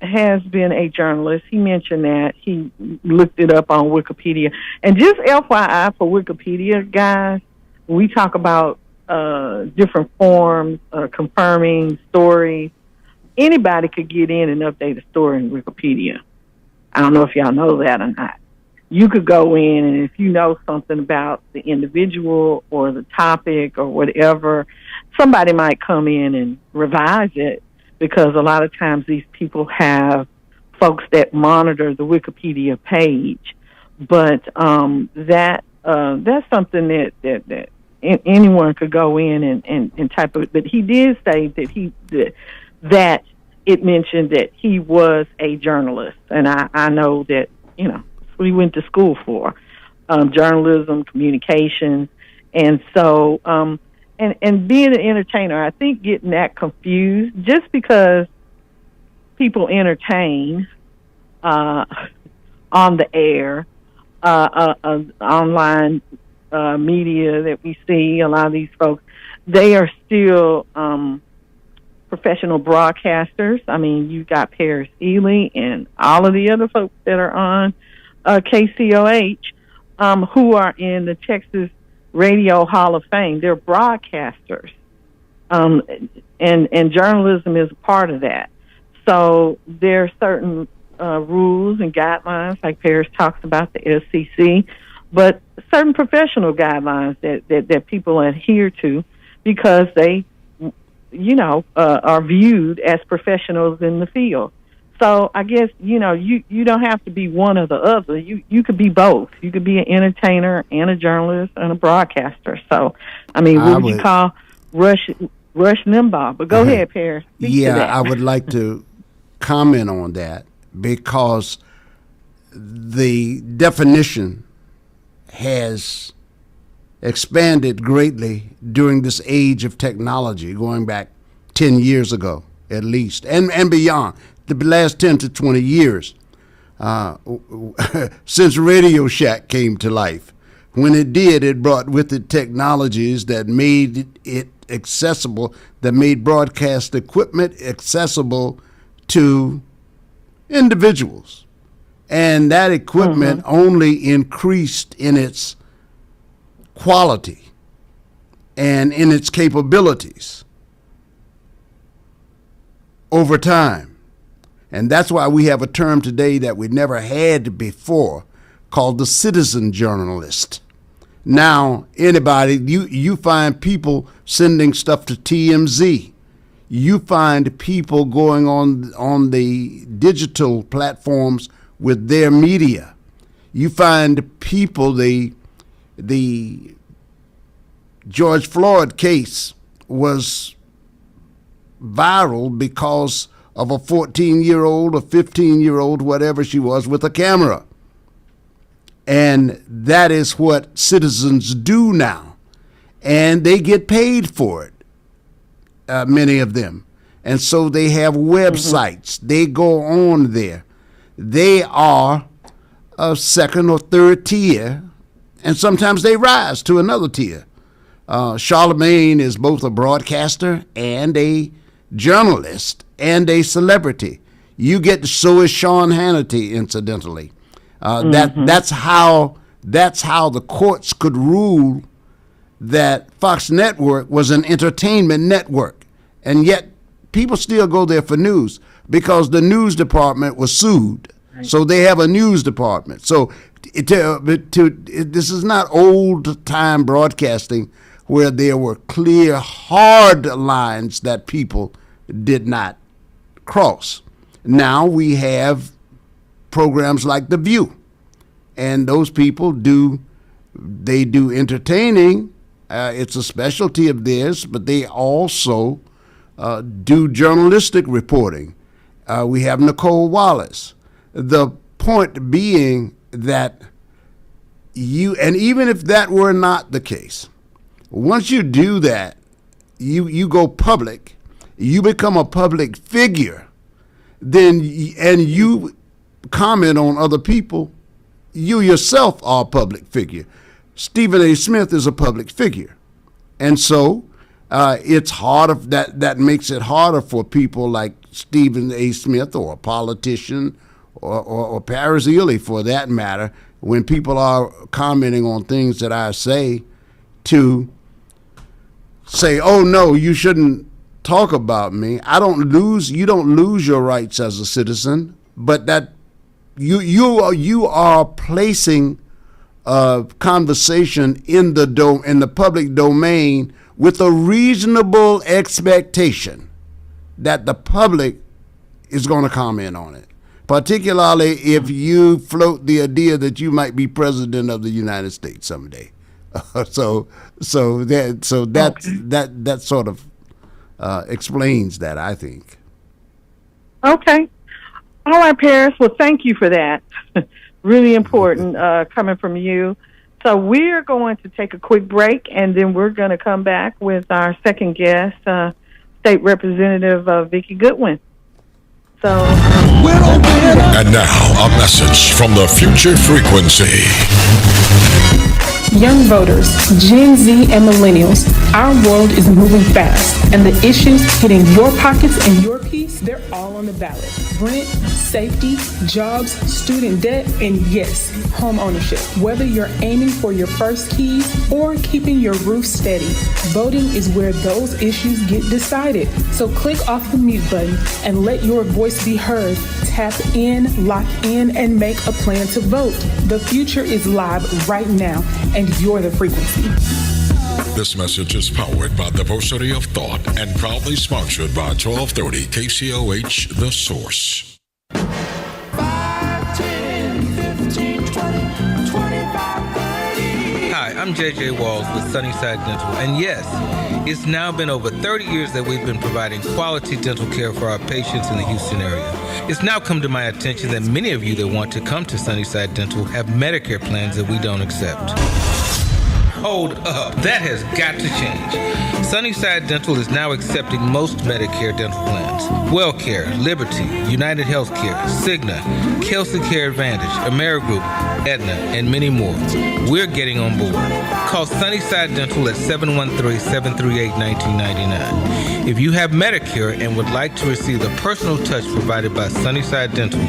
Has been a journalist. He mentioned that. He looked it up on Wikipedia. And just FYI for Wikipedia, guys, we talk about different forms, confirming stories. Anybody could get in and update a story in Wikipedia. I don't know if y'all know that or not. You could go in, and if you know something about the individual or the topic or whatever, somebody might come in and revise it, because a lot of times these people have folks that monitor the Wikipedia page. But that's something that anyone could go in and type of. But he did say that it mentioned that he was a journalist, and I know that that's what he went to school for, journalism, communications, and so. And being an entertainer, I think getting that confused, just because people entertain on the air, online media that we see, a lot of these folks, they are still professional broadcasters. I mean, you got Paris Eley and all of the other folks that are on KCOH who are in the Texas Radio Hall of Fame. They're broadcasters, and journalism is a part of that. So there are certain rules and guidelines, like Paris talks about the SEC, but certain professional guidelines that people adhere to, because they, are viewed as professionals in the field. So I guess, you don't have to be one or the other. You could be both. You could be an entertainer and a journalist and a broadcaster. So, I mean, what would you call Rush Limbaugh? But go ahead, Paris. I would like to comment on that, because the definition has expanded greatly during this age of technology, going back 10 years ago at least, and beyond. The last 10 to 20 years, since Radio Shack came to life. When it did, it brought with it technologies that made it accessible, that made broadcast equipment accessible to individuals. And that equipment only increased in its quality and in its capabilities over time. And that's why we have a term today that we never had before, called the citizen journalist. Now, anybody, you find people sending stuff to TMZ. You find people going on the digital platforms with their media. You find people, the George Floyd case was viral because of a 14-year-old or 15-year-old, whatever she was, with a camera. And that is what citizens do now. And they get paid for it, many of them. And so they have websites. They go on there. They are a second or third tier, and sometimes they rise to another tier. Charlemagne is both a broadcaster and a journalist and a celebrity. You get, so is Sean Hannity, incidentally. That's how the courts could rule that Fox Network was an entertainment network, and yet people still go there for news because the news department was sued. Right. So they have a news department. So this is not old time broadcasting where there were clear, hard lines that people did not cross. Now we have programs like The View, and those people do entertaining. It's a specialty of theirs, but they also do journalistic reporting. We have Nicole Wallace. The point being that and even if that were not the case, once you do that, you go public, you become a public figure, and you comment on other people, you yourself are a public figure. Stephen A. Smith is a public figure. And so it's harder, that makes it harder for people like Stephen A. Smith or a politician or Paris Eley, for that matter, when people are commenting on things that I say, to say, oh no, you shouldn't talk about me. You don't lose your rights as a citizen, but that you are placing conversation in the public domain with a reasonable expectation that the public is going to comment on it, particularly if you float the idea that you might be president of the United States someday. So that sort of explains that, I think. Okay. All right, Paris. Well, thank you for that. Really important coming from you. So we're going to take a quick break, and then we're going to come back with our second guest, State Representative Vicki Goodwin. So. And now, a message from the Future Frequency. Young voters, Gen Z and millennials, our world is moving fast, and the issues hitting your pockets and your peace, they're all on the ballot. Rent, safety, jobs, student debt, and yes, home ownership. Whether you're aiming for your first keys or keeping your roof steady, voting is where those issues get decided. So click off the mute button and let your voice be heard. Tap in, lock in, and make a plan to vote. The future is live right now, and you're the frequency. This message is powered by Diversity of Thought and proudly sponsored by 1230 KCOH, The Source. 5, 10, 15, 20, 25, 30. Hi, I'm JJ Walls with Sunnyside Dental, and yes, it's now been over 30 years that we've been providing quality dental care for our patients in the Houston area. It's now come to my attention that many of you that want to come to Sunnyside Dental have Medicare plans that we don't accept. Hold up, that has got to change. Sunnyside Dental is now accepting most Medicare dental plans. WellCare, Liberty, United Healthcare, Cigna, Kelsey Care Advantage, Amerigroup, Aetna, and many more. We're getting on board. Call Sunnyside Dental at 713-738-1999. If you have Medicare and would like to receive the personal touch provided by Sunnyside Dental,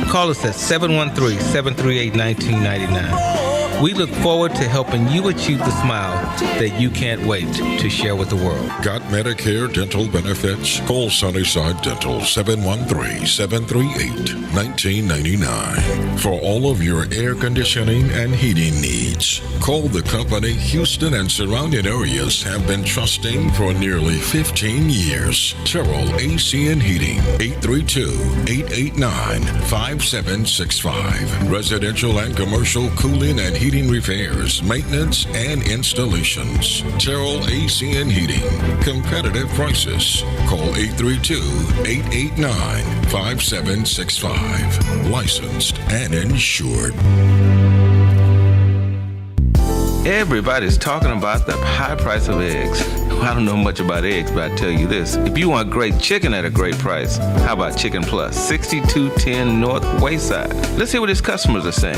call us at 713-738-1999. We look forward to helping you achieve the smile that you can't wait to share with the world. Got Medicare dental benefits? Call Sunnyside Dental 713-738-1999 for all of your air conditioning and heating needs. Call the company Houston and surrounding areas have been trusting for nearly 15 years. Terrell AC and Heating, 832-889-5765. Residential and commercial cooling and heating repairs, maintenance, and installations. Terrell AC and Heating. Competitive prices. Call 832-889-5765. Licensed and insured. Everybody's talking about the high price of eggs. Well, I don't know much about eggs, but I tell you this. If you want great chicken at a great price, how about Chicken Plus, 6210 North Wayside? Let's hear what his customers are saying.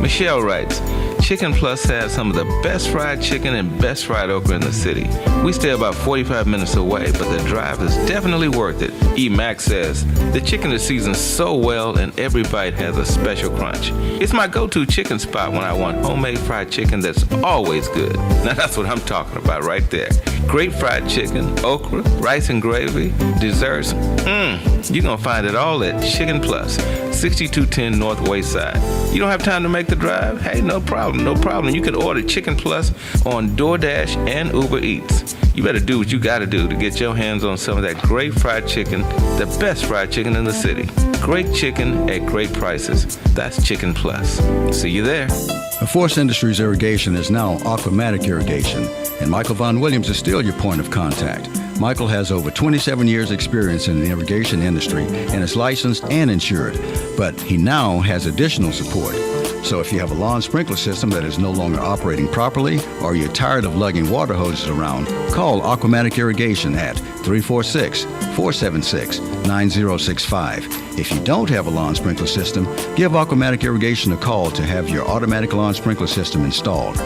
Michelle writes, Chicken Plus has some of the best fried chicken and best fried okra in the city. We stay about 45 minutes away, but the drive is definitely worth it. E. Max says, the chicken is seasoned so well and every bite has a special crunch. It's my go-to chicken spot when I want homemade fried chicken that's always good. Now that's what I'm talking about right there. Great fried chicken, okra, rice and gravy, desserts. You're going to find it all at Chicken Plus, 6210 North Wayside. You don't have time to make the drive? Hey, no problem, no problem. You can order Chicken Plus on DoorDash and Uber Eats. You better do what you got to do to get your hands on some of that great fried chicken, the best fried chicken in the city. Great chicken at great prices. That's Chicken Plus. See you there. Force Industries Irrigation is now Aquamatic Irrigation, and Michael Von Williams is still your point of contact. Michael has over 27 years experience in the irrigation industry and is licensed and insured, but he now has additional support. So if you have a lawn sprinkler system that is no longer operating properly or you're tired of lugging water hoses around, call Aquamatic Irrigation at 346-476-9065. If you don't have a lawn sprinkler system, give Aquamatic Irrigation a call to have your automatic lawn sprinkler system installed.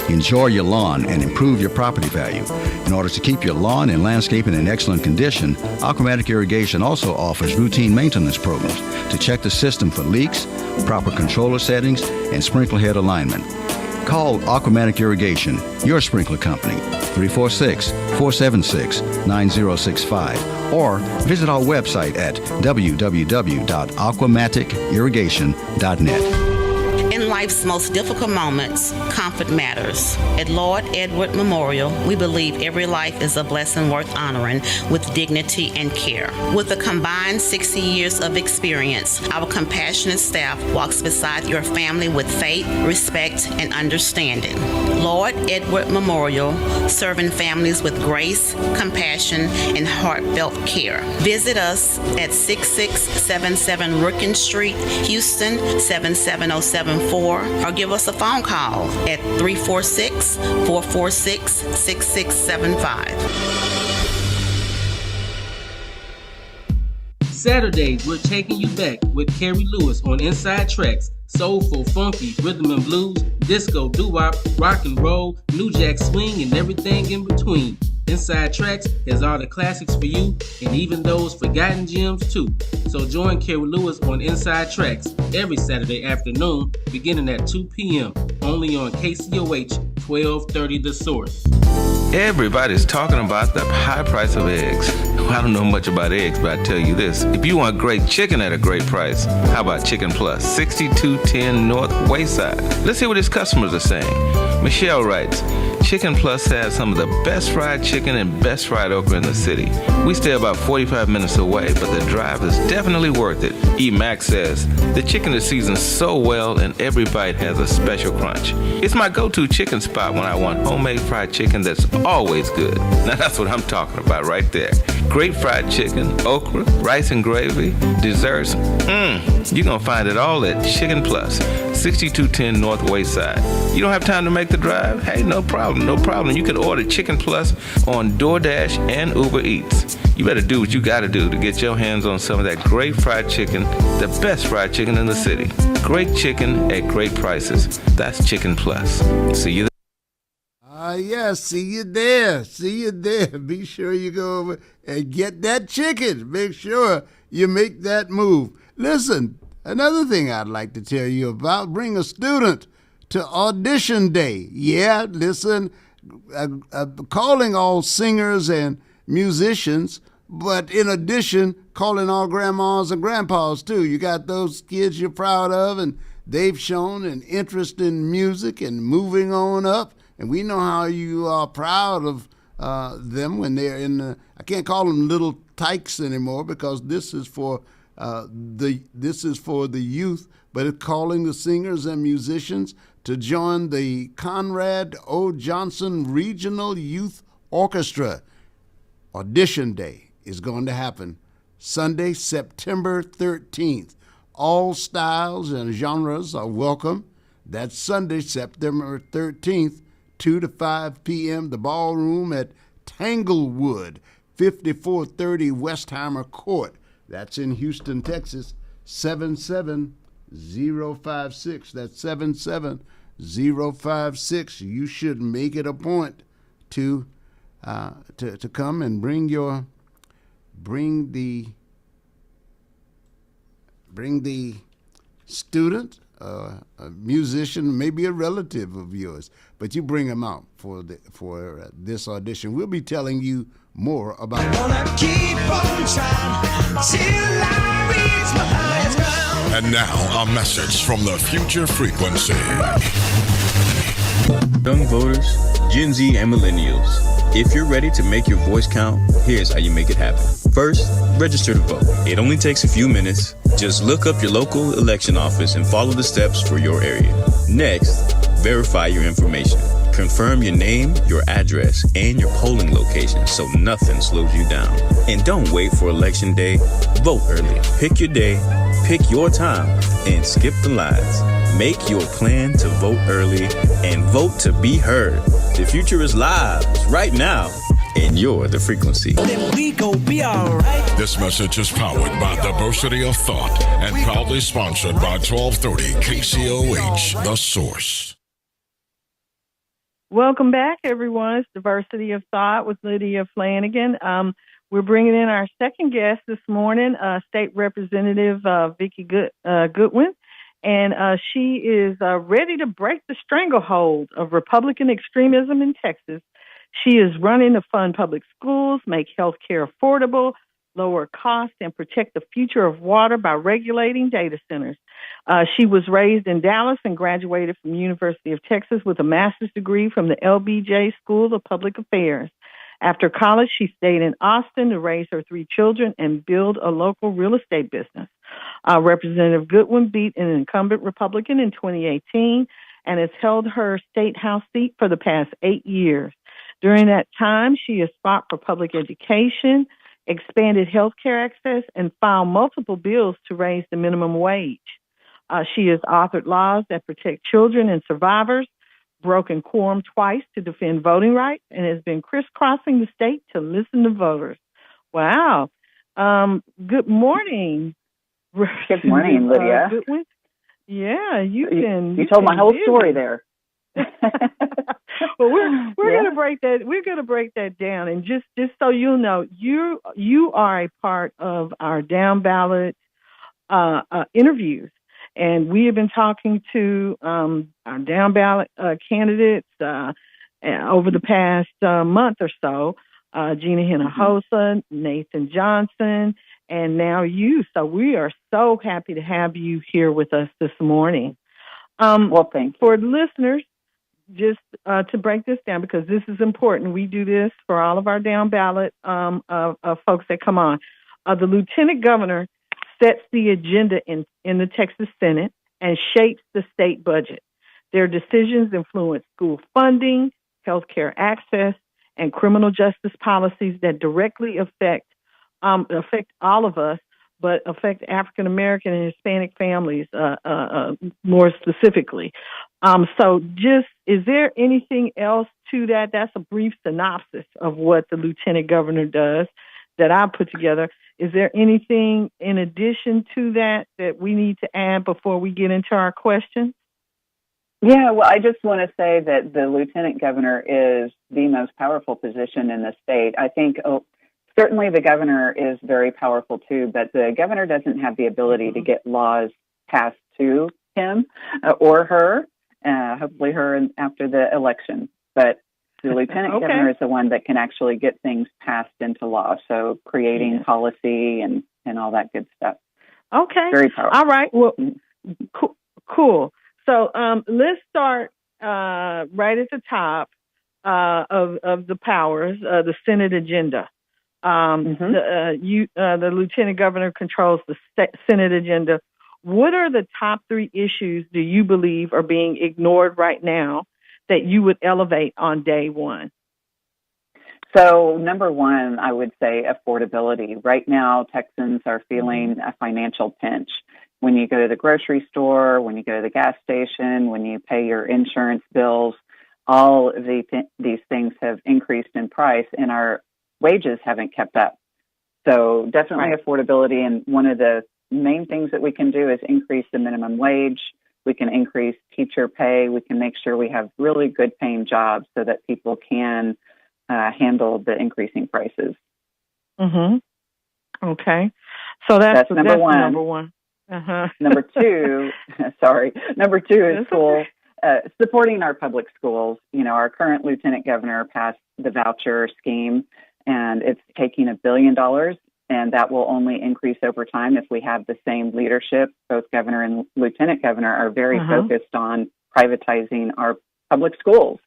Enjoy your lawn and improve your property value. In order to keep your lawn and landscaping in excellent condition, Aquamatic Irrigation also offers routine maintenance programs to check the system for leaks, proper controller settings, and sprinkler head alignment. Call Aquamatic Irrigation, your sprinkler company, 346-476-9065, or visit our website at www.aquamaticirrigation.net. In life's most difficult moments, comfort matters. At Lord Edward Memorial, we believe every life is a blessing worth honoring with dignity and care. With a combined 60 years of experience, our compassionate staff walks beside your family with faith, respect, and understanding. Lord Edward Memorial, serving families with grace, compassion, and heartfelt care. Visit us at 6677 Rookin Street, Houston, 77074, or give us a phone call at 346-446-6675. Saturdays, we're taking you back with Carrie Lewis on Inside Tracks. Soulful, funky, rhythm and blues, disco, doo-wop, rock and roll, new jack swing, and everything in between. Inside Tracks has all the classics for you and even those forgotten gems too. So join Carrie Lewis on Inside Tracks every Saturday afternoon beginning at 2 p.m. only on KCOH 1230 The Source. Everybody's talking about the high price of eggs. Well, I don't know much about eggs, but I tell you this. If you want great chicken at a great price, how about Chicken Plus, 6210 North Wayside? Let's hear what his customers are saying. Michelle writes, Chicken Plus has some of the best fried chicken and best fried okra in the city. We stay about 45 minutes away, but the drive is definitely worth it. E. Max says, the chicken is seasoned so well and every bite has a special crunch. It's my go-to chicken spot when I want homemade fried chicken that's always good. Now that's what I'm talking about right there. Great fried chicken, okra, rice and gravy, desserts. You're going to find it all at Chicken Plus, 6210 North Wayside. You don't have time to make the drive? Hey, no problem, no problem. You can order Chicken Plus on DoorDash and Uber Eats. You better do what you got to do to get your hands on some of that great fried chicken, the best fried chicken in the city. Great chicken at great prices. That's Chicken Plus. See you there. Yeah, see you there. See you there. Be sure you go over and get that chicken. Make sure you make that move. Listen, another thing I'd like to tell you about, bring a student to audition day. Yeah, listen, calling all singers and musicians, but in addition, calling all grandmas and grandpas too. You got those kids you're proud of, and they've shown an interest in music and moving on up. And we know how you are proud of them when they're in the, I can't call them little tykes anymore because this is for the youth, but it's calling the singers and musicians to join the Conrad O. Johnson Regional Youth Orchestra. Audition day is going to happen Sunday, September 13th. All styles and genres are welcome. That's Sunday, September 13th. 2 to 5 p.m., the ballroom at Tanglewood, 5430 Westheimer Court. That's in Houston, Texas, 77056. That's 77056. You should make it a point to come and bring the student a musician, maybe a relative of yours, but you bring them out for this audition. We'll be telling you more about it. Keep on trying till I reach my highest ground. And now, a message from the Future Frequency. Young voters, Gen Z, and millennials. If you're ready to make your voice count, here's how you make it happen. First, register to vote. It only takes a few minutes. Just look up your local election office and follow the steps for your area. Next, verify your information. Confirm your name, your address, and your polling location so nothing slows you down. And don't wait for election day. Vote early. Pick your day, pick your time, and skip the lines. Make your plan to vote early and vote to be heard. The future is live right now, and you're the frequency. Then we gon' be alright. This message is powered by Diversity of Thought and proudly sponsored by 1230 KCOH, The Source. Welcome back, everyone. It's Diversity of Thought with Lydia Flanagan. We're bringing in our second guest this morning, State Representative Vicki Goodwin. And she is ready to break the stranglehold of Republican extremism in Texas. She is running to fund public schools, make health care affordable, lower costs, and protect the future of water by regulating data centers. She was raised in Dallas and graduated from the University of Texas with a master's degree from the LBJ School of Public Affairs. After college, she stayed in Austin to raise her 3 children and build a local real estate business. Representative Goodwin beat an incumbent Republican in 2018 and has held her state house seat for the past 8 years. During that time, she has fought for public education, expanded health care access, and filed multiple bills to raise the minimum wage. She has authored laws that protect children and survivors, broken quorum twice to defend voting rights, and has been crisscrossing the state to listen to voters. Wow. Good morning. Good morning, Lydia. Goodwin. Yeah, you told my whole story there. Well, we're gonna break that. We're gonna break that down, and just so you know, you are a part of our down ballot interviews, and we have been talking to our down ballot candidates over the past month or so. Gina Hinojosa, Nathan Johnson, and now you. So we are so happy to have you here with us this morning. Well, thank you. For listeners, just to break this down, because this is important, we do this for all of our down ballot folks that come on. The lieutenant governor sets the agenda in the Texas Senate and shapes the state budget. Their decisions influence school funding, healthcare access, and criminal justice policies that directly affect all of us, but affect African American and Hispanic families more specifically. So is there anything else to that? That's a brief synopsis of what the lieutenant governor does that I put together. Is there anything in addition to that we need to add before we get into our questions? Yeah, well, I just want to say that the lieutenant governor is the most powerful position in the state. I think certainly the governor is very powerful too, but the governor doesn't have the ability to get laws passed to him or her, hopefully her after the election. But the lieutenant governor is the one that can actually get things passed into law, so creating policy and all that good stuff. Okay. Very powerful. All right. Well, cool. So let's start right at the top of the powers, the Senate agenda. The lieutenant governor controls the Senate agenda. What are the top 3 issues do you believe are being ignored right now that you would elevate on day one? So number one, I would say affordability. Right now, Texans are feeling a financial pinch. When you go to the grocery store, when you go to the gas station, when you pay your insurance bills, all of these things have increased in price, and our wages haven't kept up. So definitely affordability. And one of the main things that we can do is increase the minimum wage. We can increase teacher pay. We can make sure we have really good paying jobs so that people can handle the increasing prices. Mm-hmm. Okay. So that's number one. Number two, number two is school. Supporting our public schools. You know, our current lieutenant governor passed the voucher scheme, and it's taking $1 billion, and that will only increase over time if we have the same leadership. Both governor and lieutenant governor are very focused on privatizing our public schools,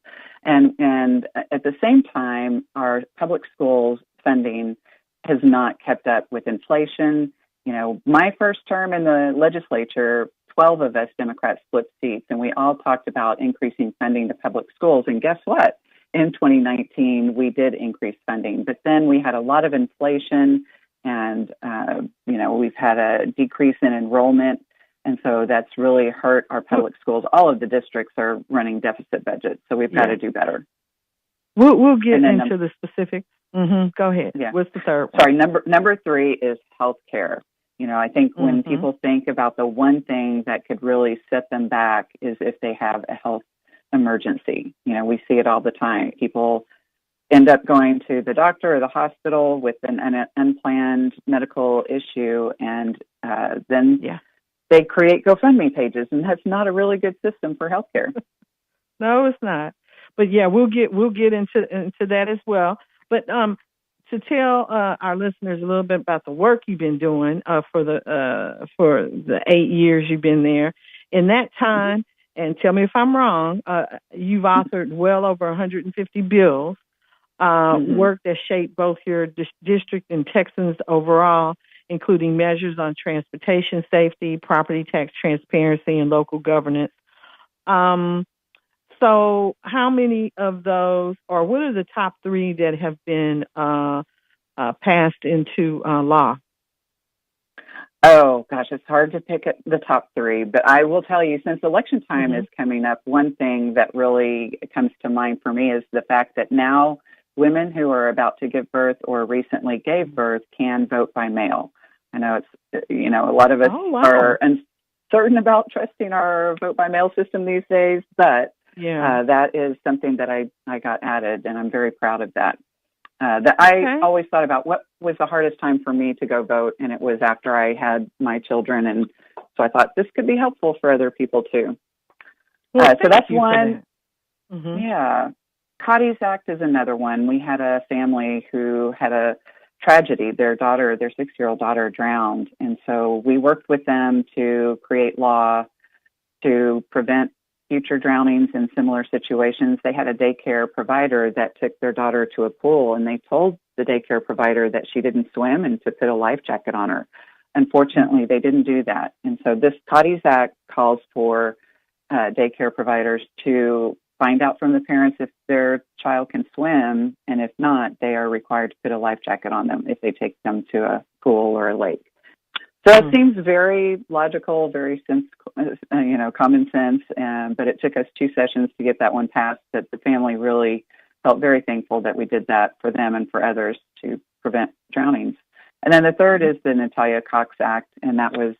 and at the same time, our public schools funding has not kept up with inflation. You know, my first term in the legislature, 12 of us Democrats flipped seats, and we all talked about increasing funding to public schools. And guess what? In 2019, we did increase funding, but then we had a lot of inflation, and you know, we've had a decrease in enrollment, and so that's really hurt our public schools. All of the districts are running deficit budgets, so we've got to do better. We'll get into the specifics. Go ahead. Yeah. What's the third one? Sorry, number three is healthcare. You know, I think when people think about the one thing that could really set them back is if they have a health emergency. You know, we see it all the time. People end up going to the doctor or the hospital with an unplanned medical issue, and then they create GoFundMe pages, and that's not a really good system for healthcare. No, it's not. But yeah, we'll get into that as well. But to tell our listeners a little bit about the work you've been doing for the 8 years you've been there. In that time, and tell me if I'm wrong, you've authored well over 150 bills, work that shaped both your district and Texans overall, including measures on transportation safety, property tax transparency, and local governance. So how many of those, or what are the top three that have been passed into law? Oh, gosh, it's hard to pick the top three, but I will tell you, since election time is coming up, one thing that really comes to mind for me is the fact that now women who are about to give birth or recently gave birth can vote by mail. I know it's, you know, a lot of us are uncertain about trusting our vote by mail system these days, but that is something that I got added, and I'm very proud of that. I always thought about what was the hardest time for me to go vote, and it was after I had my children, and so I thought this could be helpful for other people too. So that's one. Yeah. Cotty's Act is another one. We had a family who had a tragedy. Their 6-year-old daughter drowned, and so we worked with them to create law to prevent future drownings in similar situations. They had a daycare provider that took their daughter to a pool, and they told the daycare provider that she didn't swim and to put a life jacket on her. Unfortunately, they didn't do that. And so this Cotty's Act calls for daycare providers to find out from the parents if their child can swim, and if not, they are required to put a life jacket on them if they take them to a pool or a lake. So it seems very logical, very common sense, but it took us 2 sessions to get that one passed. But the family really felt very thankful that we did that for them and for others to prevent drownings. And then the third is the Natalia Cox Act, and that was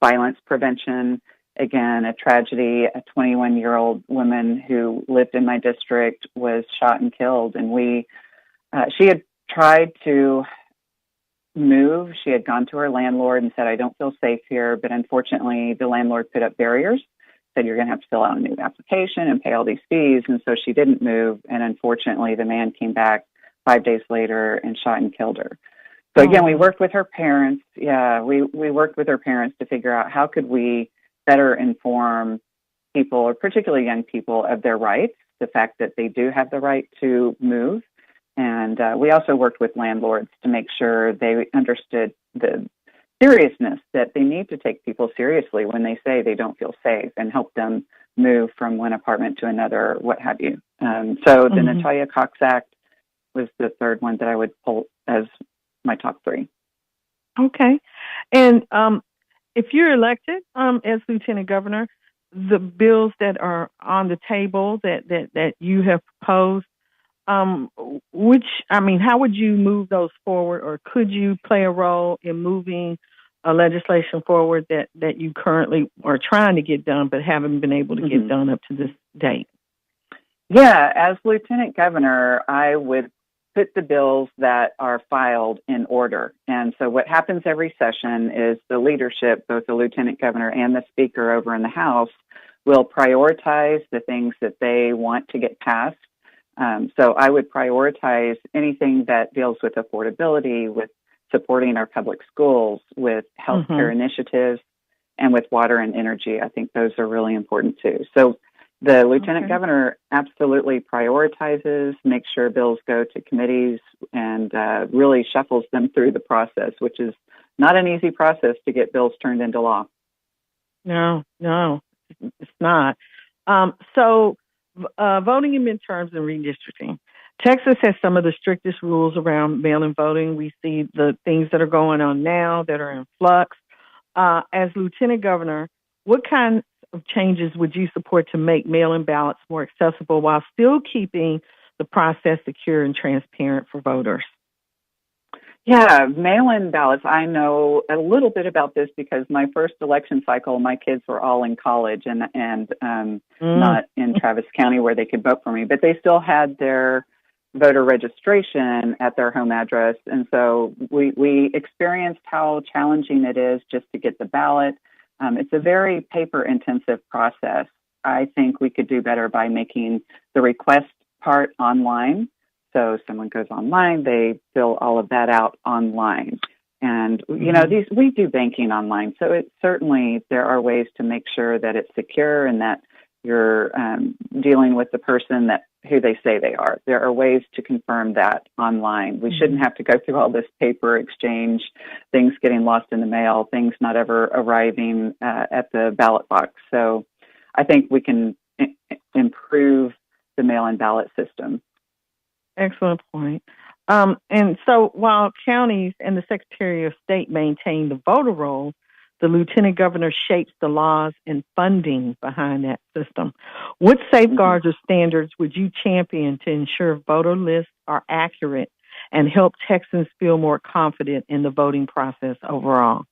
violence prevention. Again, a tragedy. A 21-year-old woman who lived in my district was shot and killed, and she had tried to move. She had gone to her landlord and said, I don't feel safe here. But unfortunately, the landlord put up barriers, said you're going to have to fill out a new application and pay all these fees. And so she didn't move. And unfortunately, the man came back 5 days later and shot and killed her. So again, we worked with her parents. Yeah, we worked with her parents to figure out how could we better inform people, or particularly young people, of their rights, the fact that they do have the right to move. And we also worked with landlords to make sure they understood the seriousness that they need to take people seriously when they say they don't feel safe, and help them move from one apartment to another, or what have you. So the Natalia Cox Act was the third one that I would pull as my top three. Okay. And if you're elected as Lieutenant Governor, the bills that are on the table that you have proposed, how would you move those forward, or could you play a role in moving legislation forward that you currently are trying to get done but haven't been able to get done up to this date? Yeah, as Lieutenant Governor, I would put the bills that are filed in order. And so what happens every session is the leadership, both the lieutenant governor and the speaker over in the House, will prioritize the things that they want to get passed. So I would prioritize anything that deals with affordability, with supporting our public schools, with healthcare initiatives, and with water and energy. I think those are really important too. So the lieutenant governor absolutely prioritizes, makes sure bills go to committees, and really shuffles them through the process, which is not an easy process to get bills turned into law. No, it's not. So voting in midterms and redistricting. Texas has some of the strictest rules around mail-in voting. We see the things that are going on now that are in flux. As lieutenant governor, what kind of changes would you support to make mail-in ballots more accessible while still keeping the process secure and transparent for voters? Yeah, mail-in ballots. I know a little bit about this because my first election cycle, my kids were all in college and not in Travis County where they could vote for me, but they still had their voter registration at their home address. And so we experienced how challenging it is just to get the ballot. It's a very paper-intensive process. I think we could do better by making the request part online. So someone goes online, they fill all of that out online. And, you know, we do banking online. So it certainly, there are ways to make sure that it's secure and that you're dealing with the person who they say they are. There are ways to confirm that online. We shouldn't have to go through all this paper exchange, things getting lost in the mail, things not ever arriving at the ballot box. So I think we can improve the mail-in ballot system. Excellent point. And so while counties and the Secretary of State maintain the voter roll, the lieutenant governor shapes the laws and funding behind that system. What safeguards or standards would you champion to ensure voter lists are accurate and help Texans feel more confident in the voting process overall?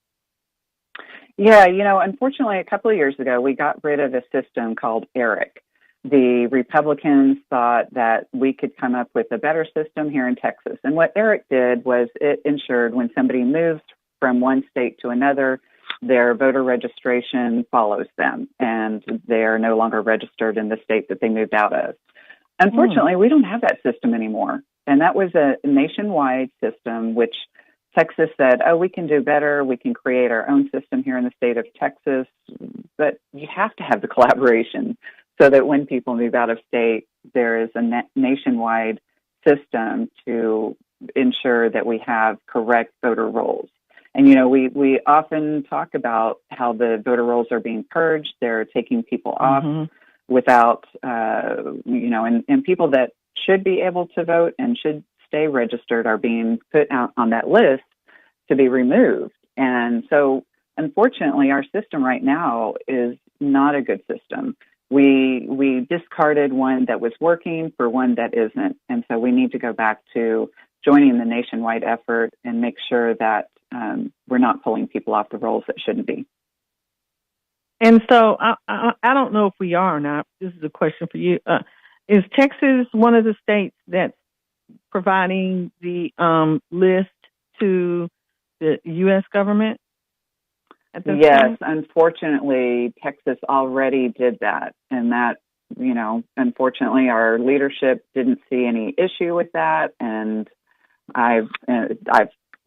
Yeah, you know, unfortunately, a couple of years ago, we got rid of a system called ERIC. The Republicans thought that we could come up with a better system here in Texas. And what ERIC did was it ensured when somebody moves from one state to another, their voter registration follows them, and they are no longer registered in the state that they moved out of. Unfortunately, we don't have that system anymore. And that was a nationwide system, which Texas said, oh, we can do better. We can create our own system here in the state of Texas. But you have to have the collaboration so that when people move out of state, there is a nationwide system to ensure that we have correct voter rolls. And, you know, we often talk about how the voter rolls are being purged. They're taking people off without, you know, and people that should be able to vote and should stay registered are being put out on that list to be removed. And so, unfortunately, our system right now is not a good system. We discarded one that was working for one that isn't. And so we need to go back to joining the nationwide effort and make sure that we're not pulling people off the rolls that shouldn't be. And so I don't know if we are or not. This is a question for you. Is Texas one of the states that's providing the list to the U.S. government? Yes, unfortunately, Texas already did that. And that, you know, unfortunately, our leadership didn't see any issue with that. And I've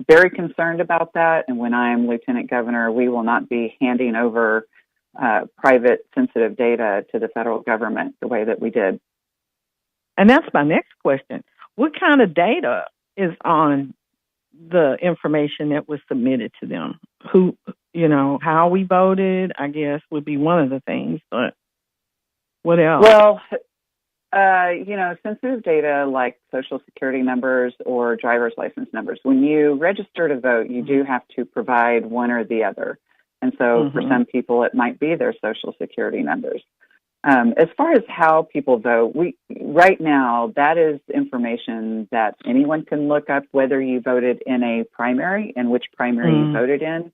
very concerned about that. And when I'm lieutenant governor, we will not be handing over private sensitive data to the federal government the way that we did. And that's my next question. What kind of data is on the information that was submitted to them? Who, you know, how we voted, I guess, would be one of the things, but what else? Well, you know, sensitive data like Social Security numbers or driver's license numbers. When you register to vote, you do have to provide one or the other. And so for some people, it might be their Social Security numbers. As far as how people vote, right now, that is information that anyone can look up, whether you voted in a primary and which primary you voted in,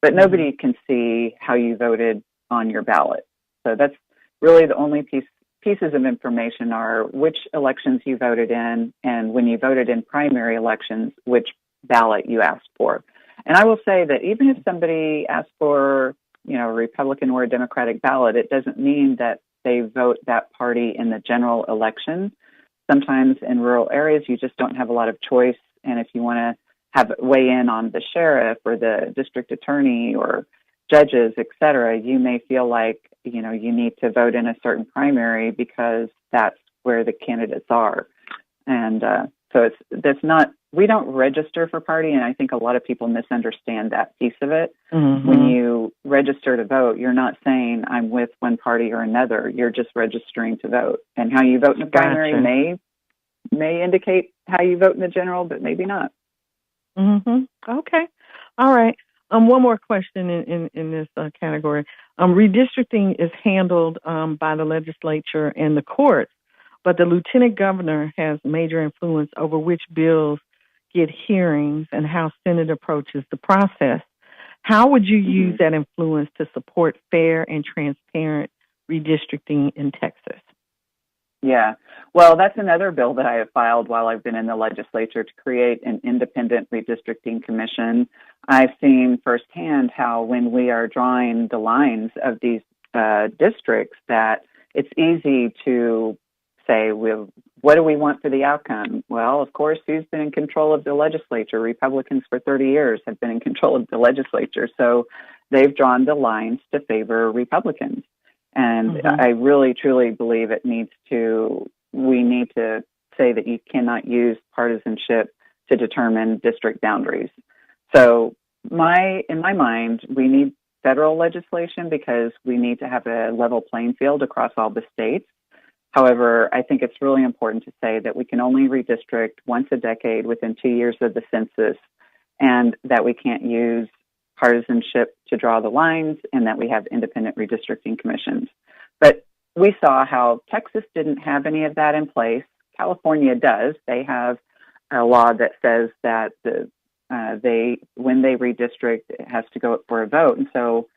but nobody can see how you voted on your ballot. So that's really the only piece pieces of information are which elections you voted in, and when you voted in primary elections, which ballot you asked for. And I will say that even if somebody asks for, a Republican or a Democratic ballot, it doesn't mean that they vote that party in the general election. Sometimes in rural areas, you just don't have a lot of choice. And if you want to weigh in on the sheriff or the district attorney or judges, et cetera, you may feel like, you need to vote in a certain primary because that's where the candidates are. And so we don't register for party. And I think a lot of people misunderstand that piece of it. Mm-hmm. When you register to vote, you're not saying I'm with one party or another. You're just registering to vote. And how you vote in the primary may indicate how you vote in the general, but maybe not. Mm-hmm. Okay. All right. One more question in this category. Redistricting is handled by the legislature and the courts, but the lieutenant governor has major influence over which bills get hearings and how Senate approaches the process. How would you use that influence to support fair and transparent redistricting in Texas? Yeah. Well, that's another bill that I have filed while I've been in the legislature to create an independent redistricting commission. I've seen firsthand how when we are drawing the lines of these districts that it's easy to say, well, what do we want for the outcome? Well, of course, who's been in control of the legislature? Republicans for 30 years have been in control of the legislature. So they've drawn the lines to favor Republicans. And I really, truly believe we need to say that you cannot use partisanship to determine district boundaries. So in my mind, we need federal legislation because we need to have a level playing field across all the states. However, I think it's really important to say that we can only redistrict once a decade within 2 years of the census, and that we can't use partisanship to draw the lines, and that we have independent redistricting commissions. But we saw how Texas didn't have any of that in place. California does. They have a law that says that when they redistrict, it has to go up for a vote. And so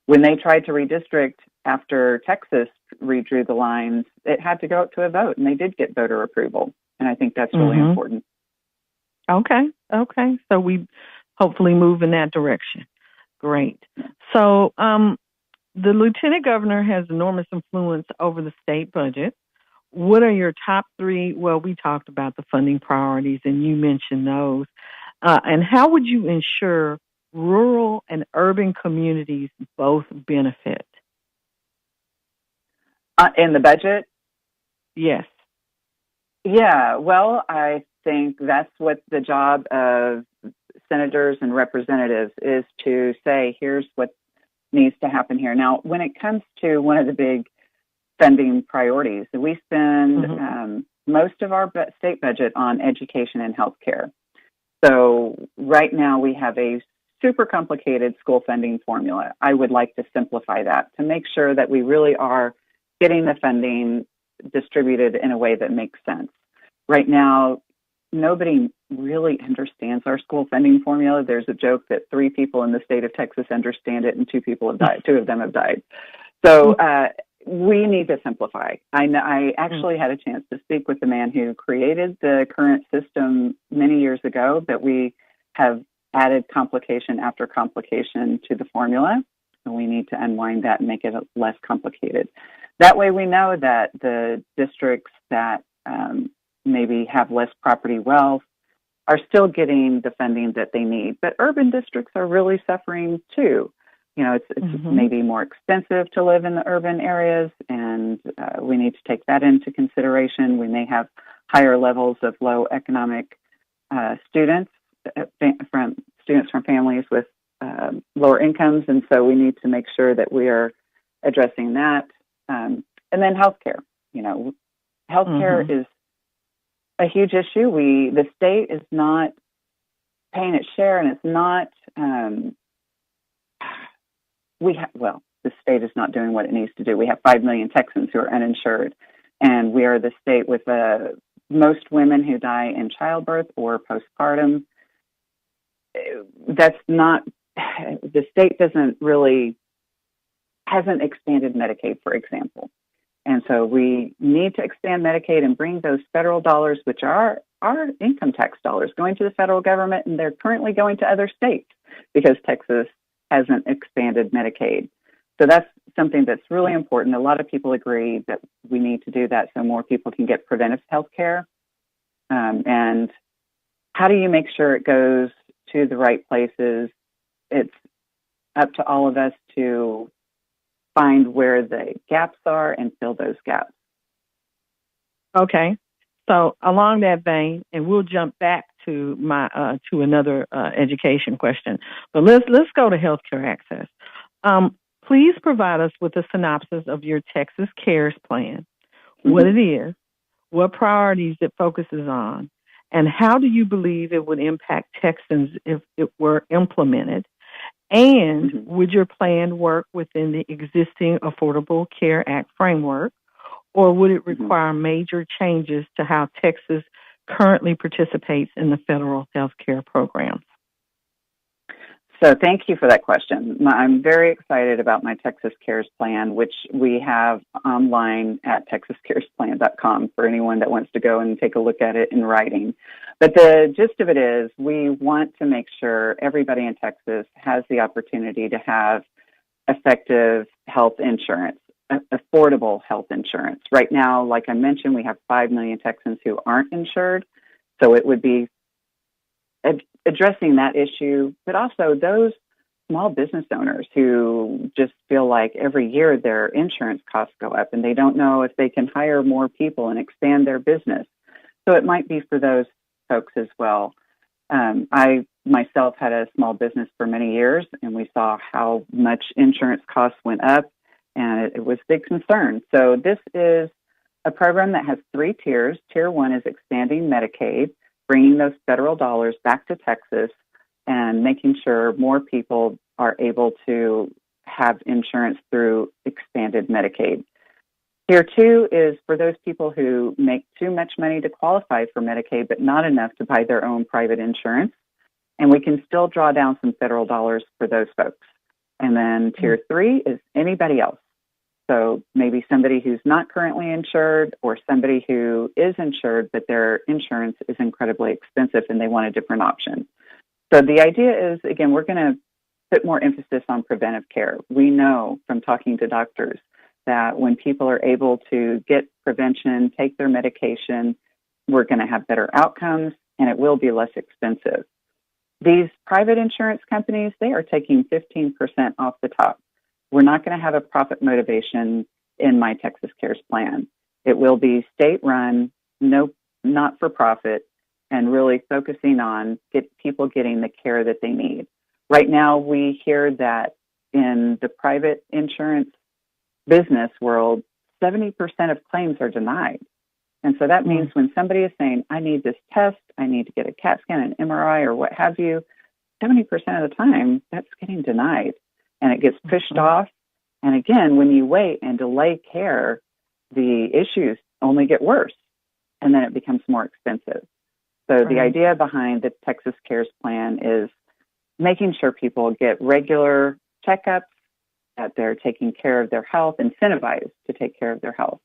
when they tried to redistrict after Texas redrew the lines, it had to go up to a vote, and they did get voter approval. And I think that's really important. Okay. So we hopefully move in that direction. Great. So the lieutenant governor has enormous influence over the state budget. What are your top three? Well, we talked about the funding priorities, and you mentioned those. And how would you ensure rural and urban communities both benefit? In the budget? Yes. Yeah, well, I think that's what the job of senators and representatives is, to say, here's what needs to happen here. Now, when it comes to one of the big funding priorities, we spend most of our state budget on education and healthcare. So right now we have a super complicated school funding formula. I would like to simplify that to make sure that we really are getting the funding distributed in a way that makes sense. Right now, nobody really understands our school funding formula. There's a joke that 3 people in the state of Texas understand it and 2 people have died. 2 of them have died. So we need to simplify. I actually had a chance to speak with the man who created the current system many years ago, but we have added complication after complication to the formula. So we need to unwind that and make it less complicated. That way we know that the districts that maybe have less property wealth are still getting the funding that they need. But urban districts are really suffering too. You know, it's maybe more expensive to live in the urban areas, and we need to take that into consideration. We may have higher levels of low economic students from families with lower incomes, and so we need to make sure that we are addressing that. And then healthcare. You know, healthcare is a huge issue. The state is not paying its share, and it's not. The state is not doing what it needs to do. We have 5 million Texans who are uninsured, and we are the state with most women who die in childbirth or postpartum. That's not, the state hasn't expanded Medicaid, for example. And so we need to expand Medicaid and bring those federal dollars, which are our income tax dollars, going to the federal government, and they're currently going to other states because Texas hasn't expanded Medicaid. So that's something that's really important. A lot of people agree that we need to do that so more people can get preventive health care. And how do you make sure it goes to the right places? It's up to all of us to find where the gaps are and fill those gaps. Okay. So along that vein, and we'll jump back to my to another education question, but let's go to healthcare access. Please provide us with a synopsis of your Texas Cares plan, what it is, what priorities it focuses on, and how do you believe it would impact Texans if it were implemented? And would your plan work within the existing Affordable Care Act framework, or would it require major changes to how Texas currently participates in the federal health care programs? So thank you for that question. I'm very excited about my Texas Cares plan, which we have online at texascaresplan.com for anyone that wants to go and take a look at it in writing. But the gist of it is we want to make sure everybody in Texas has the opportunity to have effective health insurance, affordable health insurance. Right now, like I mentioned, we have 5 million Texans who aren't insured. So it would be addressing that issue, but also those small business owners who just feel like every year their insurance costs go up and they don't know if they can hire more people and expand their business. So it might be for those folks as well. I myself had a small business for many years, and we saw how much insurance costs went up, and it was a big concern. So this is a program that has 3 tiers. Tier 1 is expanding Medicaid, bringing those federal dollars back to Texas and making sure more people are able to have insurance through expanded Medicaid. Tier 2 is for those people who make too much money to qualify for Medicaid, but not enough to buy their own private insurance. And we can still draw down some federal dollars for those folks. And then Tier 3 is anybody else. So maybe somebody who's not currently insured or somebody who is insured, but their insurance is incredibly expensive and they want a different option. So the idea is, again, we're going to put more emphasis on preventive care. We know from talking to doctors that when people are able to get prevention, take their medication, we're going to have better outcomes and it will be less expensive. These private insurance companies, they are taking 15% off the top. We're not going to have a profit motivation in my Texas Cares plan. It will be state-run, no, not-for-profit, and really focusing on people getting the care that they need. Right now, we hear that in the private insurance business world, 70% of claims are denied. And so that means when somebody is saying, I need this test, I need to get a CAT scan, an MRI, or what have you, 70% of the time, that's getting denied. And it gets pushed off. And again, when you wait and delay care, the issues only get worse. And then it becomes more expensive. So the idea behind the Texas Cares plan is making sure people get regular checkups, that they're taking care of their health, incentivized to take care of their health.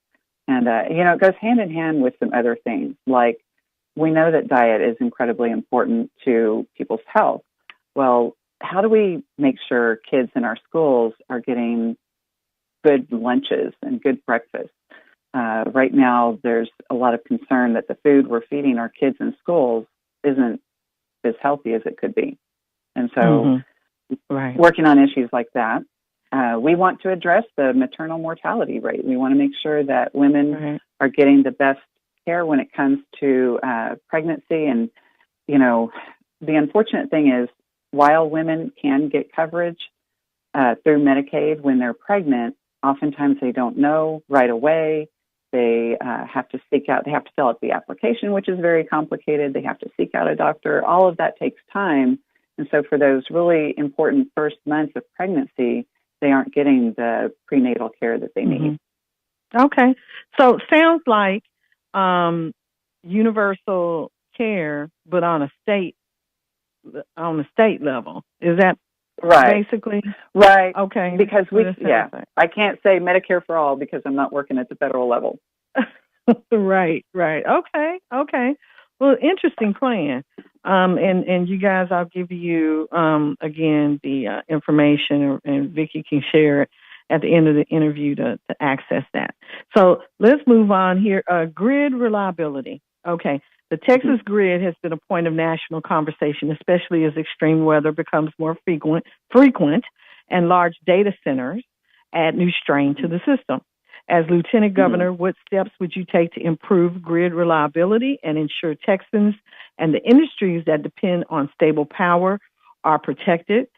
And, it goes hand in hand with some other things. Like we know that diet is incredibly important to people's health. Well, how do we make sure kids in our schools are getting good lunches and good breakfast? Right now, there's a lot of concern that the food we're feeding our kids in schools isn't as healthy as it could be. And so working on issues like that. We want to address the maternal mortality rate. We want to make sure that women are getting the best care when it comes to pregnancy. And, the unfortunate thing is, while women can get coverage through Medicaid when they're pregnant, oftentimes they don't know right away. They have to they have to fill out the application, which is very complicated. They have to seek out a doctor. All of that takes time. And so for those really important first months of pregnancy, they aren't getting the prenatal care that they need. Okay. So it sounds like universal care, but on a state level. Is that Right. basically? Right. Okay. Because What it sounds like. I can't say Medicare for all because I'm not working at the federal level. Right. Okay. Well, interesting plan. And you guys, I'll give you again the information, and Vicki can share it at the end of the interview to access that. So let's move on here. Grid reliability. Okay. The Texas grid has been a point of national conversation, especially as extreme weather becomes more frequent and large data centers add new strain to the system. As Lieutenant Governor, what steps would you take to improve grid reliability and ensure Texans and the industries that depend on stable power are protected?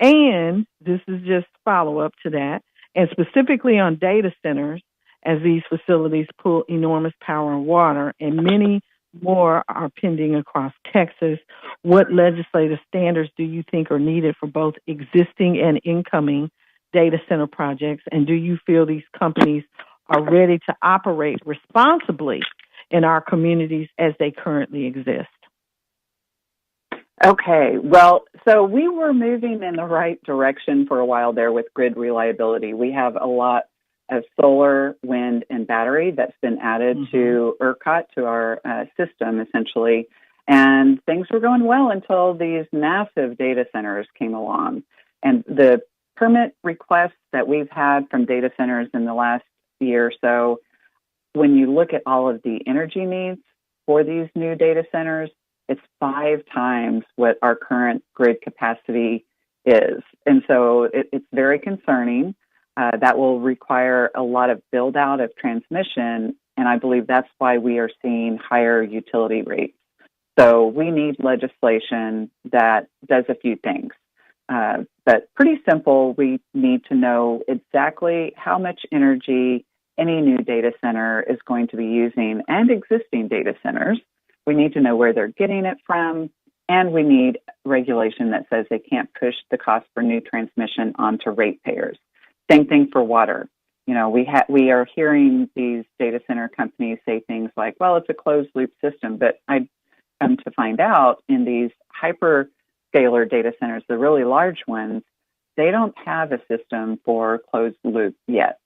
And this is just follow-up to that, and specifically on data centers, as these facilities pull enormous power and water, and many more are pending across Texas. What legislative standards do you think are needed for both existing and incoming data center projects? And do you feel these companies are ready to operate responsibly in our communities as they currently exist? Okay, well, so we were moving in the right direction for a while there with grid reliability. We have a lot of solar, wind, and battery that's been added to ERCOT, to our system, essentially. And things were going well until these massive data centers came along. And the permit requests that we've had from data centers in the last year or so, when you look at all of the energy needs for these new data centers, it's 5 times what our current grid capacity is. And so it's very concerning. That will require a lot of build out of transmission. And I believe that's why we are seeing higher utility rates. So we need legislation that does a few things. But pretty simple, we need to know exactly how much energy any new data center is going to be using, and existing data centers. We need to know where they're getting it from, and we need regulation that says they can't push the cost for new transmission onto ratepayers. Same thing for water. You know, we are hearing these data center companies say things like, well, it's a closed loop system, but I come to find out in these hyperscaler data centers, the really large ones, they don't have a system for closed loop yet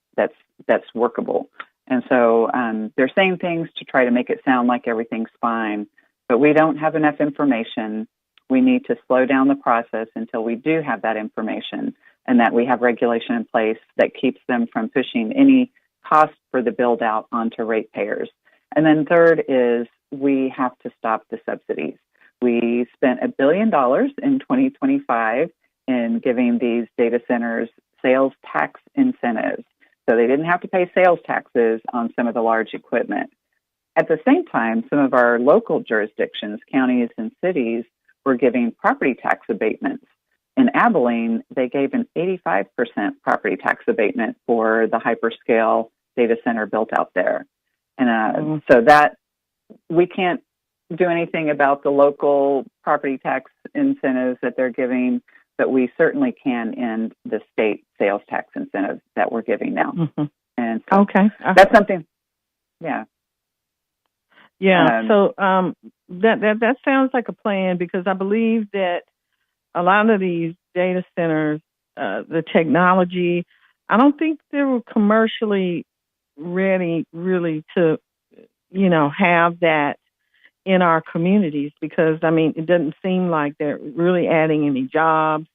that's workable. And so they're saying things to try to make it sound like everything's fine, but we don't have enough information. We need to slow down the process until we do have that information, and that we have regulation in place that keeps them from pushing any cost for the build out onto ratepayers. And then third is we have to stop the subsidies. We spent $1 billion in 2025 in giving these data centers sales tax incentives. So they didn't have to pay sales taxes on some of the large equipment. At the same time, some of our local jurisdictions, counties and cities, were giving property tax abatements. In Abilene, they gave an 85% property tax abatement for the hyperscale data center built out there. And so that we can't do anything about the local property tax incentives that they're giving, but we certainly can end the state sales tax incentives that we're giving now. And so that's something, yeah. Yeah, so that sounds like a plan, because I believe that a lot of these data centers, the technology, I don't think they were commercially ready really to, have that in our communities, because, I mean, it doesn't seem like they're really adding any jobs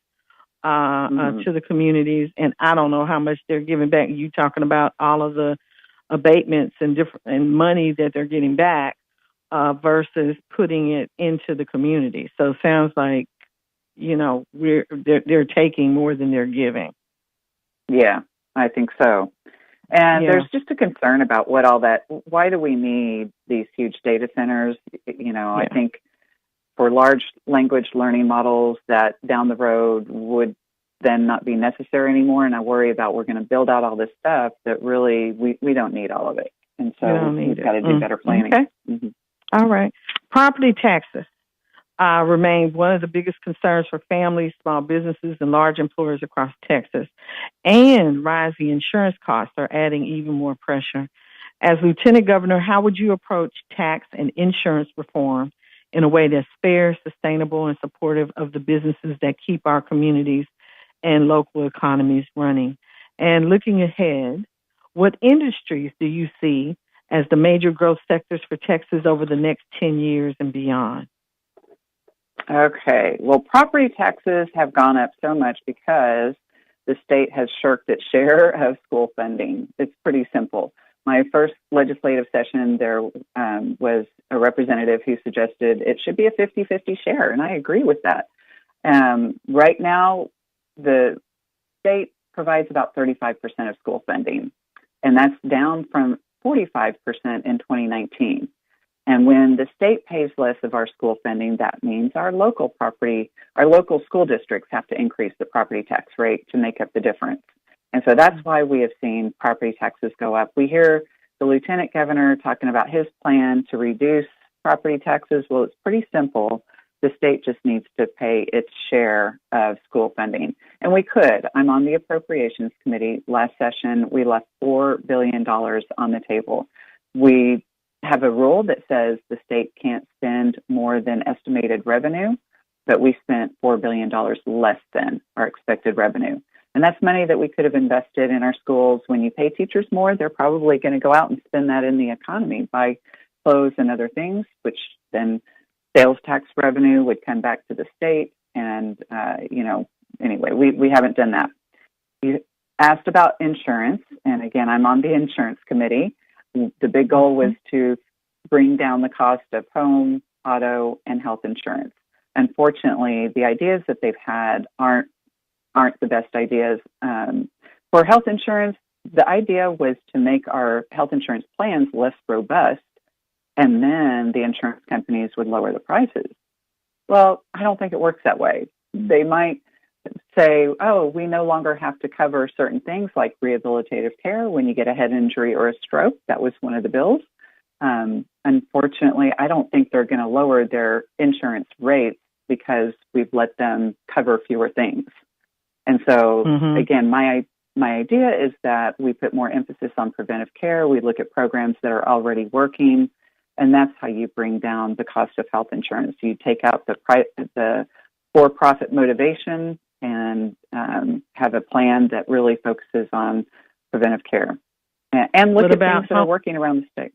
to the communities, and I don't know how much they're giving back. You talking about all of the abatements and money that they're getting back versus putting it into the community. So it sounds like, they're taking more than they're giving. Yeah, I think so. And there's just a concern about why do we need these huge data centers? I think for large language learning models that down the road would then not be necessary anymore. And I worry about we're going to build out all this stuff that really we don't need all of it. And so we've got to do better planning. Okay. All right. Property taxes remain one of the biggest concerns for families, small businesses, and large employers across Texas. And rising insurance costs are adding even more pressure. As Lieutenant Governor, how would you approach tax and insurance reform in a way that's fair, sustainable, and supportive of the businesses that keep our communities and local economies running. And looking ahead, what industries do you see as the major growth sectors for Texas over the next 10 years and beyond? Okay. Well, property taxes have gone up so much because the state has shirked its share of school funding. It's pretty simple. My first legislative session, there was a representative who suggested it should be a 50-50 share, and I agree with that. Right now, the state provides about 35% of school funding, and that's down from 45% in 2019. And when the state pays less of our school funding, that means our local school districts have to increase the property tax rate to make up the difference. And so that's why we have seen property taxes go up. We hear the lieutenant governor talking about his plan to reduce property taxes. Well, it's pretty simple. The state just needs to pay its share of school funding. And we could. I'm on the Appropriations Committee. Last session, we left $4 billion on the table. We have a rule that says the state can't spend more than estimated revenue, but we spent $4 billion less than our expected revenue. And that's money that we could have invested in our schools. When you pay teachers more, they're probably going to go out and spend that in the economy, buy clothes and other things, which then sales tax revenue would come back to the state. And, anyway, we haven't done that. You asked about insurance. And again, I'm on the insurance committee. The big goal was to bring down the cost of home, auto, and health insurance. Unfortunately, the ideas that they've had aren't the best ideas. For health insurance, the idea was to make our health insurance plans less robust, and then the insurance companies would lower the prices. Well, I don't think it works that way. They might say, oh, we no longer have to cover certain things like rehabilitative care when you get a head injury or a stroke. That was one of the bills. Unfortunately, I don't think they're going to lower their insurance rates because we've let them cover fewer things. And so, again, my idea is that we put more emphasis on preventive care. We look at programs that are already working, and that's how you bring down the cost of health insurance. You take out the for-profit motivation and have a plan that really focuses on preventive care. And look at things that are working around the state.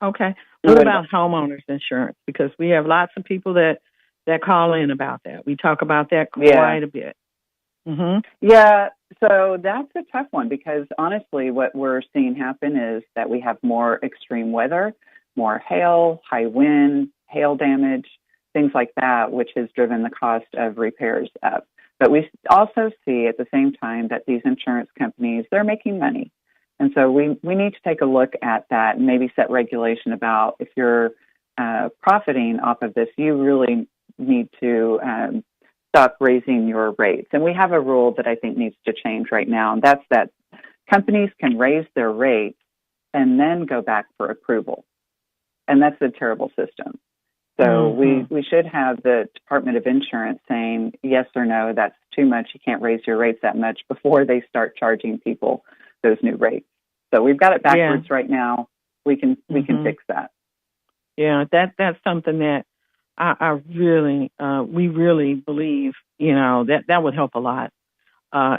Okay. What about homeowners insurance? Because we have lots of people that call in about that. We talk about that quite a bit. Yeah, so that's a tough one because honestly, what we're seeing happen is that we have more extreme weather, more hail, high wind, hail damage, things like that, which has driven the cost of repairs up. But we also see at the same time that these insurance companies, they're making money. And so we need to take a look at that and maybe set regulation about if you're profiting off of this, you really need to stop raising your rates. And we have a rule that I think needs to change right now, and that's that companies can raise their rates and then go back for approval. And that's a terrible system. So we should have the Department of Insurance saying yes or no, that's too much, you can't raise your rates that much before they start charging people those new rates. So we've got it backwards right now. We can fix that. Yeah, that's something that we really believe, that would help a lot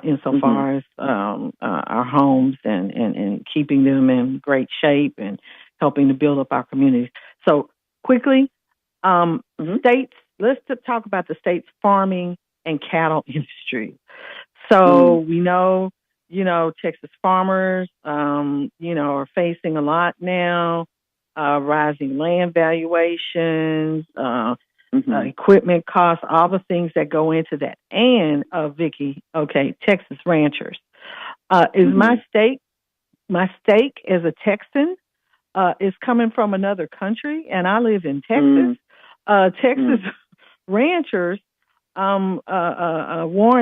insofar as our homes and keeping them in great shape and helping to build up our communities. So quickly, states, let's talk about the state's farming and cattle industry. So we know, Texas farmers, are facing a lot now. Rising land valuations, equipment costs, all the things that go into that. And, Vicki, Texas ranchers. My stake as a Texan is coming from another country, and I live in Texas. Texas ranchers warned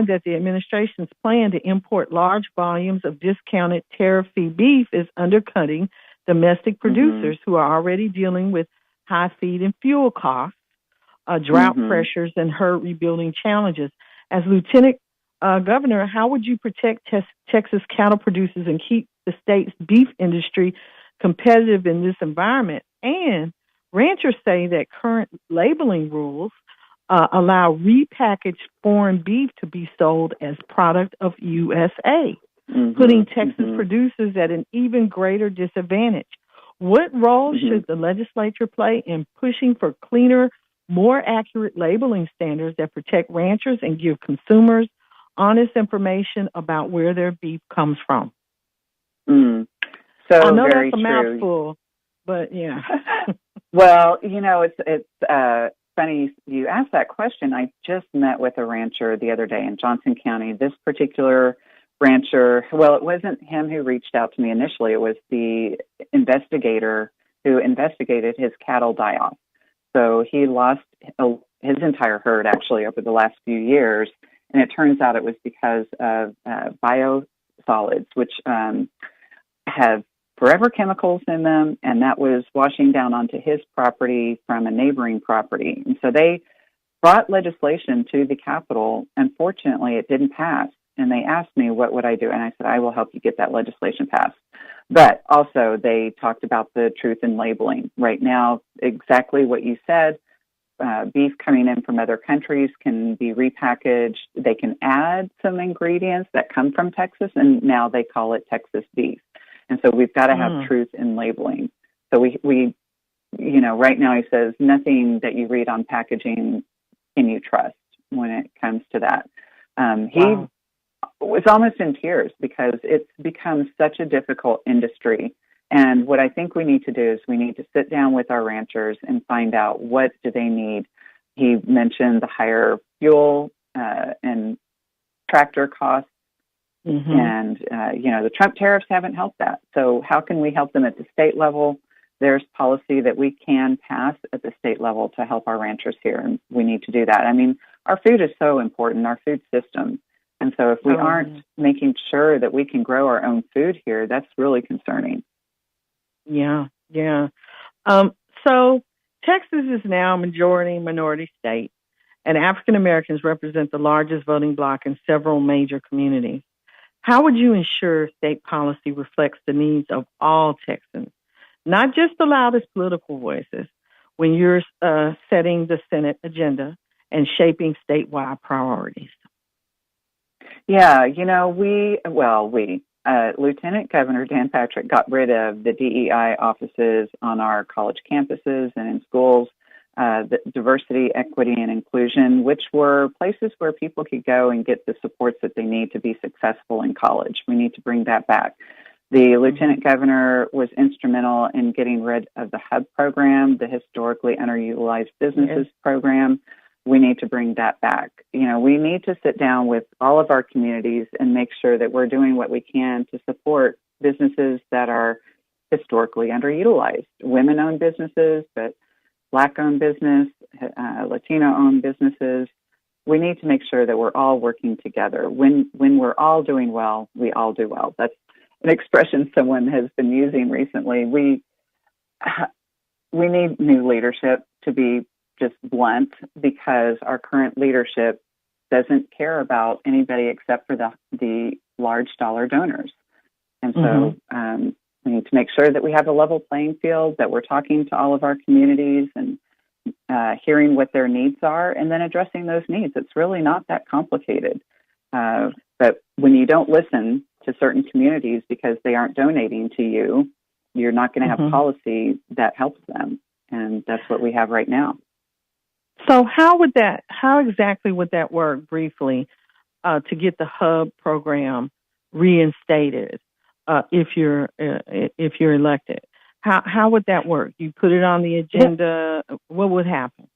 that the administration's plan to import large volumes of discounted tariff-free beef is undercutting domestic producers who are already dealing with high feed and fuel costs, drought pressures, and herd rebuilding challenges. As Lieutenant Governor, how would you protect Texas cattle producers and keep the state's beef industry competitive in this environment? And ranchers say that current labeling rules allow repackaged foreign beef to be sold as product of USA, putting Texas producers at an even greater disadvantage. What role should the legislature play in pushing for cleaner, more accurate labeling standards that protect ranchers and give consumers honest information about where their beef comes from? So I know very that's a true. mouthful, but yeah. Well, it's funny you asked that question. I just met with a rancher the other day in Johnson County. This particular rancher, well, it wasn't him who reached out to me initially. It was the investigator who investigated his cattle die-off. So he lost his entire herd actually over the last few years, and it turns out it was because of biosolids, which have forever chemicals in them, and that was washing down onto his property from a neighboring property. And so they brought legislation to the Capitol. Unfortunately, it didn't pass. And they asked me, what would I do? And I said, I will help you get that legislation passed. But also they talked about the truth in labeling. Right now, exactly what you said, beef coming in from other countries can be repackaged. They can add some ingredients that come from Texas, and now they call it Texas beef. And so we've got to have truth in labeling. So we right now he says nothing that you read on packaging can you trust when it comes to that. He was almost in tears because it's become such a difficult industry. And what I think we need to do is we need to sit down with our ranchers and find out what do they need. He mentioned the higher fuel and tractor costs. And, the Trump tariffs haven't helped that. So how can we help them at the state level? There's policy that we can pass at the state level to help our ranchers here, and we need to do that. I mean, our food is so important, our food system. And so if we aren't making sure that we can grow our own food here, that's really concerning. Yeah. So Texas is now a majority minority state, and African Americans represent the largest voting bloc in several major communities. How would you ensure state policy reflects the needs of all Texans, not just the loudest political voices, when you're setting the Senate agenda and shaping statewide priorities? Yeah, Lieutenant Governor Dan Patrick got rid of the DEI offices on our college campuses and in schools, the diversity, equity, and inclusion, which were places where people could go and get the supports that they need to be successful in college. We need to bring that back. The Lieutenant Governor was instrumental in getting rid of the HUB program, the historically underutilized businesses program. We need to bring that back. We need to sit down with all of our communities and make sure that we're doing what we can to support businesses that are historically underutilized. Women-owned businesses, but Black-owned business, Latino-owned businesses. We need to make sure that we're all working together. When we're all doing well, we all do well. That's an expression someone has been using recently. We need new leadership, to be just blunt, because our current leadership doesn't care about anybody except for the large dollar donors. And so we need to make sure that we have a level playing field, that we're talking to all of our communities and hearing what their needs are and then addressing those needs. It's really not that complicated. But when you don't listen to certain communities because they aren't donating to you, you're not going to have policy that helps them. And that's what we have right now. So how exactly would that work briefly to get the HUB program reinstated if you're elected? How would that work? You put it on the agenda. What would happen?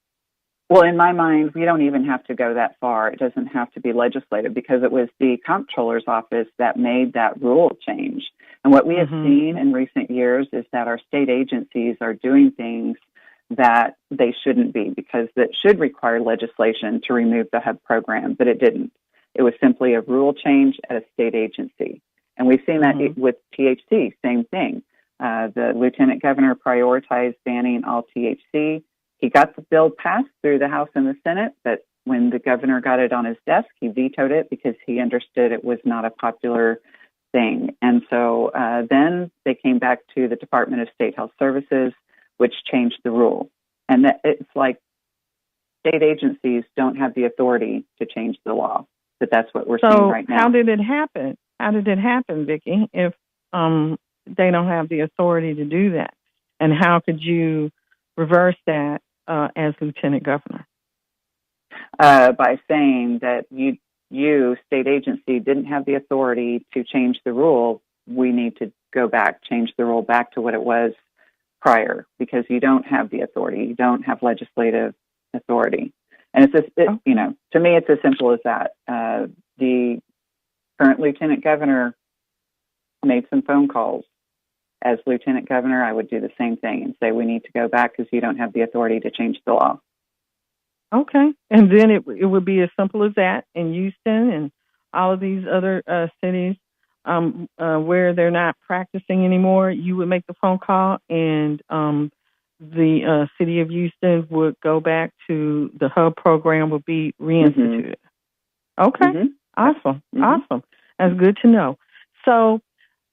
Well, in my mind, we don't even have to go that far. It doesn't have to be legislative because it was the comptroller's office that made that rule change. And what we have seen in recent years is that our state agencies are doing things that they shouldn't be, because that should require legislation to remove the HUB program, but it didn't. It was simply a rule change at a state agency. And we've seen that with THC, same thing. The lieutenant governor prioritized banning all THC. He got the bill passed through the House and the Senate, but when the governor got it on his desk, he vetoed it because he understood it was not a popular thing. And so then they came back to the Department of State Health Services, which changed the rule. And that it's like state agencies don't have the authority to change the law. But that's what we're seeing So right now. how did it happen? How did it happen, Vicki, if they don't have the authority to do that? And how could you reverse that as lieutenant governor? By saying that you, state agency, didn't have the authority to change the rule, we need to go back, change the rule back to what it was prior, because you don't have the authority. You don't have legislative authority. And it's just, to me, it's as simple as that. The current lieutenant governor made some phone calls. As lieutenant governor, I would do the same thing and say, we need to go back because you don't have the authority to change the law. Okay. And then it would be as simple as that in Houston and all of these other cities where they're not practicing anymore. You would make the phone call and the city of Houston would go back to the HUB program would be reinstituted. Okay. Awesome. Awesome. That's good to know. So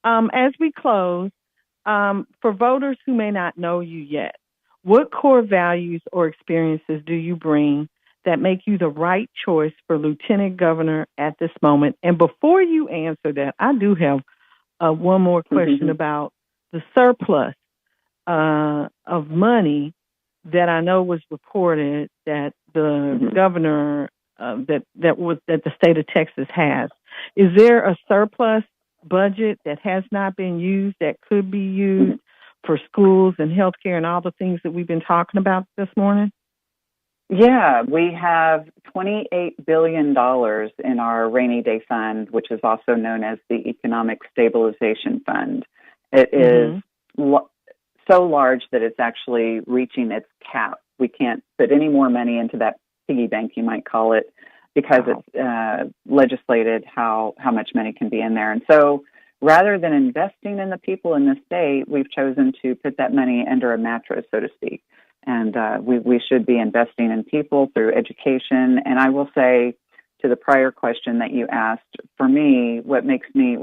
as we close, for voters who may not know you yet, what core values or experiences do you bring that make you the right choice for lieutenant governor at this moment? And before you answer that, I do have one more question about the surplus of money that I know was reported that the governor that the state of Texas has. Is there a surplus budget that has not been used that could be used for schools and healthcare and all the things that we've been talking about this morning? Yeah, we have $28 billion in our rainy day fund, which is also known as the Economic Stabilization Fund. It is so large that it's actually reaching its cap. We can't put any more money into that piggy bank, you might call it, because it's legislated how much money can be in there. And so rather than investing in the people in the state, we've chosen to put that money under a mattress, so to speak. And we should be investing in people through education. And I will say, to the prior question that you asked, for me, what makes me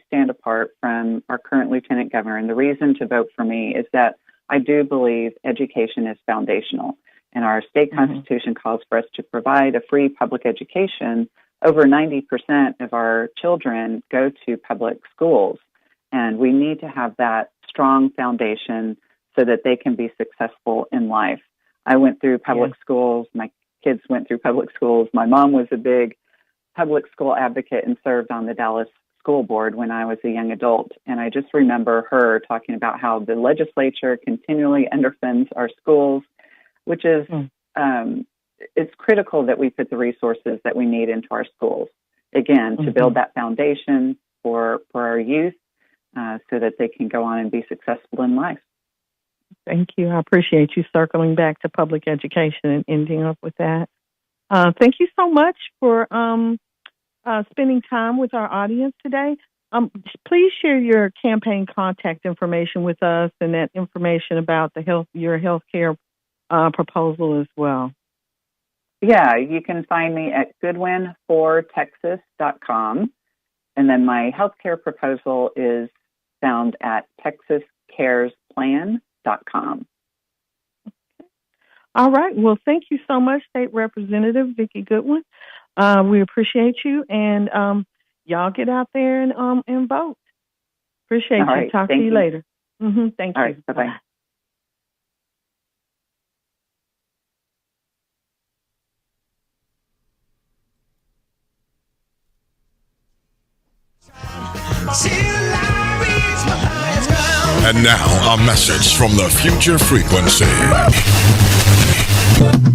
stand apart from our current lieutenant governor, and the reason to vote for me, is that I do believe education is foundational. And our state constitution calls for us to provide a free public education. Over 90% of our children go to public schools, and we need to have that strong foundation so that they can be successful in life. I went through public schools. My kids went through public schools. My mom was a big public school advocate and served on the Dallas School Board when I was a young adult. And I just remember her talking about how the legislature continually underfunds our schools, which is it's critical that we put the resources that we need into our schools, again, to build that foundation for our youth so that they can go on and be successful in life. Thank you. I appreciate you circling back to public education and ending up with that. Thank you so much for spending time with our audience today. Please share your campaign contact information with us and that information about your health care proposal as well. Yeah, you can find me at goodwinfortexas.com. And then my healthcare proposal is found at texascaresplan.com. All right. Well, thank you so much, State Representative Vicki Goodwin. We appreciate you, and y'all get out there and vote. Appreciate All you. right, Talk to you later. Thank you. All right. Bye-bye. And now, a message from the future frequency.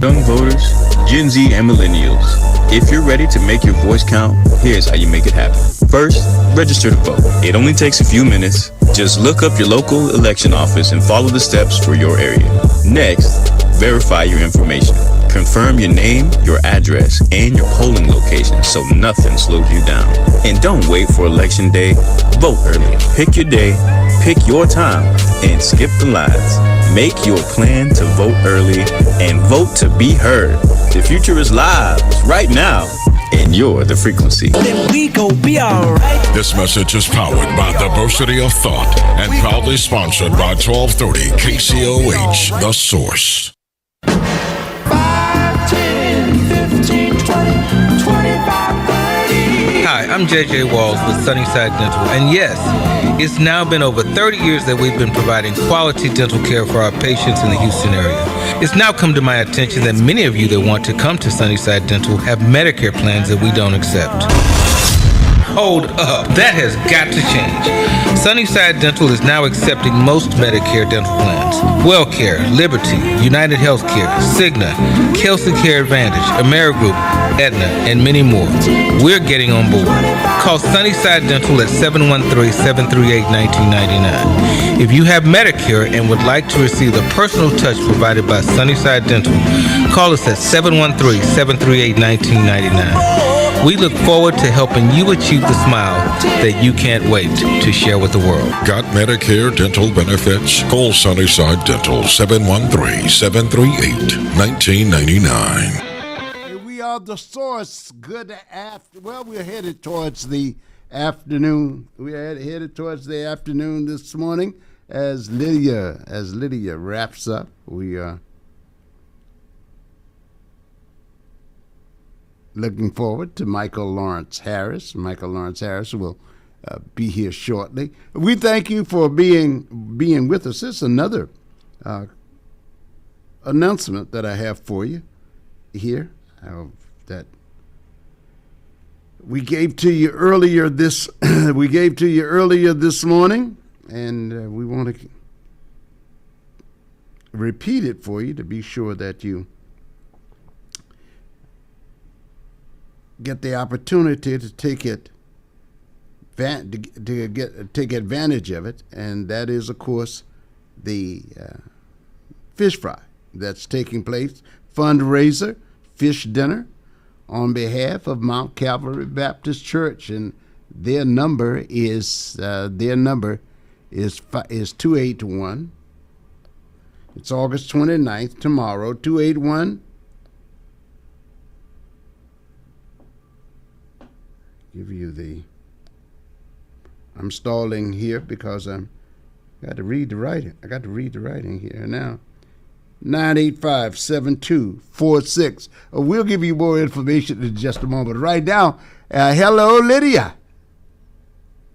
Young voters, Gen Z, and millennials, if you're ready to make your voice count, here's how you make it happen. First, register to vote. It only takes a few minutes. Just look up your local election office and follow the steps for your area. Next, verify your information. Confirm your name, your address, and your polling location so nothing slows you down. And don't wait for election day. Vote early. Pick your day, pick your time, and skip the lines. Make your plan to vote early and vote to be heard. The future is live right now, and you're the frequency. Then we gon' be alright. This message is powered by Diversity of Thought and proudly sponsored by 1230 KCOH, The Source. 5 Hi, I'm JJ Walls with Sunnyside Dental, and yes, it's now been over 30 years that we've been providing quality dental care for our patients in the Houston area. It's now come to my attention that many of you that want to come to Sunnyside Dental have Medicare plans that we don't accept. Hold up, that has got to change. Sunnyside Dental is now accepting most Medicare dental plans. WellCare, Liberty, United Healthcare, Cigna, Kelsey Care Advantage, Amerigroup, Aetna, and many more. We're getting on board. Call Sunnyside Dental at 713-738-1999. If you have Medicare and would like to receive the personal touch provided by Sunnyside Dental, call us at 713-738-1999. We look forward to helping you achieve the smile that you can't wait to share with the world. Got Medicare dental benefits? Call Sunnyside Dental 713-738-1999. We are the source. We're headed towards the afternoon. We are headed towards the afternoon this morning as Lydia wraps up. We are looking forward to Michael Lawrence Harris. Michael Lawrence Harris will be here shortly. We thank you for being with us. This is another announcement that I have for you here that we gave to you earlier this morning, and we want to repeat it for you to be sure that you get the opportunity to take advantage of it, and that is, of course, the fish fry that's taking place, fundraiser, fish dinner, on behalf of Mount Calvary Baptist Church, and their number is 281. It's August 29th, tomorrow, 281. I'm stalling here because I got to read the writing. Here now. 985-7246. We'll give you more information in just a moment. Right now, hello, Lydia.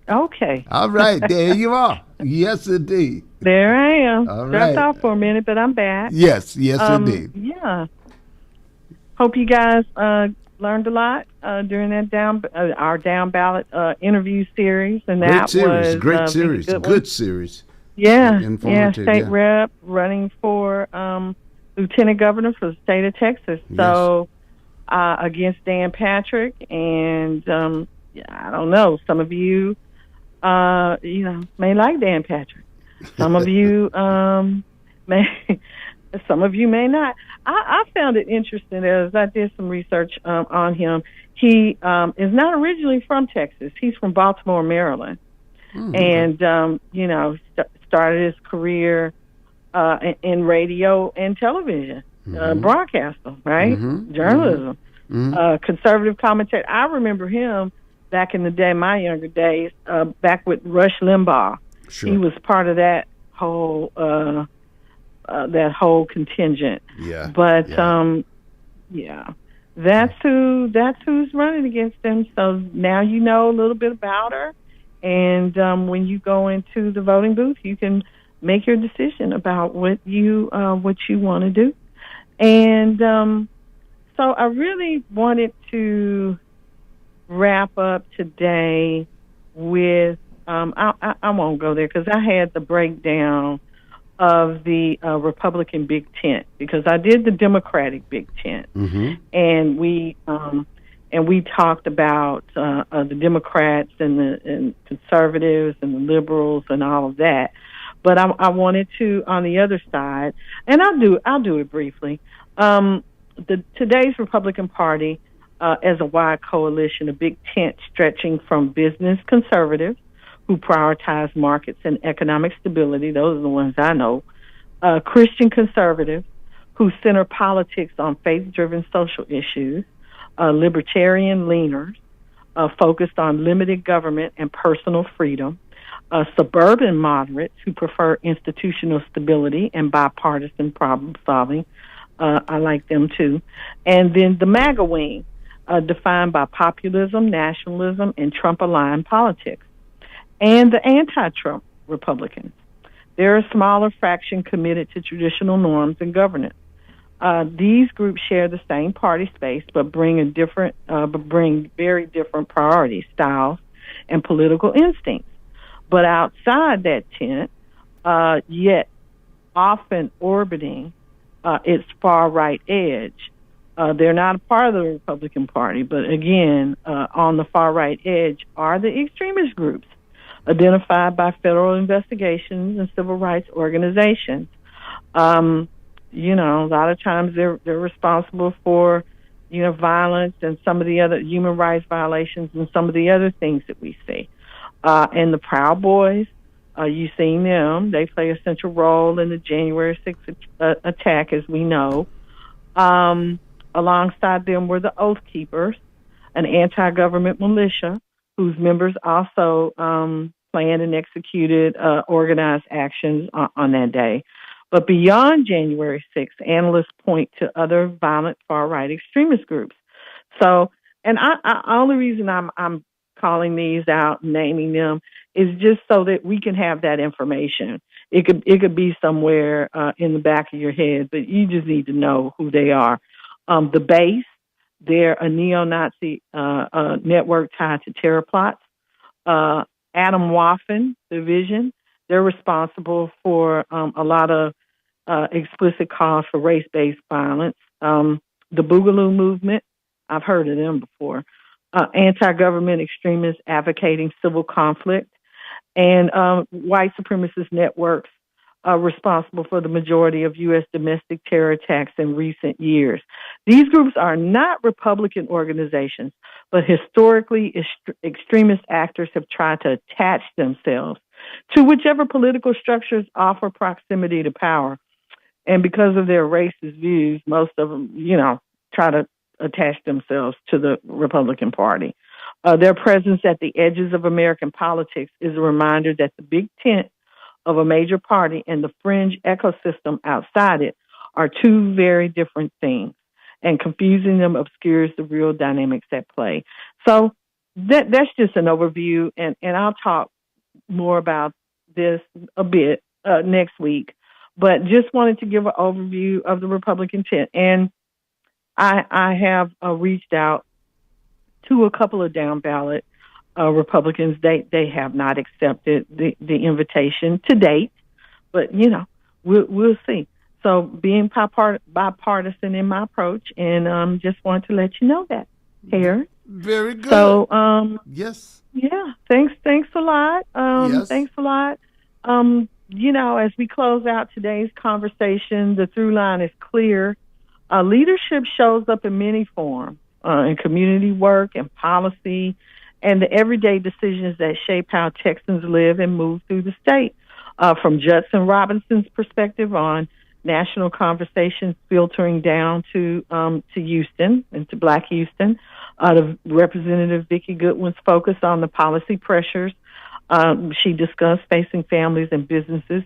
Okay. All right, there you are. Yes, indeed. There I am. All Dropped right. off for a minute, but I'm back. Yes, indeed. Yeah. Hope you guys learned a lot during that our down ballot interview series, and Great that series. was Great series. good Series. Yeah, Informative, state rep running for lieutenant governor for the state of Texas. So against Dan Patrick, and I don't know. Some of you, may like Dan Patrick. Some of you may not. I found it interesting as I did some research on him. He is not originally from Texas. He's from Baltimore, Maryland. And, started his career in radio and television, broadcasting, right? Journalism, conservative commentator. I remember him back in the day, my younger days, back with Rush Limbaugh. Sure. He was part of that whole contingent. Yeah. But that's who's running against him. So now you know a little bit about her, and when you go into the voting booth, you can make your decision about what you want to do. And so I really wanted to wrap up today with I won't go there because I had the breakdown of the Republican Big Tent, because I did the Democratic Big Tent, and we talked about the Democrats and the conservatives and the liberals and all of that. But I wanted to, on the other side, and I'll do it briefly. Today's Republican Party, as a wide coalition, a big tent stretching from business conservatives who prioritize markets and economic stability. Those are the ones I know. Christian conservatives who center politics on faith-driven social issues. Libertarian leaners focused on limited government and personal freedom. Suburban moderates who prefer institutional stability and bipartisan problem solving. I like them too. And then the MAGA wing, defined by populism, nationalism, and Trump-aligned politics, and the anti-Trump Republicans. They're a smaller fraction committed to traditional norms and governance. These groups share the same party space, but bring very different priorities, styles, and political instincts. But outside that tent, yet often orbiting its far right edge, they're not a part of the Republican Party, but again, on the far right edge are the extremist groups identified by federal investigations and civil rights organizations. A lot of times they're responsible for, violence and some of the other human rights violations and some of the other things that we see. And the Proud Boys, you've seen them. They play a central role in the January 6th attack, as we know. Alongside them were the Oath Keepers, an anti-government militia whose members also planned and executed organized actions on that day. But beyond January 6th, analysts point to other violent far-right extremist groups. So, and only reason I'm calling these out, naming them, is just so that we can have that information. It could be somewhere in the back of your head, but you just need to know who they are. The Base, they're a neo-Nazi network tied to terror plots. Adam Waffen Division, they're responsible for a lot of explicit calls for race-based violence. The Boogaloo Movement, I've heard of them before. Anti-government extremists advocating civil conflict, and white supremacist networks responsible for the majority of U.S. domestic terror attacks in recent years. These groups are not Republican organizations, but historically extremist actors have tried to attach themselves to whichever political structures offer proximity to power. And because of their racist views, most of them, try to attach themselves to the Republican Party. Their presence at the edges of American politics is a reminder that the big tent of a major party and the fringe ecosystem outside it are two very different things, and confusing them obscures the real dynamics at play. So that's just an overview, and I'll talk more about this a bit next week, but just wanted to give an overview of the Republican tent. And I have reached out to a couple of down ballot Republicans. They have not accepted the invitation to date, but we'll see. So being bipartisan in my approach, and just wanted to let you know that. Here. Very good. So yes. Yeah. Thanks a lot. Yes. Thanks a lot. As we close out today's conversation, the through line is clear. Leadership shows up in many forms, in community work and policy, and the everyday decisions that shape how Texans live and move through the state. From Judson Robinson's perspective on national conversations filtering down to Houston and to Black Houston, to Representative Vicki Goodwin's focus on the policy pressures she discussed facing families and businesses.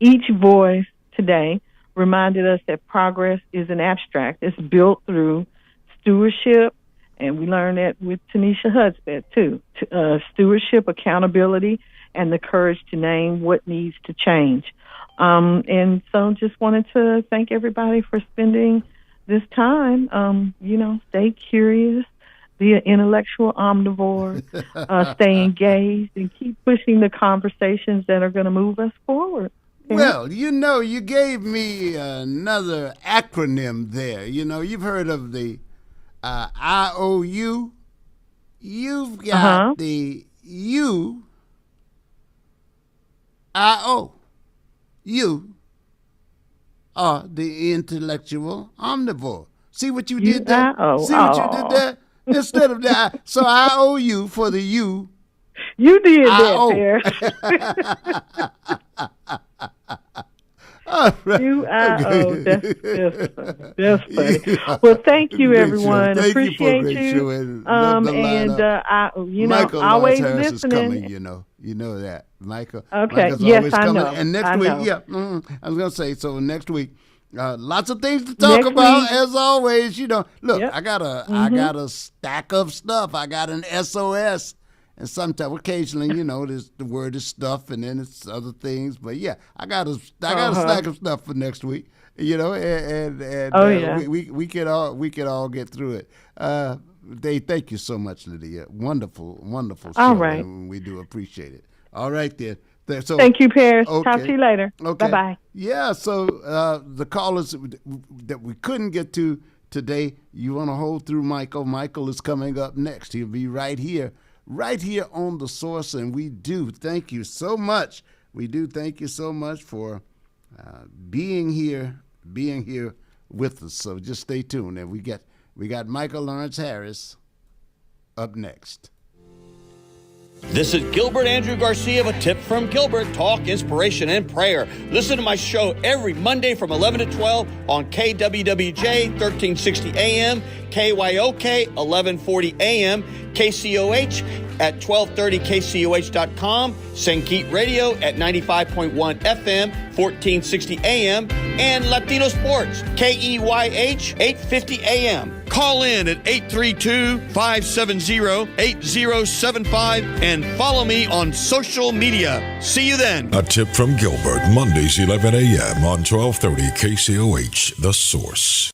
Each voice today reminded us that progress isn't abstract. It's built through stewardship, and we learned that with Tanisha Hudspeth, too. Stewardship, accountability, and the courage to name what needs to change. And so just wanted to thank everybody for spending this time. Stay curious, be an intellectual omnivore, stay engaged, and keep pushing the conversations that are going to move us forward. Okay? Well, you gave me another acronym there. You've heard of the IOU. You've got the UIO. You are the intellectual omnivore. See what you did there? See what you did there? Instead of that, so I owe you for the U. You did that, Right. UIO. That's funny. Well, thank you, everyone. Thank Appreciate you. Michael always Harris listening. is coming. You know that, Michael. Okay. Michael's Yes, always I coming. know. And next I week, know. I was gonna say. So next week, Lots of things to talk Next about, week. as always. Look, Yep. I got a stack of stuff. I got an SOS, and sometimes, occasionally, there's the word is stuff, and then it's other things. But yeah, I got a stack of stuff for next week. And we could all get through it. Thank you so much, Lydia. Wonderful show. All right. And we do appreciate it. All right, then. So, Thank you, Paris. okay. Talk to you later. Okay. Bye-bye. Yeah, so the callers that we couldn't get to today, you want to hold through Michael. Michael is coming up next. He'll be right here on The Source, and we do thank you so much. We do thank you so much for being here with us. So just stay tuned, and we got Michael Lawrence Harris up next. This is Gilbert Andrew Garcia of A Tip from Gilbert, talk, inspiration, and prayer. Listen to my show every Monday from 11 to 12 on KWWJ 1360 AM, KYOK 1140 AM, KCOH at 1230 KCOH.com, Sankeet Radio at 95.1 FM, 1460 AM, and Latino Sports, KEYH 850 AM. Call in at 832-570-8075 and follow me on social media. See you then. A Tip from Gilbert, Mondays 11 a.m. on 1230 KCOH, The Source.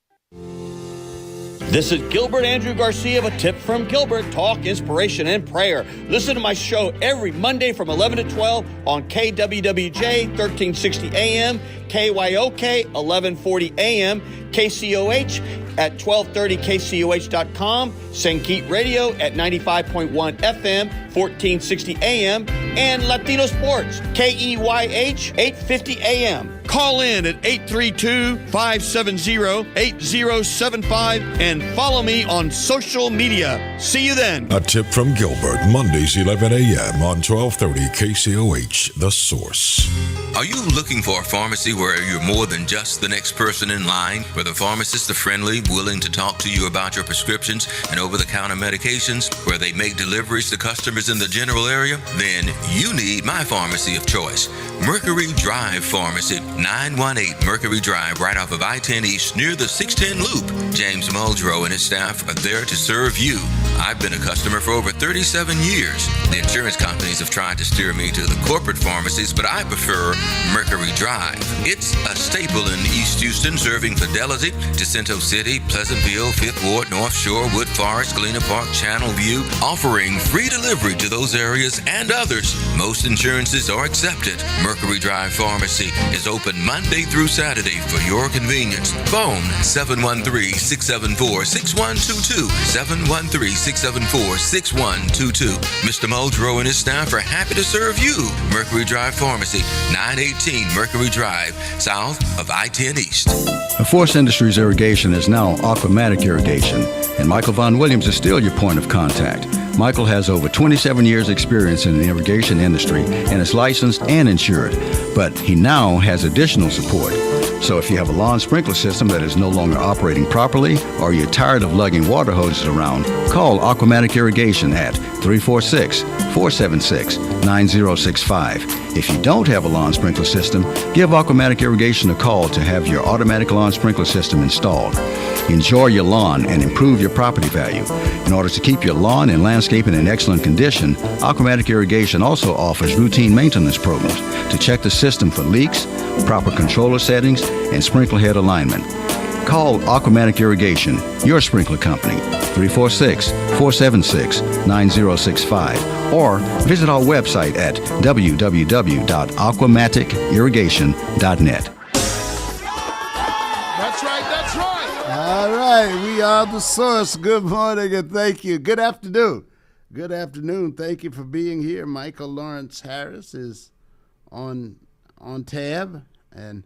This is Gilbert Andrew Garcia of A Tip from Gilbert, talk, inspiration, and prayer. Listen to my show every Monday from 11 to 12 on KWWJ 1360 AM, KYOK 1140 AM, KCOH at 1230 KCOH.com, Sankeet Radio at 95.1 FM, 1460 AM, and Latino Sports, KEYH 850 AM. Call in at 832-570-8075 and follow me on social media. See you then. A Tip from Gilbert, Mondays 11 a.m. on 1230 KCOH, The Source. Are you looking for a pharmacy where you're more than just the next person in line, where the pharmacists are friendly, willing to talk to you about your prescriptions and over-the-counter medications, where they make deliveries to customers in the general area? Then you need my pharmacy of choice, Mercury Drive Pharmacy, 918 Mercury Drive, right off of I-10 East near the 610 Loop. James Muldrow and his staff are there to serve you. I've been a customer for over 37 years. The insurance companies have tried to steer me to the corporate pharmacies, but I prefer Mercury Drive. It's a staple in East Houston, serving Fidelity, Jacinto City, Pleasantville, Fifth Ward, North Shore, Wood Forest, Galena Park, Channel View, offering free delivery to those areas and others. Most insurances are accepted. Mercury Drive Pharmacy is open Monday through Saturday for your convenience. Phone 713-674-6122, 713-674-6122. Mr. Muldrow and his staff are happy to serve you. Mercury Drive Pharmacy, 918 Mercury Drive, south of I-10 East. Forest Industries Irrigation is now Aquamatic Irrigation, and Michael Von Williams is still your point of contact. Michael has over 27 years experience in the irrigation industry and is licensed and insured, but he now has additional support. So if you have a lawn sprinkler system that is no longer operating properly, or you're tired of lugging water hoses around, call Aquamatic Irrigation at 346-476-9065. If you don't have a lawn sprinkler system, give Aquamatic Irrigation a call to have your automatic lawn sprinkler system installed. Enjoy your lawn and improve your property value. In order to keep your lawn and landscaping in excellent condition, Aquamatic Irrigation also offers routine maintenance programs to check the system for leaks, proper controller settings, and sprinkler head alignment. Call Aquamatic Irrigation, your sprinkler company, 346-476-9065, or visit our website at www.aquamaticirrigation.net. That's right, that's right. All right, we are The Source. Good morning and thank you. Good afternoon. Good afternoon. Thank you for being here. Michael Lawrence Harris is on tab, and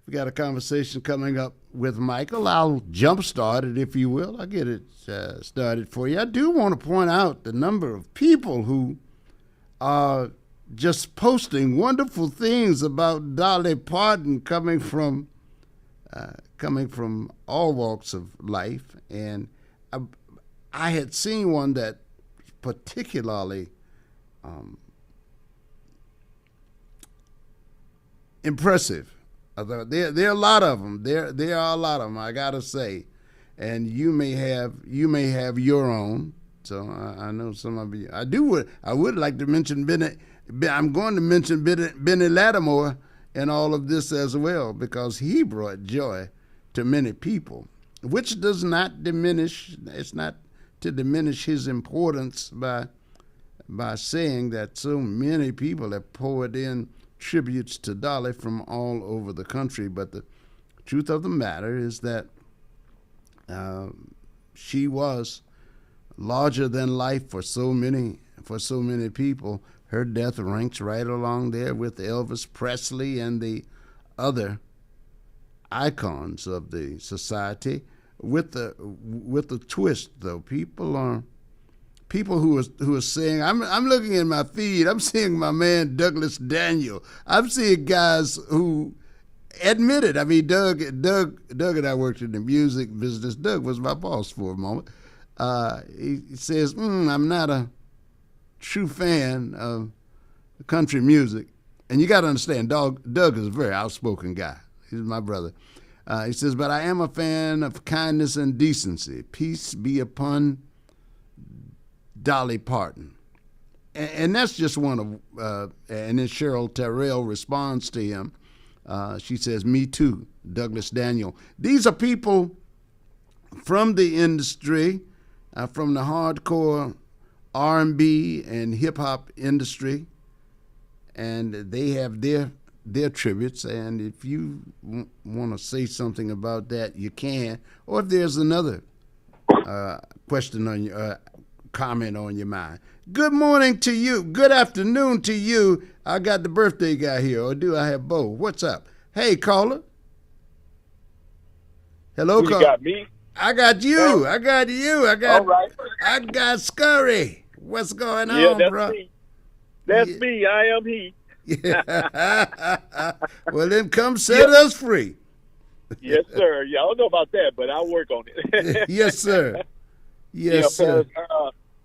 we got a conversation coming up with Michael. I'll jumpstart it, if you will. I'll get it started for you. I do want to point out the number of people who are just posting wonderful things about Dolly Parton coming from all walks of life. And I had seen one that particularly impressive. There are a lot of them. There are a lot of them. I gotta say, and you may have your own. So I know some of you. I would like to mention Benny. I'm going to mention Benny Lattimore in all of this as well, because he brought joy to many people, which does not diminish. It's not to diminish his importance by saying that so many people have poured in tributes to Dolly from all over the country. But the truth of the matter is that she was larger than life for so many people. Her death ranks right along there with Elvis Presley and the other icons of the society, with the twist though. People who are saying, I'm looking at my feed, I'm seeing my man Douglas Daniel. I'm seeing guys who admitted. I mean, Doug and I worked in the music business. Doug was my boss for a moment. He says, I'm not a true fan of country music. And you got to understand, Doug is a very outspoken guy. He's my brother. He says, but I am a fan of kindness and decency. Peace be upon Dolly Parton. And that's just one of, and then Cheryl Terrell responds to him. She says, me too, Douglas Daniel. These are people from the industry, from the hardcore R&B and hip-hop industry, and they have their tributes. And if you want to say something about that, you can. Or if there's another question on your comment on your mind. Good morning to you. Good afternoon to you. I got the birthday guy here, or do I have Bo? What's up? Hey, caller. Hello, caller. You got me? I got you. I got you. All right. I got Scurry. What's going on, that's bro? Me. That's me. I am he. Well, then come set us free. Yes, sir. Yeah, I don't know about that, but I'll work on it. Yes, sir. Yes, sir.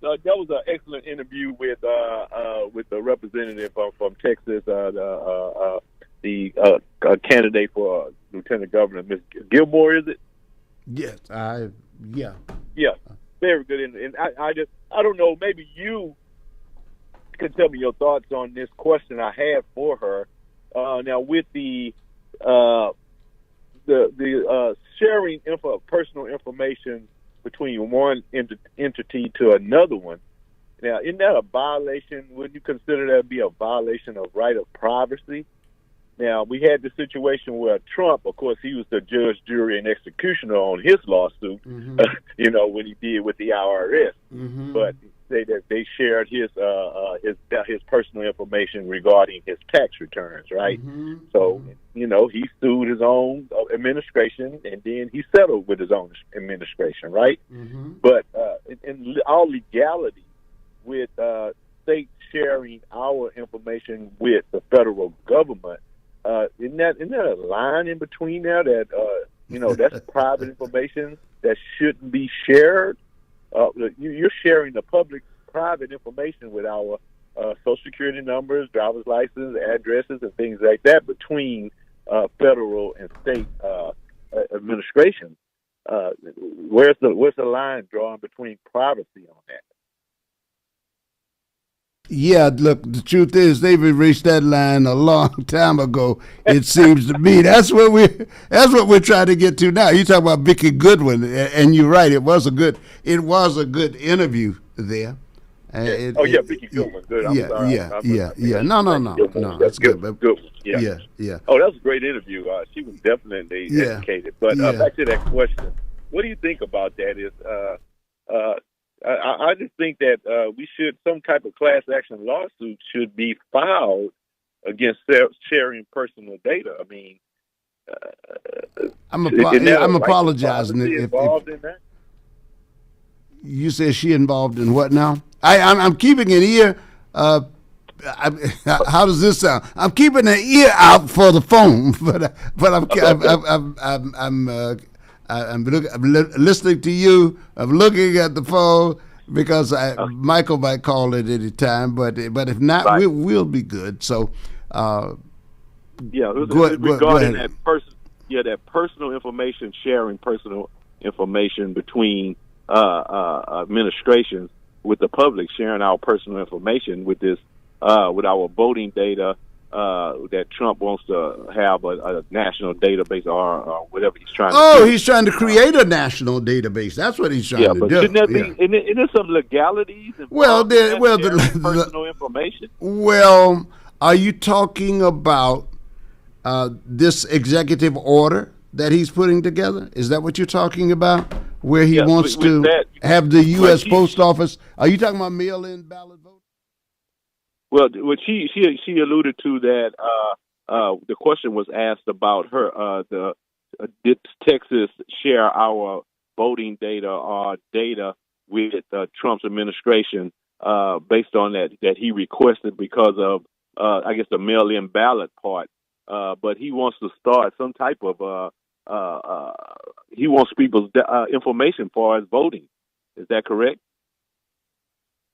That was an excellent interview with the representative from Texas, the candidate for Lieutenant Governor, Miss Gilmore, is it? Yes, yeah. Yeah, very good. And I don't know, maybe you can tell me your thoughts on this question I have for her. Now, with the sharing personal information between one entity to another one. Now, isn't that a violation? Would you consider that to be a violation of right of privacy? Now, we had the situation where Trump, of course, he was the judge, jury, and executioner on his lawsuit, when he did with the IRS. But they shared his personal information regarding his tax returns, right? So, he sued his own administration, and then he settled with his own administration, right? But in all legality, with states sharing our information with the federal government, isn't that a line in between there that that's private information that shouldn't be shared? You're sharing the public private information with our Social Security numbers, driver's license, addresses, and things like that between federal and state administration. Where's the line drawn between privacy on that? Yeah, look, the truth is they've erased that line a long time ago, it seems to me. That's what we're trying to get to now. You talk about Vicki Goodwin, and you're right, it was a good interview there. Vicki Goodwin, good. I'm sorry. Yeah. No, that's good. Yeah. Oh, that was a great interview. She was definitely educated. But back to that question, what do you think about that? I just think that some type of class action lawsuit should be filed against sharing personal data. I mean, I'm apologizing if involved in that. You say she involved in what now? I'm keeping an ear. How does this sound? I'm keeping an ear out for the phone, but I'm listening to you. I'm looking at the phone because Michael might call at any time. But if not, we'll be good. So Yeah, Go ahead, regarding ahead. that person. Yeah, that personal information sharing, personal information between administrations with the public, sharing our personal information with this, with our voting data. That Trump wants to have a national database or whatever he's trying to do. Oh, he's trying to create a national database. That's what he's trying Yeah, to but do. shouldn't there Yeah. be? Isn't there some legalities? Well, involved in that the sharing personal information. well, are you talking about this executive order that he's putting together? Is that what you're talking about? Where he Yes, wants with to that, have the U.S. he- Post Office? Are you talking about mail-in ballot vote? Well, what she alluded to that the question was asked about her did Texas share our voting data or data with Trump's administration based on that he requested because of I guess the mail-in ballot part, but he wants to start some type of he wants people's information for his voting. Is that correct?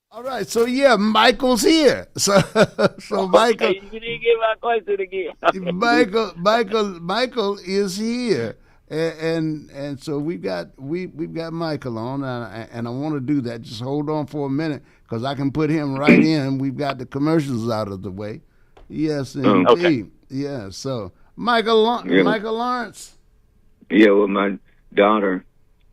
All right, so yeah, Michael's here. So Michael, You didn't get my question again. Michael is here, and so we've got Michael on, and I want to do that. Just hold on for a minute because I can put him right in. We've got the commercials out of the way. Yes, indeed. Okay. Yeah. So Michael Lawrence. Yeah, well, my daughter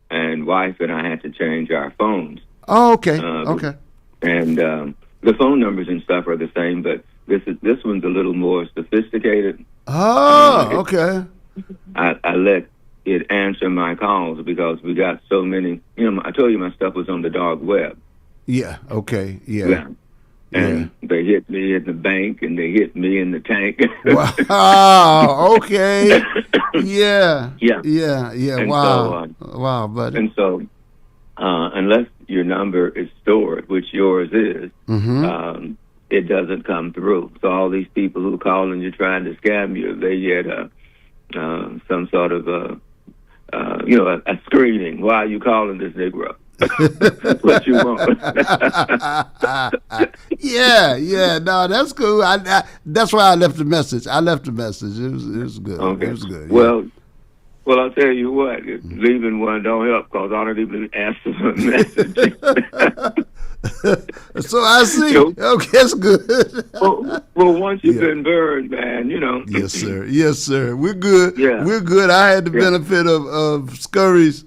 and wife and I had to change our phones. Oh, okay. Okay. And the phone numbers and stuff are the same, but this one's a little more sophisticated. Oh, okay. I let it answer my calls because we got so many. You know, I told you my stuff was on the dark web. Yeah. Okay. Yeah. And they hit me in the bank, and they hit me in the tank. Wow. Okay. Yeah. Yeah. Yeah. Yeah. And Wow. so, Wow, buddy. And so, unless your number is stored, which yours is, it doesn't come through. So all these people who call and you're trying to scam you, they get some sort of a screening. Why are you calling this Negro? That's what you want. Yeah. No, that's cool. That's why I left a message. It was good. Okay. It was good. Yeah. Well, I'll tell you what, leaving one don't help because I don't even answer the message. So I see. Okay, that's good. well, once you've been burned, man, Yes, sir. Yes, sir. We're good. Yeah. We're good. I had the benefit of Scurry's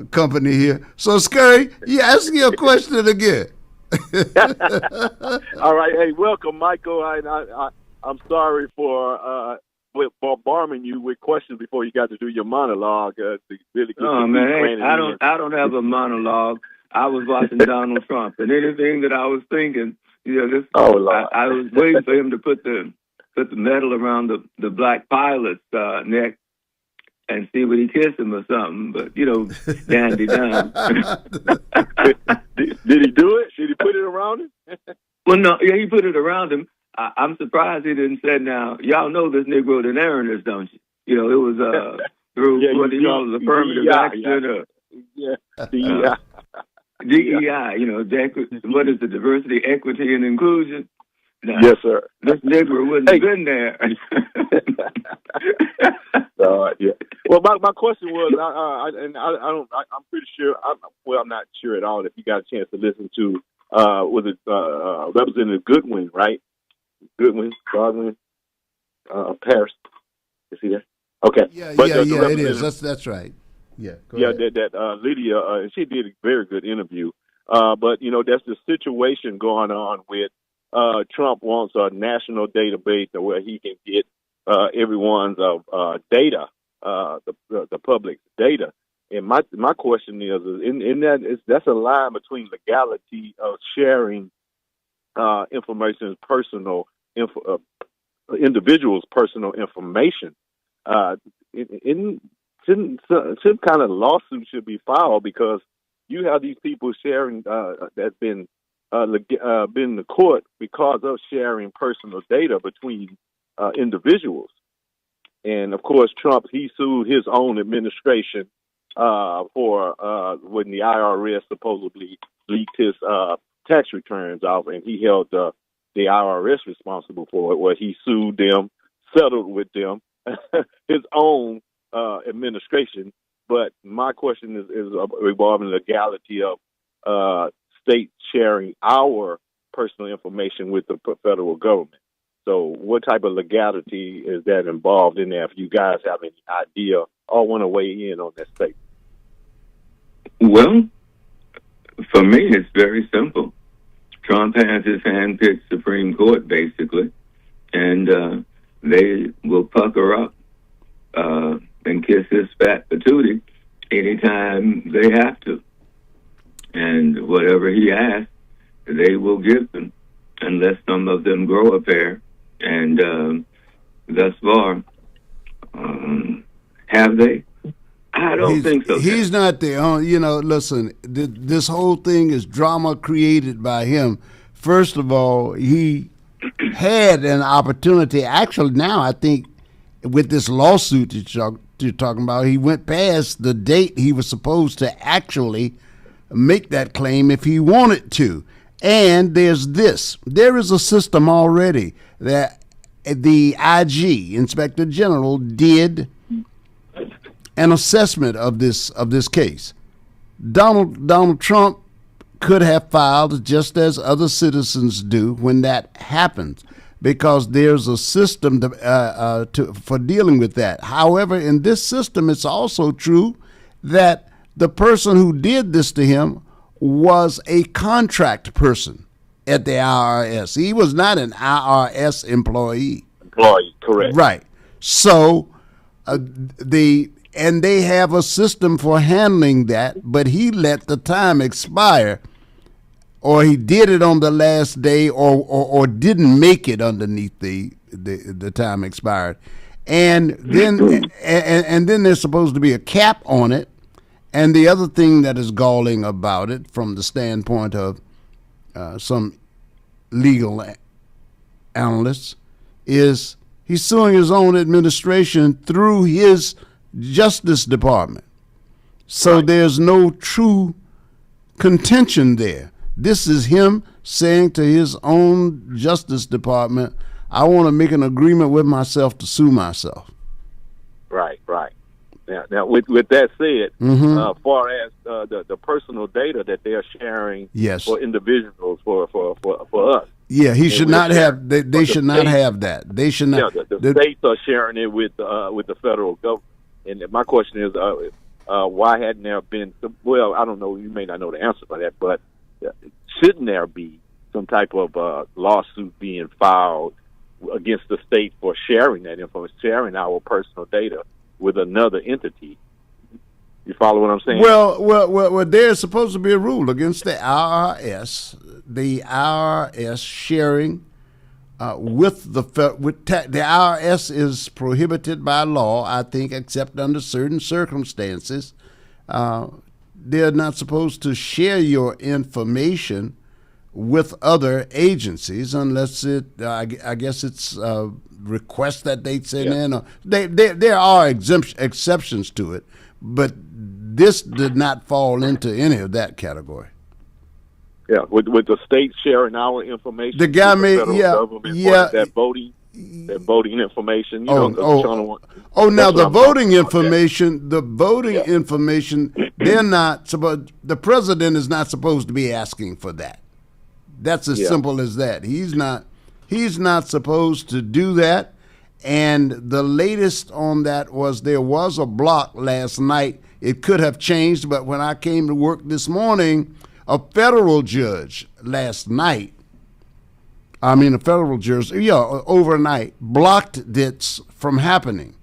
company here. So, Scurry, ask your question again. All right. Hey, welcome, Michael. I'm sorry for bombarding you with questions before you got to do your monologue. To really get Oh man, I don't have a monologue. I was watching Donald Trump, and anything that I was thinking, I was waiting for him to put the medal around the black pilot's neck and see would he kiss him or something. But dandy done. Did he do it? Did he put it around him? Well, no, yeah, he put it around him. I'm surprised he didn't say, now, y'all know this Negro didn't earn this, don't you? It was through what he calls affirmative action. DEI. DEI, what is the diversity, equity, and inclusion? Now, yes, sir. This Negro wouldn't have been there. Yeah. Well, my question was, I'm pretty sure. I'm not sure at all if you got a chance to listen to was it Representative Goodwin, right? Godwin, Paris. You see that? Okay. Yeah, but it is. That's right. Yeah. That Lydia, and she did a very good interview. But that's the situation going on with Trump wants a national database where he can get everyone's data, the public's data. And my question is that's a line between legality of sharing information, individuals' personal information. Some kind of lawsuit should be filed because you have these people sharing that's been in the court because of sharing personal data between individuals. And of course, Trump, he sued his own administration for when the IRS supposedly leaked his tax returns off, and he held the IRS responsible for it, where he sued them, settled with them, his own administration. But my question is revolving the legality of states sharing our personal information with the federal government. So what type of legality is that involved in there? If you guys have any idea or want to weigh in on that statement. Well, for me, it's very simple. Trump has his hand-picked Supreme Court, basically, and they will pucker up and kiss his fat patootie anytime they have to. And whatever he asks, they will give them, unless some of them grow a pair. And thus far, have they? I don't think so. He's not the only, listen, this whole thing is drama created by him. First of all, he had an opportunity. Actually, now I think with this lawsuit that you're talking about, he went past the date he was supposed to actually make that claim if he wanted to. And there's this. There is a system already that the IG, Inspector General, did an assessment of this case. Donald Trump could have filed just as other citizens do when that happens, because there's a system for dealing with that. However, in this system, it's also true that the person who did this to him was a contract person at the IRS. He was not an IRS employee. Correct. Right. So and they have a system for handling that, but he let the time expire, or he did it on the last day, or didn't make it underneath the time expired, and then and then there's supposed to be a cap on it. And the other thing that is galling about it, from the standpoint of some legal analysts, is he's suing his own administration through his Justice Department. So there's no true contention there. This is him saying to his own Justice Department, I want to make an agreement with myself to sue myself. Right. Now, with that said, as far as the personal data that they're sharing for individuals, for us. Yeah, he should not have. They should not have that. They should not. Yeah, the states are sharing it with the federal government. And my question is, why hadn't there been? Well, I don't know. You may not know the answer for that, but shouldn't there be some type of lawsuit being filed against the state for sharing that information, sharing our personal data with another entity? You follow what I'm saying? Well, there's supposed to be a rule against the IRS. The IRS sharing with the IRS is prohibited by law, I think, except under certain circumstances. They're not supposed to share your information with other agencies unless I guess it's a request that they send in. Or there are exceptions to it, but this did not fall into any of that category. Yeah, with the state sharing our information, the guy made that voting information. Now the voting information. They're not supposed. The president is not supposed to be asking for that. That's as simple as that. He's not supposed to do that. And the latest on that was there was a block last night. It could have changed, but when I came to work this morning, a federal judge overnight blocked this from happening,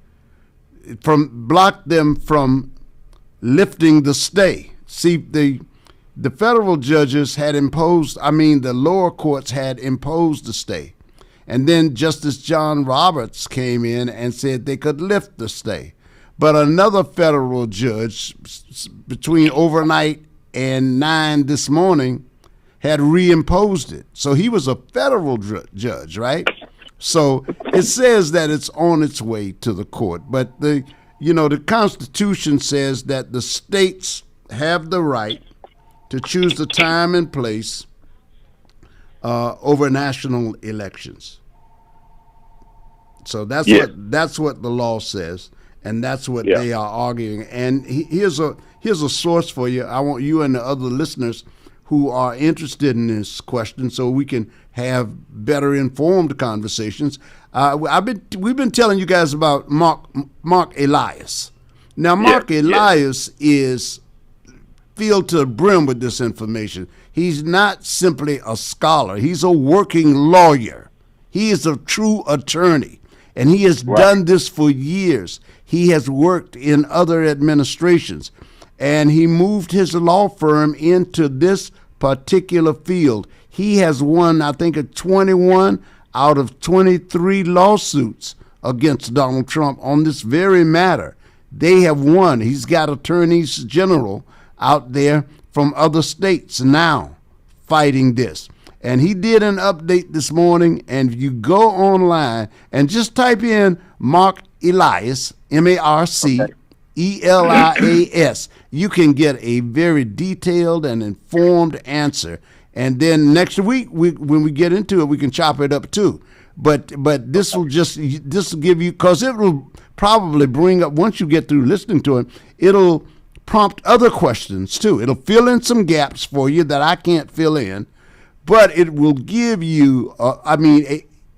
blocked them from lifting the stay. See, the federal judges had the lower courts had imposed the stay. And then Justice John Roberts came in and said they could lift the stay. But another federal judge, between overnight and 9 this morning, had reimposed it. So he was a federal judge, right? So it says that it's on its way to the court. But the Constitution says that the states have the right to choose the time and place over national elections. So that's Yes. what the law says, and that's what Yeah. they are arguing. And here's a source for you. I want you and the other listeners who are interested in this question, so we can have better informed conversations. We've been telling you guys about Mark Elias. Now, Mark Elias is filled to the brim with this information. He's not simply a scholar. He's a working lawyer. He is a true attorney, and he has done this for years. He has worked in other administrations, and he moved his law firm into this particular field. He has won, I think, 21 out of 23 lawsuits against Donald Trump on this very matter. They have won. He's got attorneys general out there from other states now fighting this. And he did an update this morning, and if you go online and just type in Mark Elias, Marcelias, you can get a very detailed and informed answer. And then next week, when we get into it, we can chop it up too. But this will give you, because it will probably bring up, once you get through listening to it, it'll prompt other questions too. It'll fill in some gaps for you that I can't fill in, but it will give you,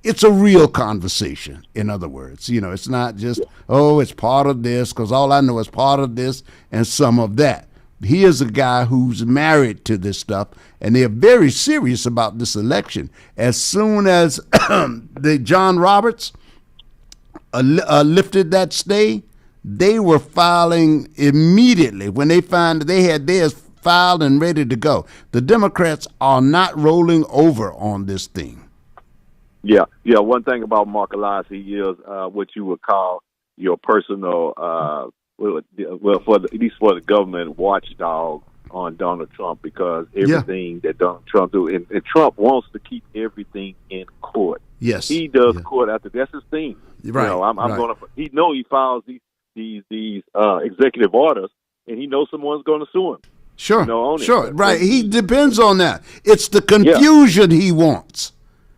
it's a real conversation. In other words, it's not just, it's part of this, because all I know is part of this and some of that. He is a guy who's married to this stuff, and they're very serious about this election. As soon as the John Roberts lifted that stay, they were filing immediately when they found they had theirs filed and ready to go. The Democrats are not rolling over on this thing. Yeah. One thing about Mark Elias, he is what you would call your personal, at least for the government, watchdog on Donald Trump, because everything that Donald Trump do, and Trump wants to keep everything in court. Yes, he does court after. That's his thing. Right. I'm gonna. He files these executive orders, and he knows someone's going to sue him. Sure, on sure, it. Right. He depends on that. It's the confusion he wants.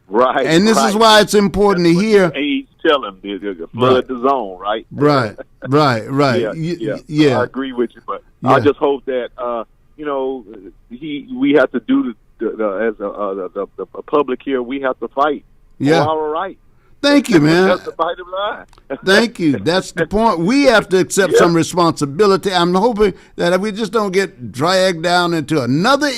Right. And this is why it's important to hear. Age tell him to flood the zone, right? Right. Yeah. I agree with you, but I just hope that we have to do as a public here. We have to fight for our rights. Thank you, man. That's the bottom line. Thank you. That's the point. We have to accept some responsibility. I'm hoping that we just don't get dragged down into another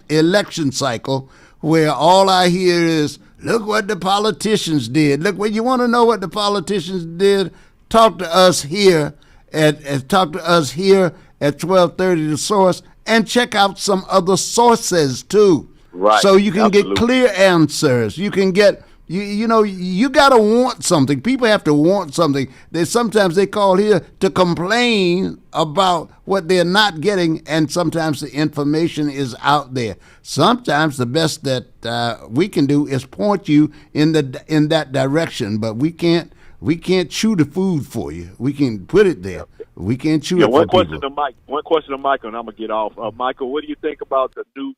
election cycle where all I hear is, look what the politicians did. Look, when you want to know what the politicians did, talk to us here at 1230 The Source, and check out some other sources too. Right. So you can get clear answers. You can get you got to want something. People have to want something. Sometimes they call here to complain about what they're not getting, and sometimes the information is out there. Sometimes the best that we can do is point you in that direction, but we can't chew the food for you. We can put it there. We can't chew it for people. One question to Michael, and I'm gonna get off. Michael, what do you think about the new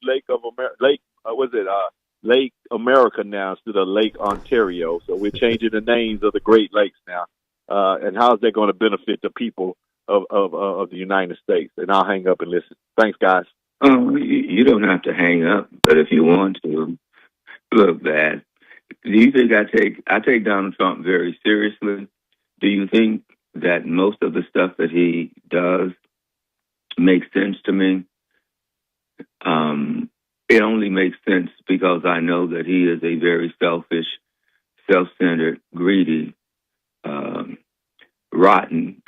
Lake America now instead of Lake Ontario? So we're changing the names of the Great Lakes now. And how is that going to benefit the people of the United States? And I'll hang up and listen. Thanks, guys. You don't have to hang up, but if you want to, look, Dad, do you think I take Donald Trump very seriously? Do you think that most of the stuff that he does makes sense to me? It only makes sense because I know that he is a very selfish, self-centered, greedy, rotten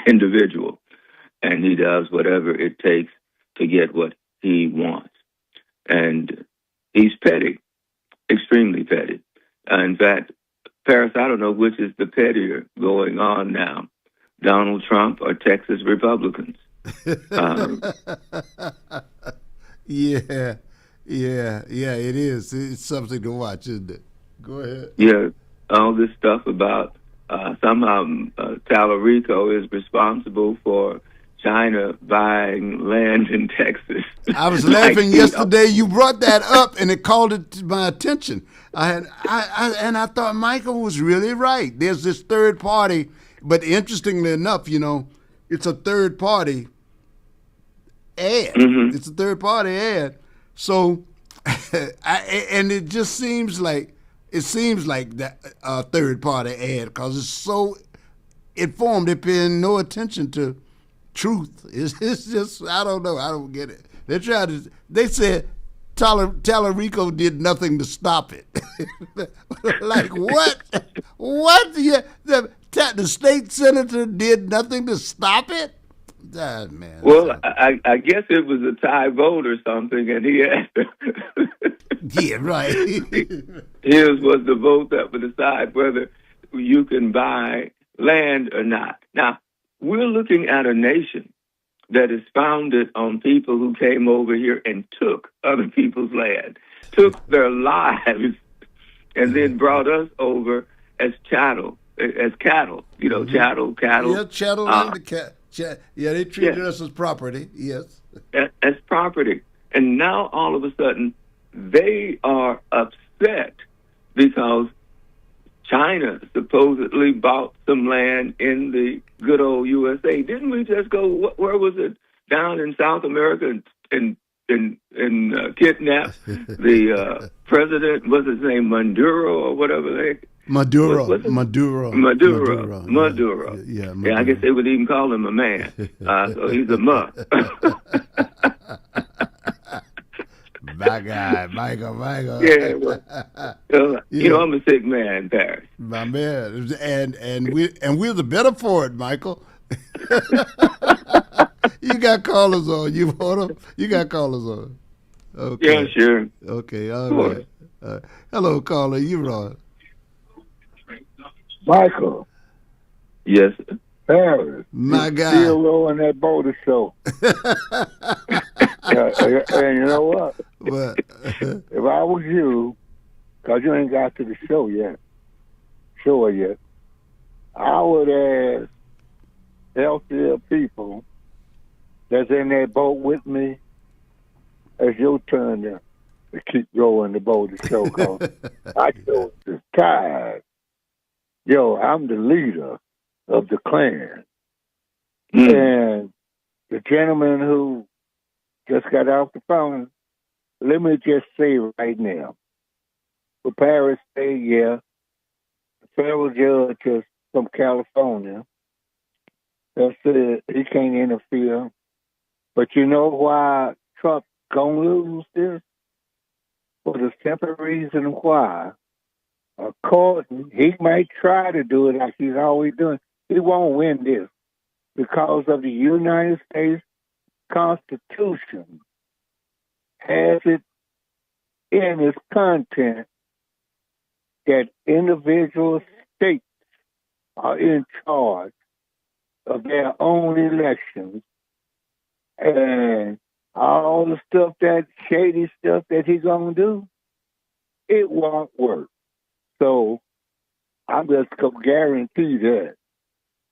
individual. And he does whatever it takes to get what he wants. And he's petty, extremely petty. In fact, Paris, I don't know which is the pettier going on now, Donald Trump or Texas Republicans. Yeah, it is. It's something to watch, isn't it? Go ahead. Yeah, all this stuff about somehow Tallarico is responsible for China buying land in Texas. I was laughing yesterday. You brought that up, and it called it to my attention. I thought Michael was really right. There's this third party, but interestingly enough, it's a third party ad. Mm-hmm. It's a third party ad. So, and it just seems like that third party ad because it's so informed. They're paying no attention to truth. It's just, I don't know. I don't get it. They said Tallarico did nothing to stop it. Like what? What? Yeah, the state senator did nothing to stop it? Man. Well, I guess it was a tie vote or something, and he asked yeah, right. His was the vote that would decide whether you can buy land or not. Now, we're looking at a nation that is founded on people who came over here and took other people's land, took their lives, and then brought us over as cattle. Cattle. Mm-hmm. Cattle. Yeah, chattel and the cat. Yeah, they treated us as property. Yes, as property, and now all of a sudden they are upset because China supposedly bought some land in the good old USA. Didn't we just go? Where was it? Down in South America and kidnap the president? What's his name? Maduro or whatever they. Maduro. Yeah, I guess they would even call him a man. So he's a mutt. My guy, Michael. Yeah, well, I'm a sick man, Paris. My man, and we're the better for it, Michael. You got callers on. You want them? You got callers on. Okay. Yeah, sure. Okay, all right. Hello, caller. You're on. Michael. Yes. Paris. My guy. Still low on that boulder show. And you know what? What? If I was you, because you ain't got to the show yet, I would ask healthier people that's in that boat with me, it's your turn to keep rowing the boat to show, because I just is tired. Yo, I'm the leader of the clan. And the gentleman who just got off the phone, let me just say right now, for Paris State, the federal judge is from California that said he can't interfere. But you know why Trump gonna lose this? For the simple reason why. According, he might try to do it like he's always doing. He won't win this because of the United States Constitution has it in its content that individual states are in charge of their own elections, and all the stuff, that shady stuff that he's gonna do, it won't work. So I'm just gonna guarantee that.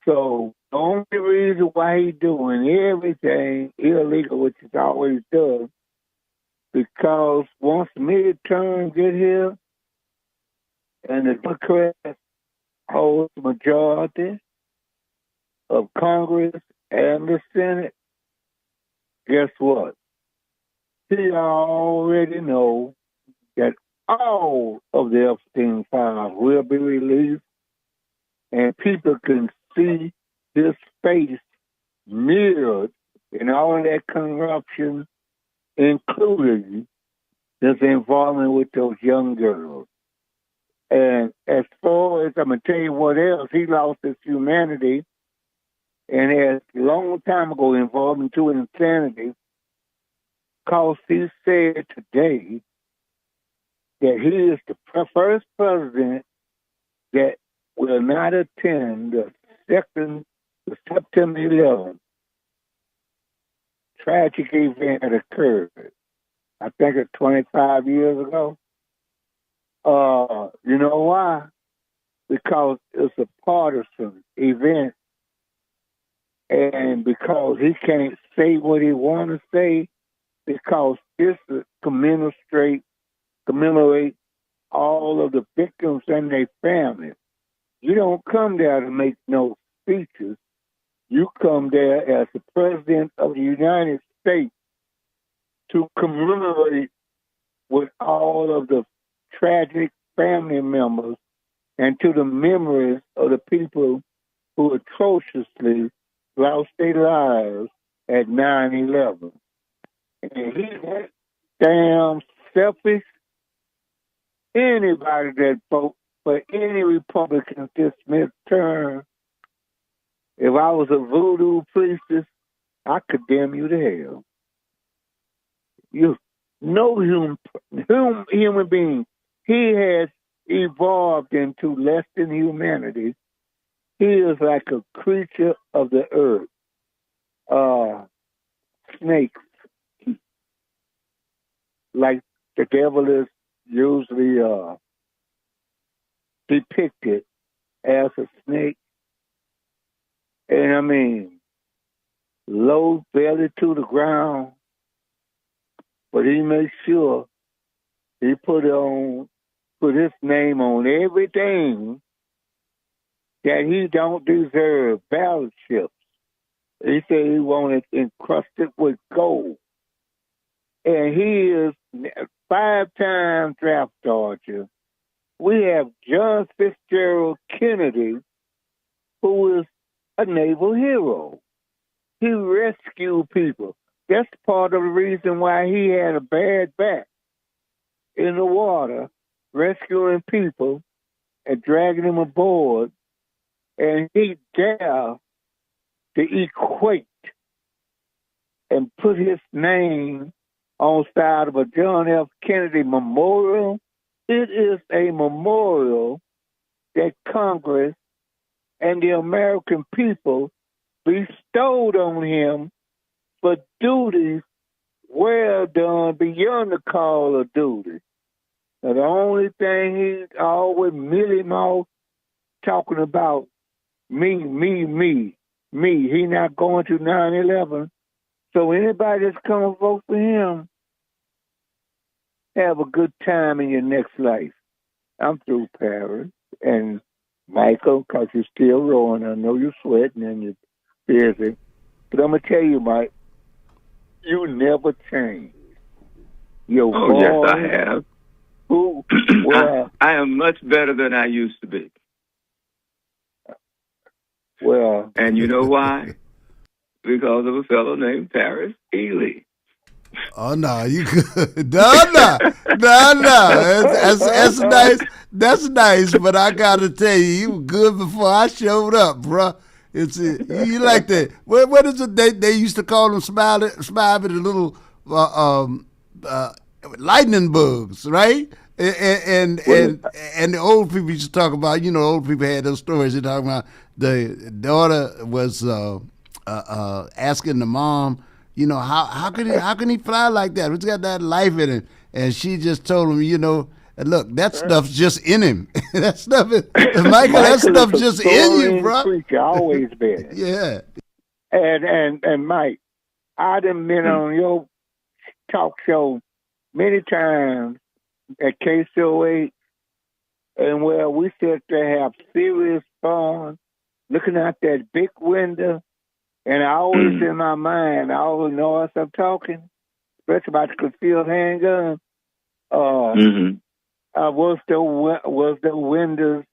So the only reason why he's doing everything illegal, which he always does, because once midterm get here and the Democrats hold the majority of Congress and the Senate, guess what? He already know that all of the Epstein files will be released, and people can see his face mirrored in all of that corruption, including his involvement with those young girls. And as far as, I'm going to tell you what else, he lost his humanity and has a long time ago involved into insanity, because he said today that he is the first president that will not attend the September 11th tragic event that occurred. I think it's 25 years ago. You know why? Because it's a partisan event And because he can't say what he want to say, because this is commemorate all of the victims and their families. You don't come there to make no speeches. You come there as the President of the United States to commemorate with all of the tragic family members and to the memories of the people who atrociously lost their lives at 9/11. And he's that damn selfish. Anybody that vote for any Republican this midterm, if I was a voodoo priestess, I condemn you to hell. You no human being. He has evolved into less than humanity. He is like a creature of the earth. Snakes. Like the devil is usually depicted as a snake. And I mean, low belly to the ground. But he makes sure he put his name on everything that he don't deserve. Battleships. He said he wanted encrusted with gold. And he is 5-time draft dodger. We have John Fitzgerald Kennedy, who is a naval hero. He rescued people. That's part of the reason why he had a bad back in the water, rescuing people and dragging them aboard. And he dared to equate and put his name on side of a John F. Kennedy memorial. It is a memorial that Congress and the American people bestowed on him for duties well done beyond the call of duty. Now, the only thing he's always mealy-mouthed talking about me. He not going to 9/11. So anybody that's coming to vote for him, have a good time in your next life. I'm through, Paris. And Michael, because you're still rolling. I know you're sweating and you're busy. But I'm going to tell you, Mike, you never change. Your voice, yes, I have. Well, I am much better than I used to be. Well, and you know why? Because of a fellow named Paris Eley. Oh no, you could. No. That's nice. That's nice, but I gotta tell you, you were good before I showed up, bruh. You like that? What is it? They used to call them smiley the little lightning bugs, right? And the old people used to talk about. You know, old people had those stories. They talking about the daughter was asking the mom, you know, how can he fly like that? What's got that life in him? And she just told him, you know, look, that stuff's just in him. That stuff is, Michael, that stuff's just in you, bro. Creature, always been. Yeah. And Mike, I done been on your talk show many times at KCOH, and where we sit there have serious fun, looking out that big window. And I always in my mind, I always know as I'm talking, especially about the concealed handgun. Was the windows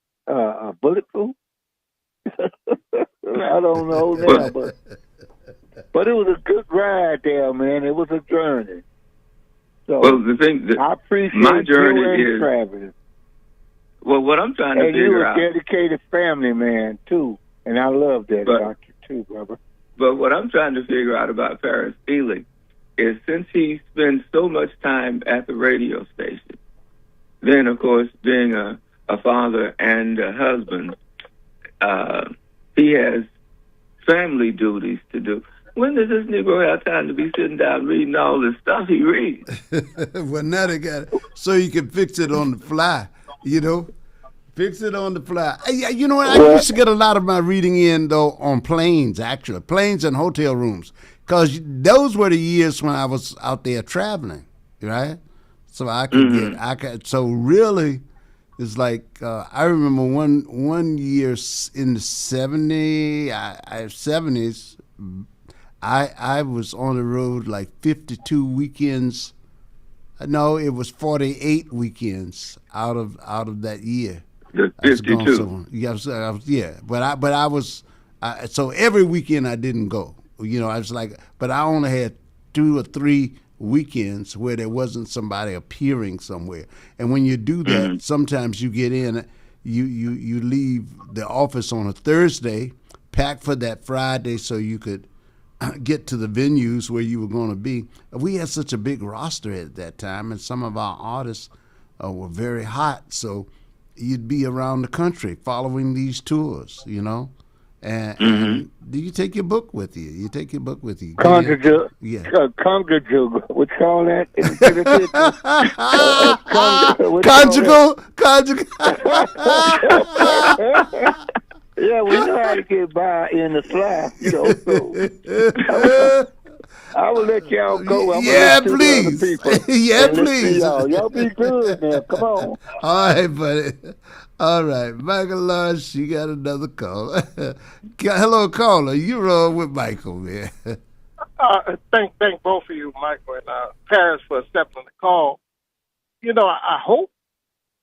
bulletproof? I don't know now, but it was a good ride there, man. It was a journey. So well, the thing that I appreciate my journey you and is Travis. Well, what I'm trying to figure out. And you're a dedicated family man too, and I love that about you too, brother. But what I'm trying to figure out about Paris Eley is, since he spends so much time at the radio station, then, of course, being a father and a husband, he has family duties to do. When does this Negro have time to be sitting down reading all this stuff he reads? Well, now they got it so you can fix it on the fly, you know. Fix it on the fly. You know what? I used to get a lot of my reading in, though, on planes, actually. Planes and hotel rooms. Because those were the years when I was out there traveling, right? So I could so really, it's like, I remember one year in the 70s, I was on the road like 52 weekends. No, it was 48 weekends out of that year. 52. Yeah, but I was so every weekend I didn't go. You know, I was like, but I only had 2 or 3 weekends where there wasn't somebody appearing somewhere. And when you do that, sometimes you get in, you leave the office on a Thursday, pack for that Friday so you could get to the venues where you were going to be. We had such a big roster at that time, and some of our artists were very hot, so you'd be around the country following these tours, you know. And do you take your book with you? You take your book with you. Conjugate. Yeah. Conjugate. What you call that? Conjugal. Yeah, we know how to get by in the fly, you know. So I will let y'all go. I'm please. Please. Y'all be good now. Come on. All right, buddy. All right, Michael Lawrence, you got another call. Hello, caller. You're on with Michael, man. Thank both of you, Michael and Paris, for accepting the call. You know, I hope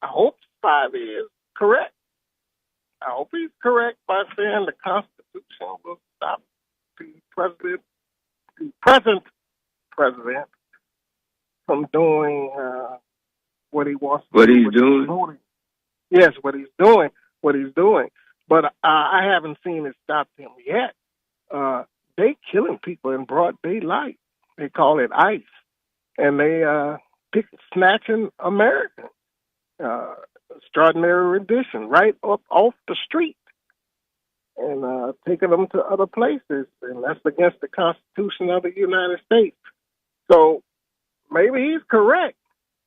5 is correct. I hope he's correct by saying the Constitution will stop the present president from doing what he wants to do. What he's doing? Yes, what he's doing. But I haven't seen it stop him yet. They killing people in broad daylight. They call it ICE. And they snatching Americans. Extraordinary rendition, right up off the street, and taking them to other places, and that's against the Constitution of the United States. So maybe he's correct.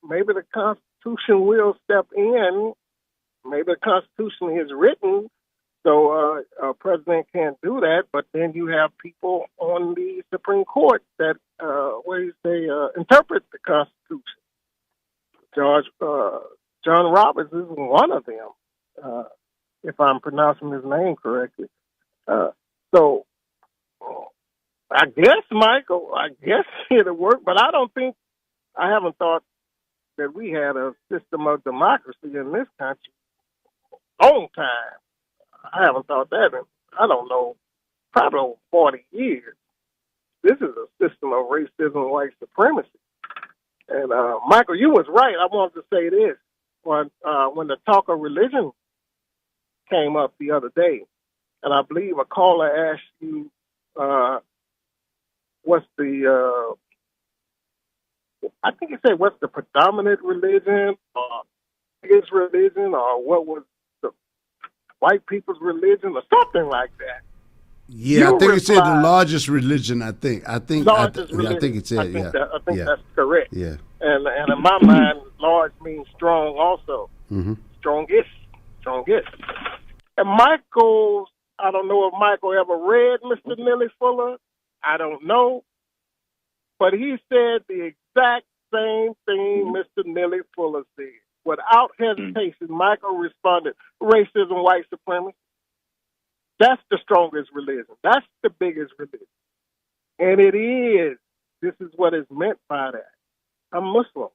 Maybe the Constitution will step in. Maybe the Constitution is written so a president can't do that. But then you have people on the Supreme Court that interpret the Constitution. John Roberts is one of them, if I'm pronouncing his name correctly. So I guess, Michael, it'll work, but I haven't thought that we had a system of democracy in this country long time. I haven't thought that in, I don't know, probably over 40 years. This is a system of racism and white supremacy. And Michael, you was right. I wanted to say this. When the talk of religion came up the other day, and I believe a caller asked you, what's the predominant religion, or his religion, or what was the white people's religion, or something like that. Yeah, I think it said the largest religion. I think it said. I think that's correct. Yeah. And in my mind, large means strong also. Mm-hmm. Strongest. And Michael, I don't know if Michael ever read Mr. Neely Fuller. I don't know. But he said the exact same thing Mr. Neely Fuller said. Without hesitation, Michael responded, racism, white supremacy. That's the strongest religion. That's the biggest religion. And it is. This is what is meant by that. I'm Muslim.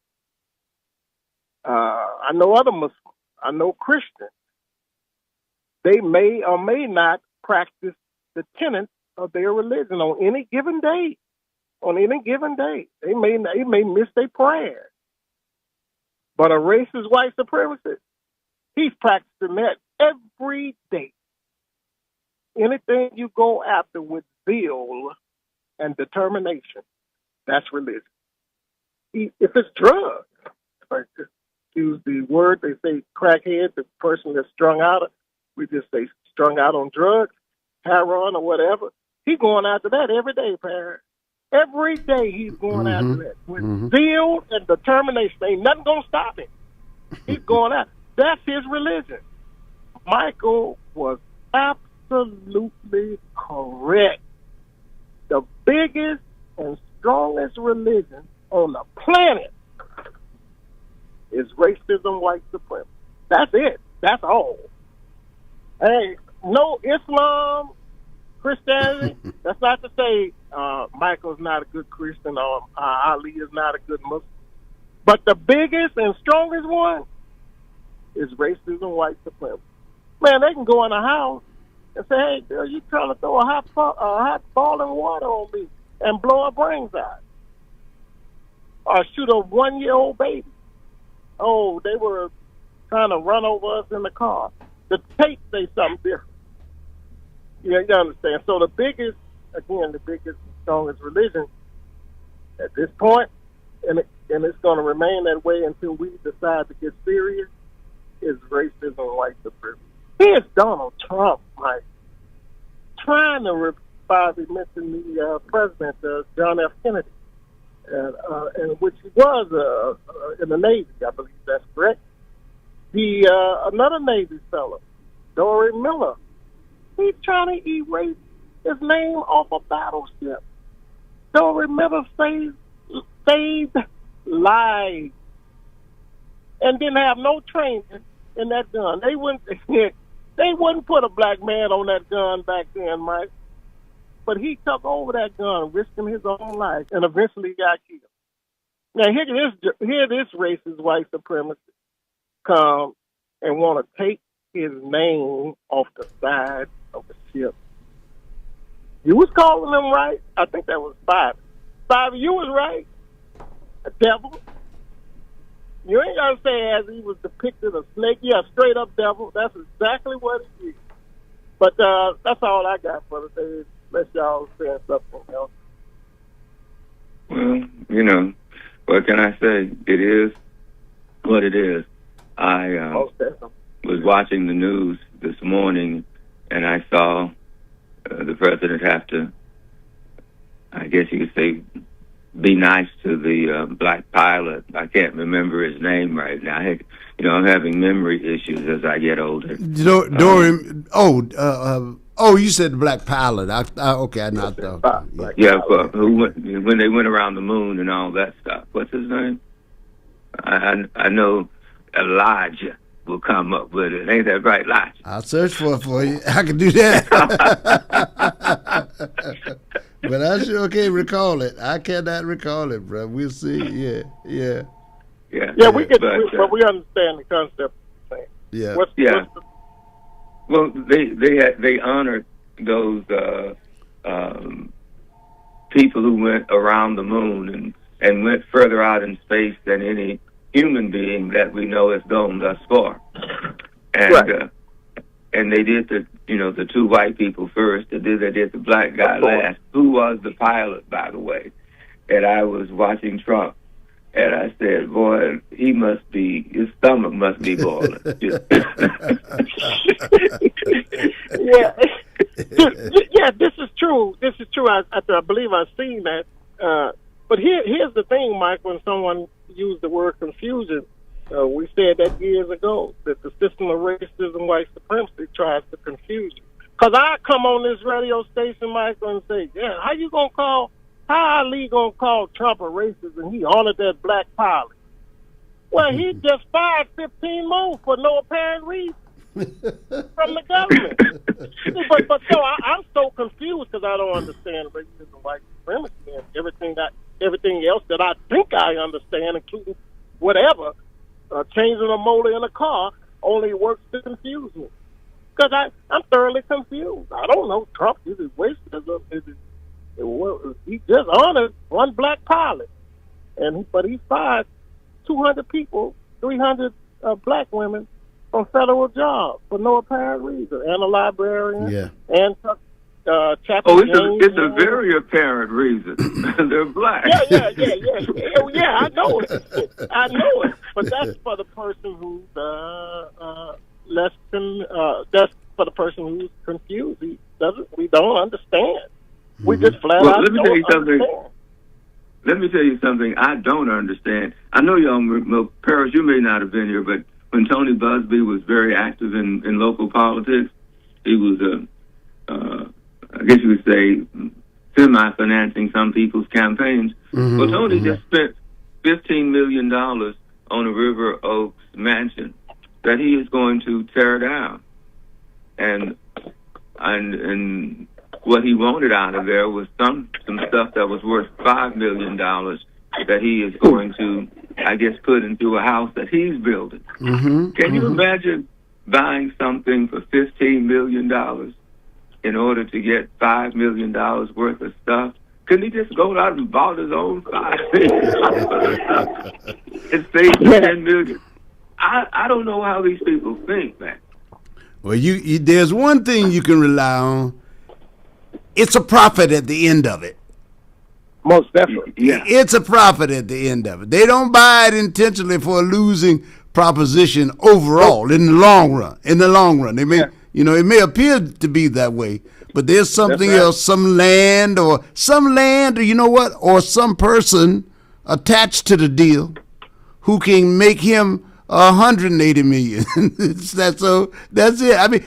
I know other Muslims. I know Christians. They may or may not practice the tenets of their religion on any given day. They may miss their prayers. But a racist white supremacist, he's practicing that every day. Anything you go after with zeal and determination, that's religion. If it's drugs, like use the word, they say crackhead, the person that's strung out, we just say strung out on drugs, heroin or whatever. He's going after that every day, Parrot. Every day he's going after that. With zeal and determination, ain't nothing going to stop him. He's going after. That's his religion. Michael was absolutely correct. The biggest and strongest religion on the planet is racism, white supremacy. That's it. That's all. Hey, no Islam, Christianity. That's not to say Michael's not a good Christian or Ali is not a good Muslim. But the biggest and strongest one is racism, white supremacy. Man, they can go in a house and say, "Hey, girl, you trying to throw a hot boiling water on me and blow our brains out, or shoot a 1-year-old baby." Oh, they were trying to run over us in the car. The tape say something different. You understand? So the biggest and strongest religion at this point, and it's going to remain that way until we decide to get serious, is racism and white supremacy. Here's Donald Trump, Mike, trying to revive, he mentioned the president, John F. Kennedy, and which he was in the Navy, I believe that's correct. Another Navy fellow, Dory Miller, he's trying to erase his name off a battleship. Dory Miller saved lives and didn't have no training in that gun. They wouldn't put a black man on that gun back then, Mike. But he took over that gun, risking his own life, and eventually got killed. Now, here this racist white supremacist come and want to take his name off the side of the ship. You was calling him right. I think that was Bobby. Bobby, you was right. A devil. You ain't got to say as he was depicted a snake. Yeah, straight up devil. That's exactly what he is. But that's all I got for today. Let y'all say something else. Well, what can I say? It is what it is. I was watching the news this morning, and I saw the president have to, I guess you could say, be nice to the black pilot. I can't remember his name right now. I'm having memory issues as I get older. You said the black pilot. Okay, I know. When they went around the moon and all that stuff. What's his name? I know Elijah will come up with it. Ain't that right, Elijah? I'll search for you. I can do that. But I sure can't recall it. I cannot recall it, bro. We'll see. Yeah. Yeah, we get, but we understand the concept. Yeah. Well, they honored those people who went around the moon and went further out in space than any human being that we know has gone thus far. And and they did the two white people first. They did the black guy last. Who was the pilot, by the way? And I was watching Trump, and I said, "Boy, his stomach must be boiling." Yeah, this is true. I believe I've seen that. But here's the thing, Mike. When someone used the word confusion, we said that years ago that the system of racism, white supremacy tries to confuse you. Because I come on this radio station, Michael, and say, "Yeah, how Ali gonna call Trump a racist and he honored that black pilot?" Well, he just fired 15 more for no apparent reason from the government. but so I'm so confused because I don't understand racism, white supremacy, and everything else that I think I understand, including whatever changing a motor in a car, only works to confuse me. Because I'm thoroughly confused. I don't know. Trump, is it racism? He just honored one black pilot, but he fired 200 people, 300 black women from federal jobs for no apparent reason, and a librarian, and it's a very apparent reason. They're black. Yeah. I know it. But that's for the person who's that's for the person who's confused. We don't understand. We just flat out let me tell you something. Understand. Let me tell you something I don't understand. I know y'all, Paris, you may not have been here, but when Tony Busby was very active in local politics, he was, I guess you would say, semi-financing some people's campaigns. Well, Tony just spent $15 million on a River Oaks mansion that he is going to tear down. And what he wanted out of there was some stuff that was worth $5 million that he is going to, I guess, put into a house that he's building. Can you imagine buying something for $15 million in order to get $5 million worth of stuff? Couldn't he just go out and bought his own $5 million and save $10 million? I don't know how these people think, man. Well, you there's one thing you can rely on. It's a profit at the end of it. Most definitely. Yeah. It's a profit at the end of it. They don't buy it intentionally for a losing proposition overall in the long run. In the long run, they may, it may appear to be that way, but there's something else, some land, or you know what, or some person attached to the deal who can make him 180 million. So that's it. I mean,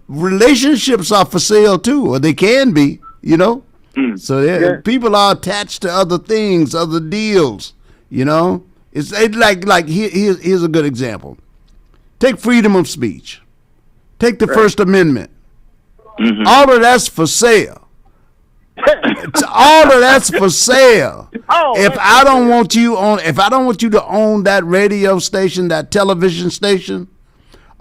relationships are for sale too, or they can be. So people are attached to other things, other deals. It's like here's a good example. Take freedom of speech. Take the First Amendment. All of that's for sale. All of that's for sale. If I don't want you to own that radio station, that television station,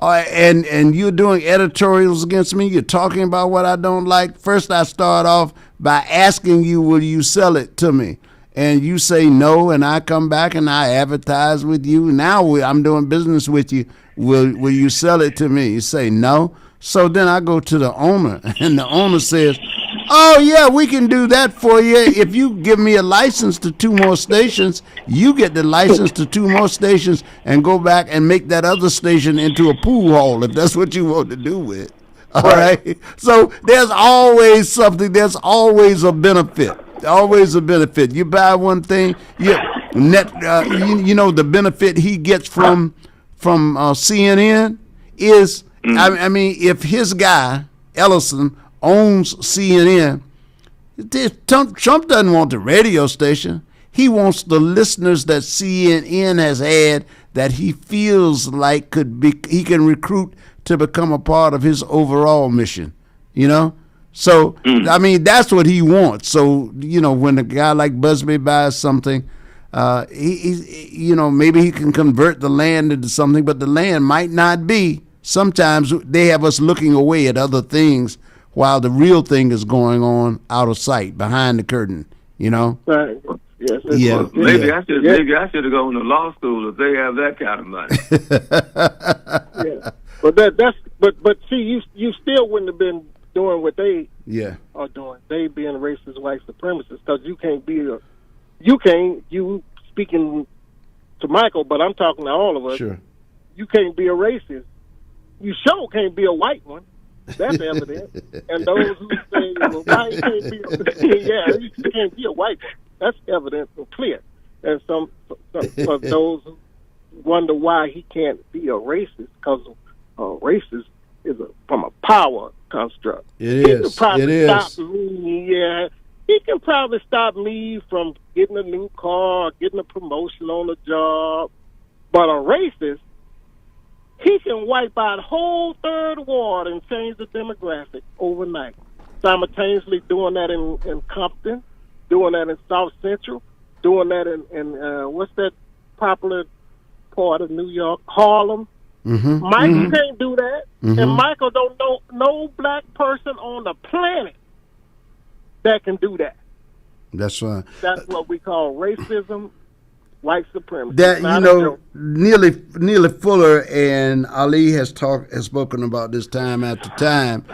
and you're doing editorials against me, you're talking about what I don't like. First, I start off by asking you, will you sell it to me? And you say no, and I come back and I advertise with you. Now I'm doing business with you. Will you sell it to me? You say no. So then I go to the owner, and the owner says, oh, yeah, we can do that for you. If you give me a license to 2 more stations, you get the license to 2 more stations and go back and make that other station into a pool hall if that's what you want to do with it. All right? So there's always something. There's always a benefit. Always a benefit. You buy one thing, the benefit he gets from CNN is, I mean, if his guy, Ellison, owns CNN, Trump doesn't want the radio station. He wants the listeners that CNN has had that he feels like he can recruit to become a part of his overall mission, So, I mean, that's what he wants. So, when a guy like Busby buys something, maybe he can convert the land into something, but the land might not be. Sometimes they have us looking away at other things while the real thing is going on out of sight, behind the curtain, Right. Yes. Yeah. Well, maybe I should have gone to law school if they have that kind of money. Yeah. But see, you still wouldn't have been doing what they are doing. They being racist white supremacists, because you speaking to Michael, but I'm talking to all of us. Sure. You can't be a racist. You sure can't be a white one. That's evident. And those who say, well, why he can't be you can't be a white one. That's evident and clear. And some of those who wonder why he can't be a racist, because racist is from a power construct. It is. Stop me. He can probably stop me from getting a new car, getting a promotion on the job. But a racist, he can wipe out whole third ward and change the demographic overnight. Simultaneously doing that in Compton, doing that in South Central, doing that in what's that popular part of New York, Harlem. Michael can't do that, and Michael don't know no black person on the planet that can do that. That's right. That's what we call racism, white supremacy. That Neely Fuller and Ali has spoken about this time after time.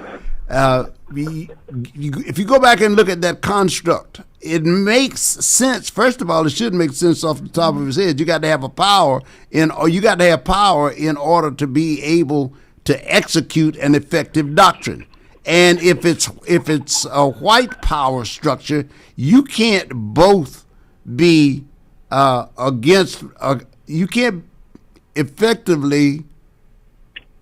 If you go back and look at that construct, it makes sense. First of all, it should make sense off the top of his head. You got to have power in order to be able to execute an effective doctrine. And if it's a white power structure, you can't both be against. You can't effectively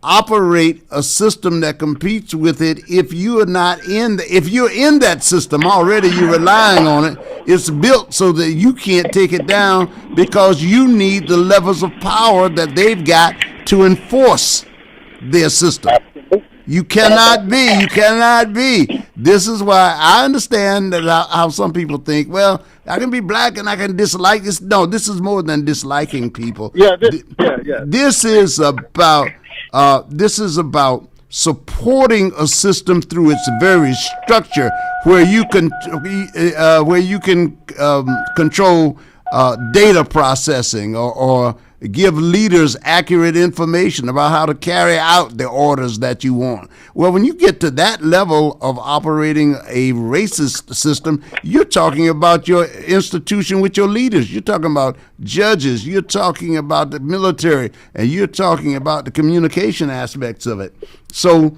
operate a system that competes with it if you are not if you're in that system already, you're relying on it. It's built so that you can't take it down because you need the levels of power that they've got to enforce their system. You cannot be. This is why I understand that how some people think, well, I can be black and I can dislike this. No, this is more than disliking people. This is about supporting a system through its very structure, where you can control data processing or give leaders accurate information about how to carry out the orders that you want. Well, when you get to that level of operating a racist system, you're talking about your institution with your leaders. You're talking about judges. You're talking about the military, and you're talking about the communication aspects of it. So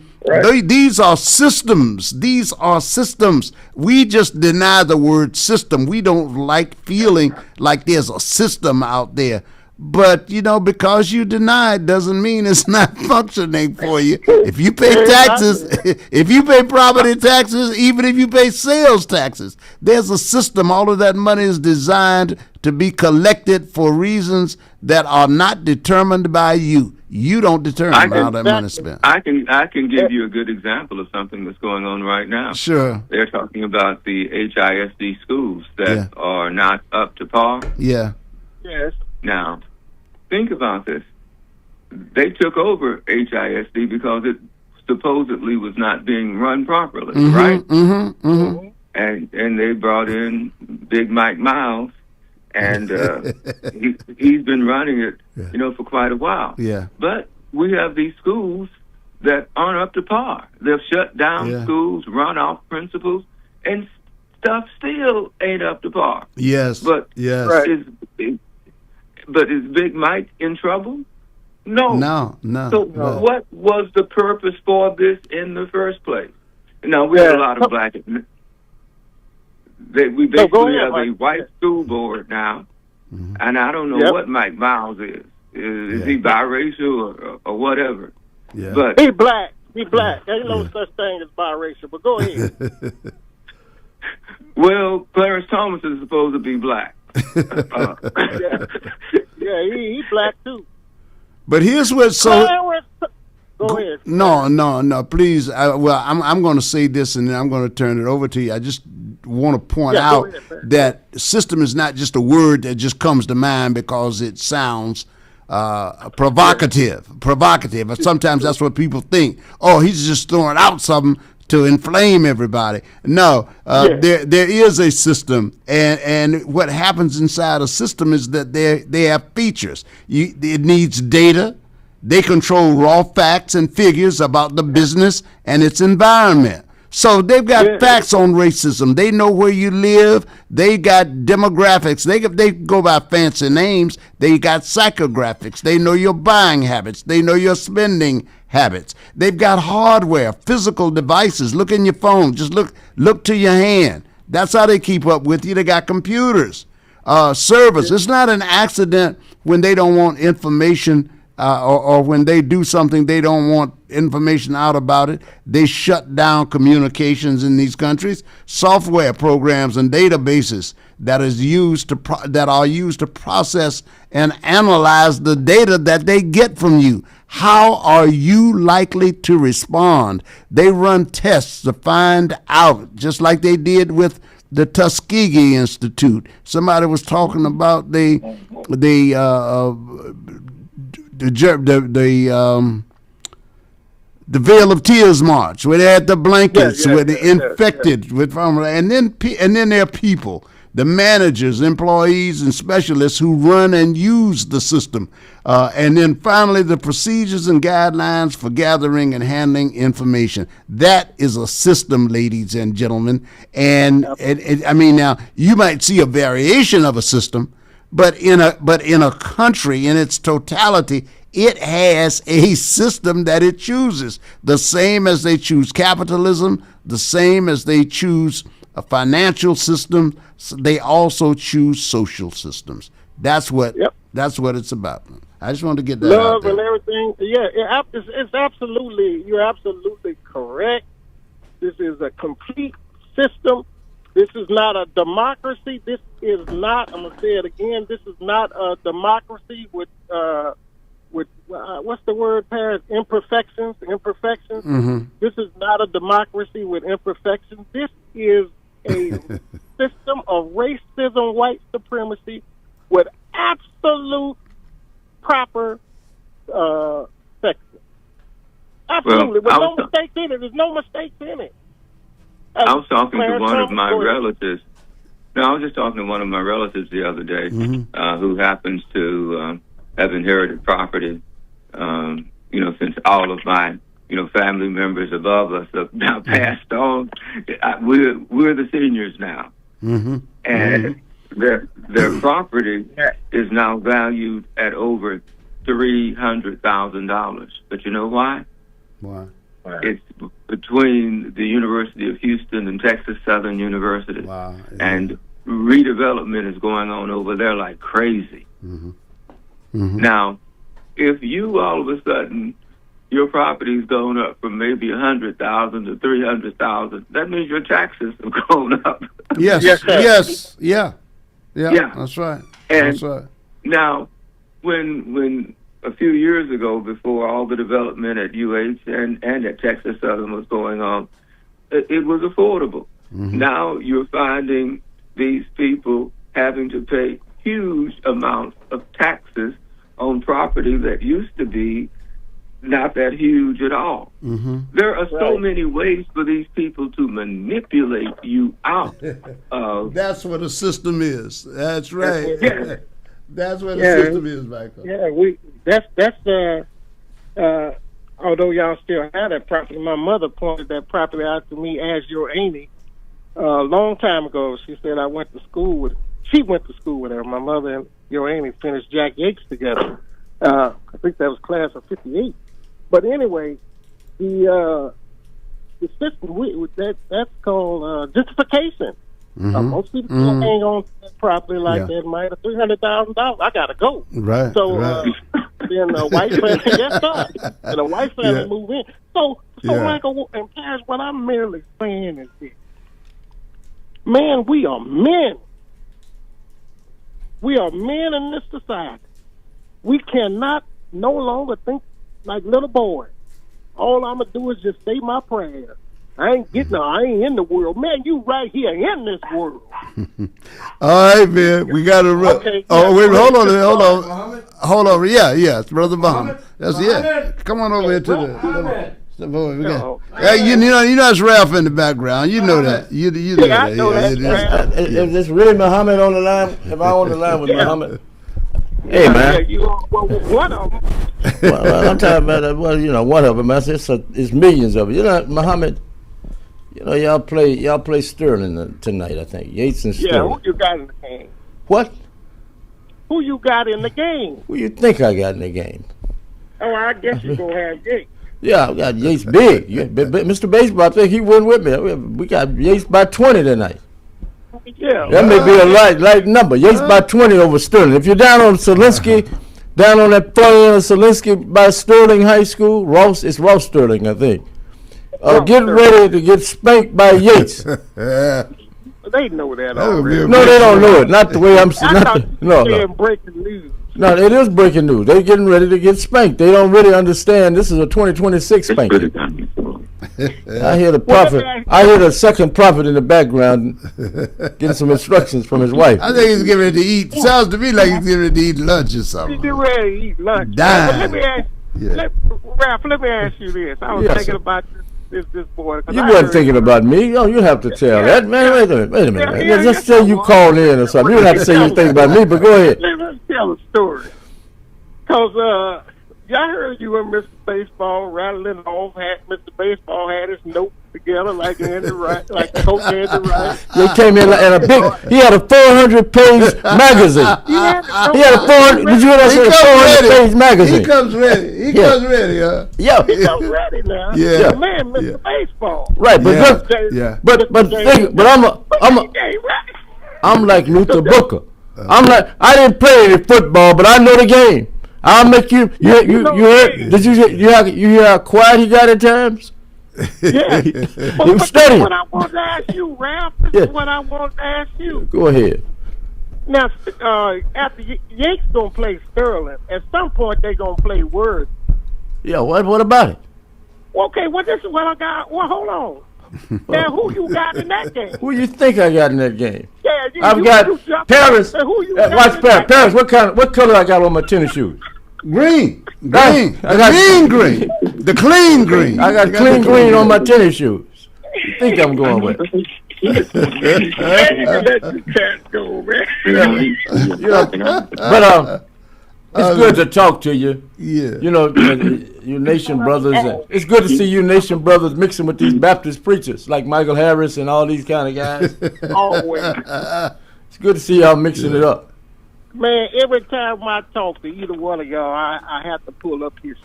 these are systems. These are systems. We just deny the word system. We don't like feeling like there's a system out there. But, because you deny it doesn't mean it's not functioning for you. If you pay taxes, if you pay property taxes, even if you pay sales taxes, there's a system. All of that money is designed to be collected for reasons that are not determined by you. You don't determine how that money is spent. I can give you a good example of something that's going on right now. Sure. They're talking about the HISD schools that are not up to par. Yeah. Yes. Now, think about this. They took over HISD because it supposedly was not being run properly, right? And they brought in Big Mike Miles, and he's been running it, for quite a while. Yeah. But we have these schools that aren't up to par. They've shut down schools, run off principals, and stuff still ain't up to par. Yes. But But is Big Mike in trouble? No. So what was the purpose for this in the first place? Now, we have a lot of black... We basically have a white school board now, and I don't know what Mike Miles is. Is he biracial or whatever? Yeah. But he black. Ain't no such thing as biracial, but go ahead. Well, Clarence Thomas is supposed to be black. He black too. But here's what. Go ahead. No, please. I'm going to say this, and then I'm going to turn it over to you. I just want to point out that system is not just a word that just comes to mind because it sounds provocative. Sometimes that's what people think. Oh, he's just throwing out something to inflame everybody. No, there is a system, and what happens inside a system is that they have features. It needs data. They control raw facts and figures about the business and its environment. So they've got facts on racism. They know where you live. They got demographics. They go by fancy names. They got psychographics. They know your buying habits. They know your spending habits. They've got hardware, physical devices. Look in your phone. Just look to your hand. That's how they keep up with you. They got computers, servers. It's not an accident when they don't want information or when they do something they don't want information out about it. They shut down communications in these countries. Software programs and databases that are used to process and analyze the data that they get from you. How are you likely to respond? They run tests to find out, just like they did with the Tuskegee Institute. Somebody was talking about the Veil of Tears March, where they had the blankets, where they infected with formula, and then there are people, the managers, employees, and specialists who run and use the system, and then finally the procedures and guidelines for gathering and handling information. That is a system, ladies and gentlemen, and I mean, now you might see a variation of a system. But in a country in its totality, it has a system that it chooses. The same as they choose capitalism, the same as they choose a financial system, they also choose social systems. That's what it's about. I just wanted to get that love out there. and everything. Yeah, it's absolutely, you're absolutely correct. This is a complete system. This is not a democracy. This is not, I'm going to say it again, this is not a democracy with what's the word, Paris? Imperfections. Mm-hmm. This is not a democracy with imperfections. This is a system of racism, white supremacy, with absolute proper section. Absolutely, with no mistakes in it. There's no mistakes in it. I was talking to one of my relatives. No, I was just talking to one of my relatives the other day, who happens to have inherited property. Since all of my family members above us have now passed on, we're the seniors now, and their property is now valued at over $300,000. But you know why? Why? It's between the University of Houston and Texas Southern University. Wow. Yeah. And redevelopment is going on over there like crazy. Now, if you all of a sudden, your property's going up from maybe $100,000 to $300,000, that means your taxes have gone up. Yes. Yeah. That's right. And that's right. Now, when a few years ago, before all the development at UH and at Texas Southern was going on, it was affordable. Now you're finding these people having to pay huge amounts of taxes on property that used to be not that huge at all. There are so many ways for these people to manipulate you out of. That's what a system is. That's right. That's what a system is, Michael. Yeah, although y'all still have that property, my mother pointed that property out to me as your auntie a long time ago. She said she went to school with her. My mother and your auntie finished Jack Yates together. I think that was class of '58. But anyway, the system that's called gentrification. Most people can't hang on to that property like that. Might have $300,000. I gotta go. Right. So then a white family, yes sir, and a white family move in. So Michael and Paris, what I'm merely saying is this: man, we are men. We are men in this society. We cannot no longer think like little boys. All I'm gonna do is just say my prayers. I ain't in the world. Man, you right here in this world. All right, man. We got to run. Okay, hold on. Yeah, it's Brother Muhammad. That's it. Come on over here to the. You know it's Ralph in the background. You know that. You know that. I know that. Is this really Muhammad on the line? Am I on the line with Muhammad? Hey, man. One of them. Well, I'm talking about one of them. It's millions of them. You know, Muhammad. Y'all play Sterling tonight, I think. Yates and Sterling. Yeah, who you got in the game? What? Who you got in the game? Who you think I got in the game? Oh, I guess you gonna have Yates. Yeah, I got Yates big. Mr. Baseball, I think he won with me. We got Yates by 20 tonight. Yeah. That may be a light number. Yates by 20 over Sterling. If you're down on Solinsky, down on that plane of Solinsky by Sterling High School, it's Ross Sterling, I think. Get ready to get spanked by Yates. They know that already. No, they don't know it. Not the way I'm saying. No. Breaking news. No, it is breaking news. They're getting ready to get spanked. They don't really understand this is a 2026 spanking. I hear the prophet. I hear the second prophet in the background getting some instructions from his wife. I think he's getting ready to eat. Sounds to me like he's getting ready to eat lunch or something. He's getting ready to eat lunch. Let me ask you this. I was thinking about this boy. You wasn't thinking about me. Oh, you have to tell that. Man, wait a minute. Just say you called in or something. You don't have to say you think about me, but go ahead. Let me tell a story. Because y'all heard you and Mr. Baseball rattling off. Mr. Baseball had his notes together like Andy Wright, like Coach Andy Wright. They came in and he had a 400-page magazine. He had a 400. Did you hear that? 400-page magazine. He comes ready. He comes ready, huh? Yeah. He comes ready now. Yeah. Man, Mr. Baseball. Right, I'm like Luther Booker. I didn't play any football, but I know the game. I'll make you. You heard? Did you hear how quiet he got at times? Yeah. He But was this studying. is what I want to ask you, Ralph. This is what I want to ask you. Go ahead. Now, after Yanks gonna play Sterling, at some point they gonna play Word. Yeah. What about it? Okay, well this is what I got. Well, hold on. Now, who you got in that game? Who you think I got in that game? Yeah, I've got Paris. Who you Watch Paris. Paris. What color I got on my tennis shoes? Green. I got green. The clean green. I got clean green on my tennis shoes. You think I'm going with? But it's good to talk to you. Yeah. You know, you nation brothers. And it's good to see you nation brothers mixing with these Baptist preachers like Michael Harris and all these kind of guys. Always. It's good to see y'all mixing it up. Man, every time I talk to either one of y'all, I have to pull up history.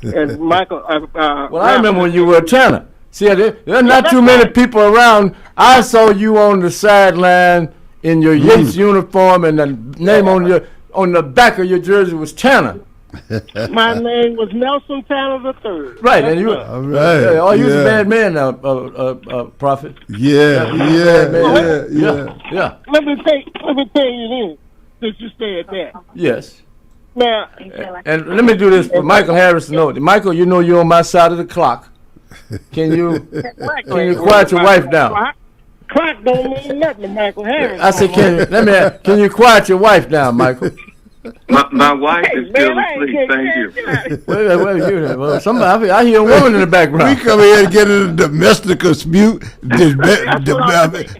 And Michael, well, I remember when you were a Tanner. See, there's not too many people around. I saw you on the sideline in your Yates uniform, and the name on the back of your jersey was Tanner. My name was Nelson Tanner III. Right, and you. All right. Oh, you was a bad man now, Prophet. Yeah. Let me tell you this, since you said that. Yes. Now, and let me do this for Michael Harris to know. Michael, you know you're on my side of the clock. Can you quiet your wife down? Clock don't mean nothing to Michael Harris. I said, can you quiet your wife down, Michael? My wife is still asleep. Thank you. Wait, somebody, I hear a woman in the background. We come here and get into domestic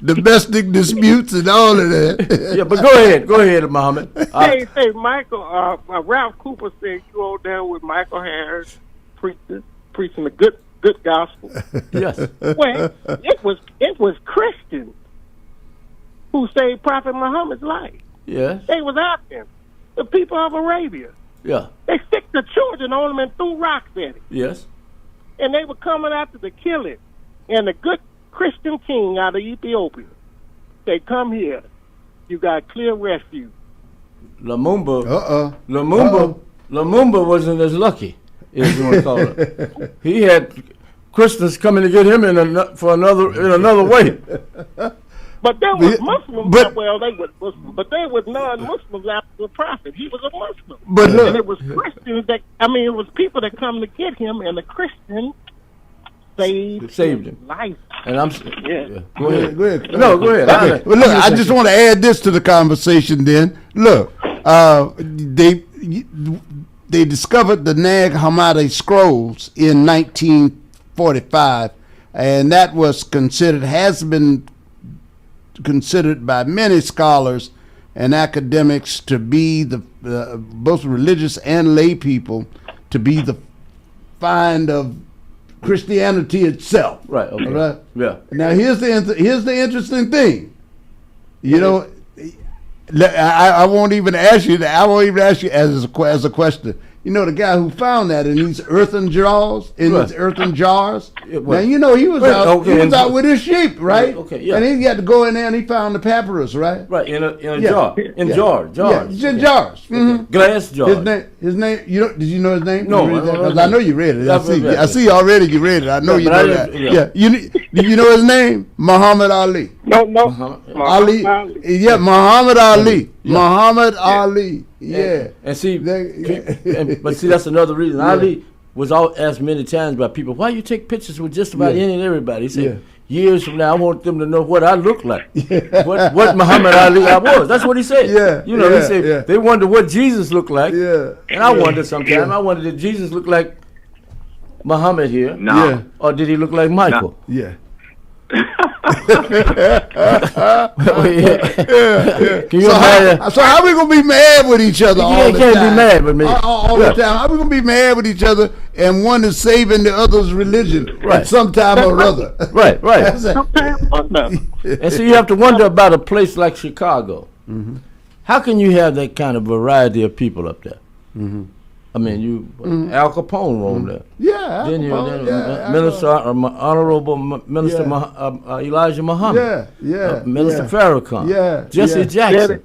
domestic disputes and all of that. Yeah, but go ahead, Muhammad. Say, Michael. Ralph Cooper said you go down with Michael Harris preaching the good gospel. Yes. Well, it was Christians who saved Prophet Muhammad's life. Yes. They was Africans, the people of Arabia. Yeah. They stick the children on them and threw rocks at it. Yes. And they were coming after to kill it. And the good Christian king out of Ethiopia, they come here. You got clear refuge. Lumumba wasn't as lucky, if you want to call it. He had Christians coming to get him in another way. But there was Muslims. They were non-Muslims after the prophet. He was a Muslim. And it was Christians it was people that come to get him, and the Christians saved him. Life. And I'm Go ahead. No, go ahead. Okay. Well, look, I just want to add this to the conversation. Then look, they discovered the Nag Hammadi scrolls in 1945, and that has been considered by many scholars and academics to be the both religious and lay people to be the find of Christianity itself. Right. Okay. Right. Yeah. Now here's the interesting thing. You know, I won't even ask you that. I won't even ask you as a question. You know, the guy who found that in these earthen jars, Now you know he was out with his sheep, right? Okay, yeah. And he had to go in there and he found the papyrus, right? Right, in a jar. In jars. Yeah, in jars. Mm-hmm. Glass jars. His name. Did you know his name? No, because I know you read it. I see already you read it. I know you know that. Yeah. You know his name? Muhammad Ali. No. Ali. Yeah, Muhammad Ali. Muhammad Ali. Yeah. And see, but see, that's another reason. Ali was asked many times by people, why you take pictures with just about any and everybody? He said, years from now, I want them to know what I look like. What Muhammad Ali I was. That's what he said. He said, they wonder what Jesus looked like. And I wonder sometimes, I wonder, did Jesus look like Muhammad here? No. Or did he look like Michael? No. Yeah. Can you imagine? So how we gonna be mad with each other all the time? You can't be mad with me all the time. How we gonna be mad with each other and one is saving the other's religion at some time or other? Right. And so you have to wonder about a place like Chicago. Mm-hmm. How can you have that kind of variety of people up there? Mm-hmm. I mean, Al Capone roamed there. Yeah, Al Then you, Capone, yeah, Minister, Honorable Minister Elijah Muhammad. Minister Farrakhan. Jesse Jackson.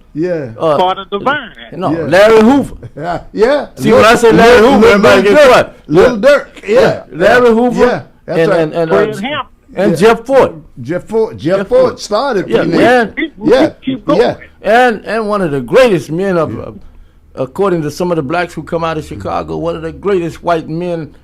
Carter Devine. No, Larry Hoover. Yeah. See, when I say Larry Hoover, everybody gets quiet. Lil Durk. Larry Hoover. Yeah, that's right. And Jeff Ford. Jeff Ford started. Keep going. And one of the greatest men of according to some of the blacks who come out of Chicago, one of the greatest white men,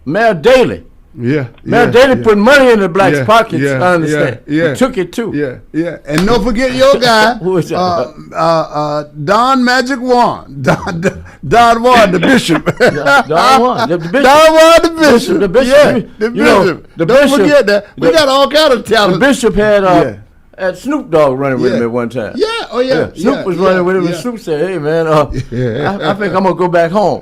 Mayor Daley. Mayor Daley put money in the blacks' pockets, I understand. He took it too. And don't forget your guy, Who is that? Don Magic Juan. Don Juan, the bishop. Don Juan, the bishop. Don Juan, the bishop. The bishop. Yeah, the bishop. Don't forget that. We got all kind of talent. The bishop had Snoop Dogg running with him at one time. Snoop was running with him, and Snoop said, "Hey man, I think I'm gonna go back home."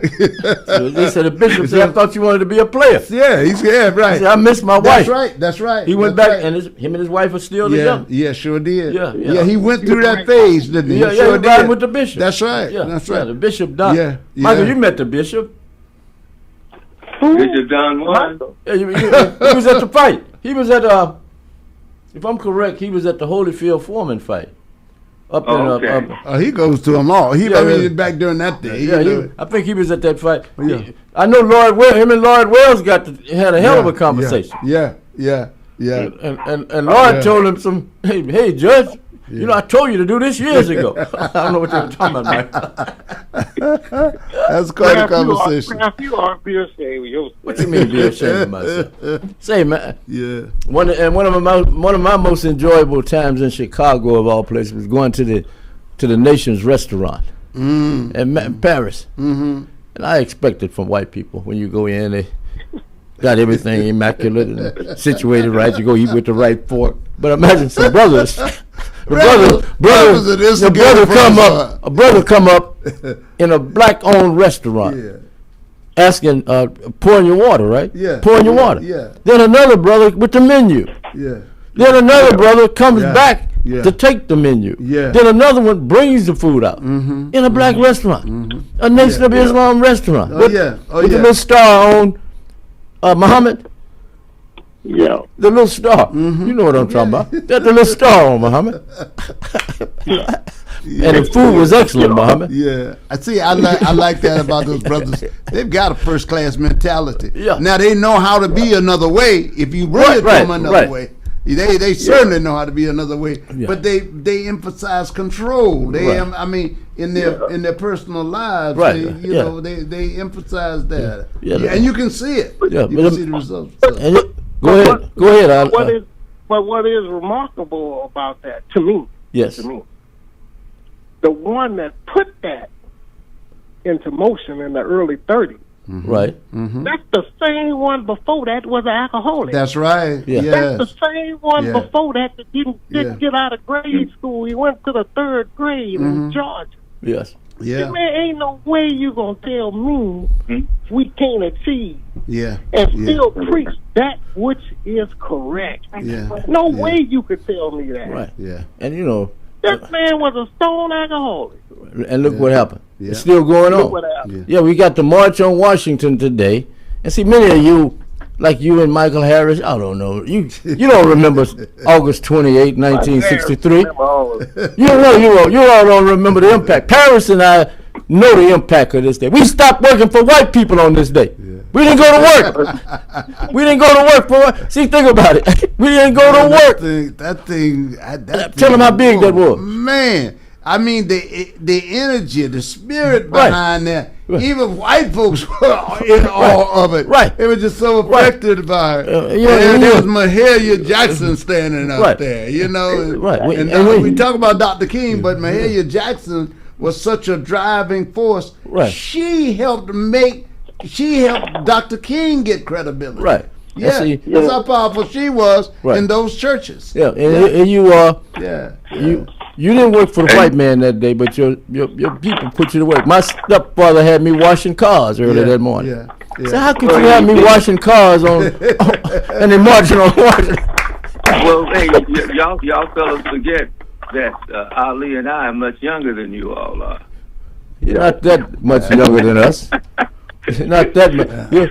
So they said the bishop said, "I thought you wanted to be a player." He said, right. He said, "I miss my wife." That's right. He went back, and him and his wife are still together. Yeah, sure did. Yeah. He went through that phase, didn't he? Yeah, he riding with the bishop. That's right. That's right. The bishop Don. Yeah. Michael, you met the bishop. Bishop Don Juan. Yeah, he was at the fight. He was at if I'm correct, he was at the Holyfield Foreman fight. He goes to them all. He back during that day. I think he was at that fight. I know him and Lloyd Wells had a hell of a conversation. And Lloyd told him hey Judge, you know, I told you to do this years ago. I don't know what they were talking about, Mike. That's quite a conversation. You aren't be ashamed of yourself. What you mean be ashamed of myself? Say, man. Yeah. One of my most enjoyable times in Chicago, of all places, was going to the Nation's restaurant in Paris. Mm-hmm. And I expected from white people, when you go in, they got everything immaculate and situated right. You go eat with the right fork. But imagine some brothers. A brother come up in a black-owned restaurant, asking, pouring your water, right? Yeah. Pouring your water. Yeah. Then another brother with the menu. Yeah. Then another brother comes back to take the menu. Yeah. Then another one brings the food out in a black restaurant, a Nation of Islam restaurant. With the little star on Muhammad. Yeah. The little star. You know what I'm talking about. That's the little star on Muhammad. And the food was excellent, Muhammad. Yeah. I like that about those brothers. They've got a first class mentality. Yeah. Now they know how to be another way if you bring it to them another way. They certainly know how to be another way. Yeah. But they emphasize control. They in their personal lives, they emphasize that. And you can see it. You can see the results. Go ahead. What is remarkable about that, to me, the one that put that into motion in the early 30s, right? That's the same one before that was an alcoholic. That's right. Yeah. That's the same one before that didn't get out of grade school. He went to the 3rd grade in Georgia. Yes. Yeah. Man, ain't no way you gonna tell me we can't achieve and still preach that which is correct. No way you could tell me that. Right. Yeah. And you know, that man was a stone alcoholic. And look what happened. It's still going on. Look what happened. Yeah, we got the March on Washington today. And see, many of you, like you and Michael Harris, I don't know. You don't remember August 28, 1963. You all don't remember the impact. Paris and I know the impact of this day. We stopped working for white people on this day. Yeah. We didn't go to work. We didn't go to work for. See, think about it. We didn't go to work. That thing. Tell them how big that was. Man, I mean the energy, the spirit behind that. Right. Even white folks were in awe of it. Right. It was just so affected by it. There was Mahalia Jackson standing up there, you know. And we talk about Dr. King, but Mahalia Jackson was such a driving force. Right. She helped Dr. King get credibility. Right. Yeah. That's how powerful she was in those churches. Yeah. And you didn't work for the white man that day, but your people put you to work. My stepfather had me washing cars early that morning. Yeah. So how could you have me washing cars and then marching on Washington? Well, hey, y'all fellas forget that Ali and I are much younger than you all are. You're not that much younger than us. Not that much. You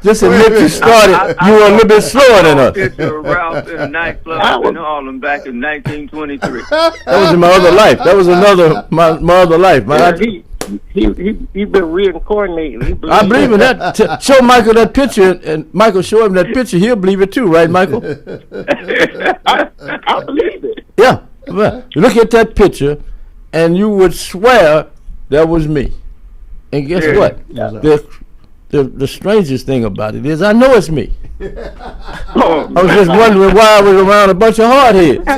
just admit you started. You were a little bit slower than us. Picture of Ralph in a nightclub in Harlem back in 1923. That was in my other life. That was my other life. He been reincarnated. I believe in that. Show Michael that picture, and Michael show him that picture. He'll believe it too, right, Michael? I believe it. Yeah. Look at that picture, and you would swear that was me. And guess what? The strangest thing about it is I know it's me. I was just wondering why I was around a bunch of hardheads.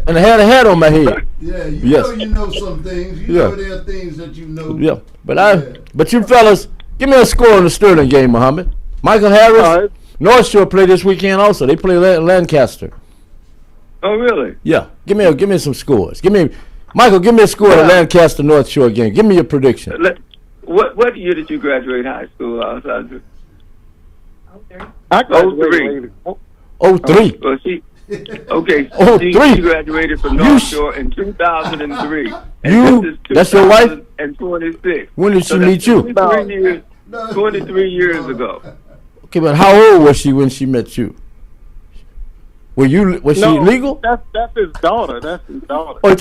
And I had a hat on my head. Yeah, you know some things. You know there are things that you know. Yeah, but you fellas, give me a score in the Sterling game, Muhammad. Michael Harris, North Shore play this weekend also. They play Lancaster. Oh, really? Yeah. Give me some scores. Michael, give me a score of the Lancaster North Shore game. Give me your prediction. What year did you graduate high school, Alessandra? I graduated. 03. Well, she graduated from North Shore in 2003. That's your wife? And 26. When did she meet you? 23 years ago. Okay, but how old was she when she met you? Was she legal? That's his daughter. That's his daughter. Oh,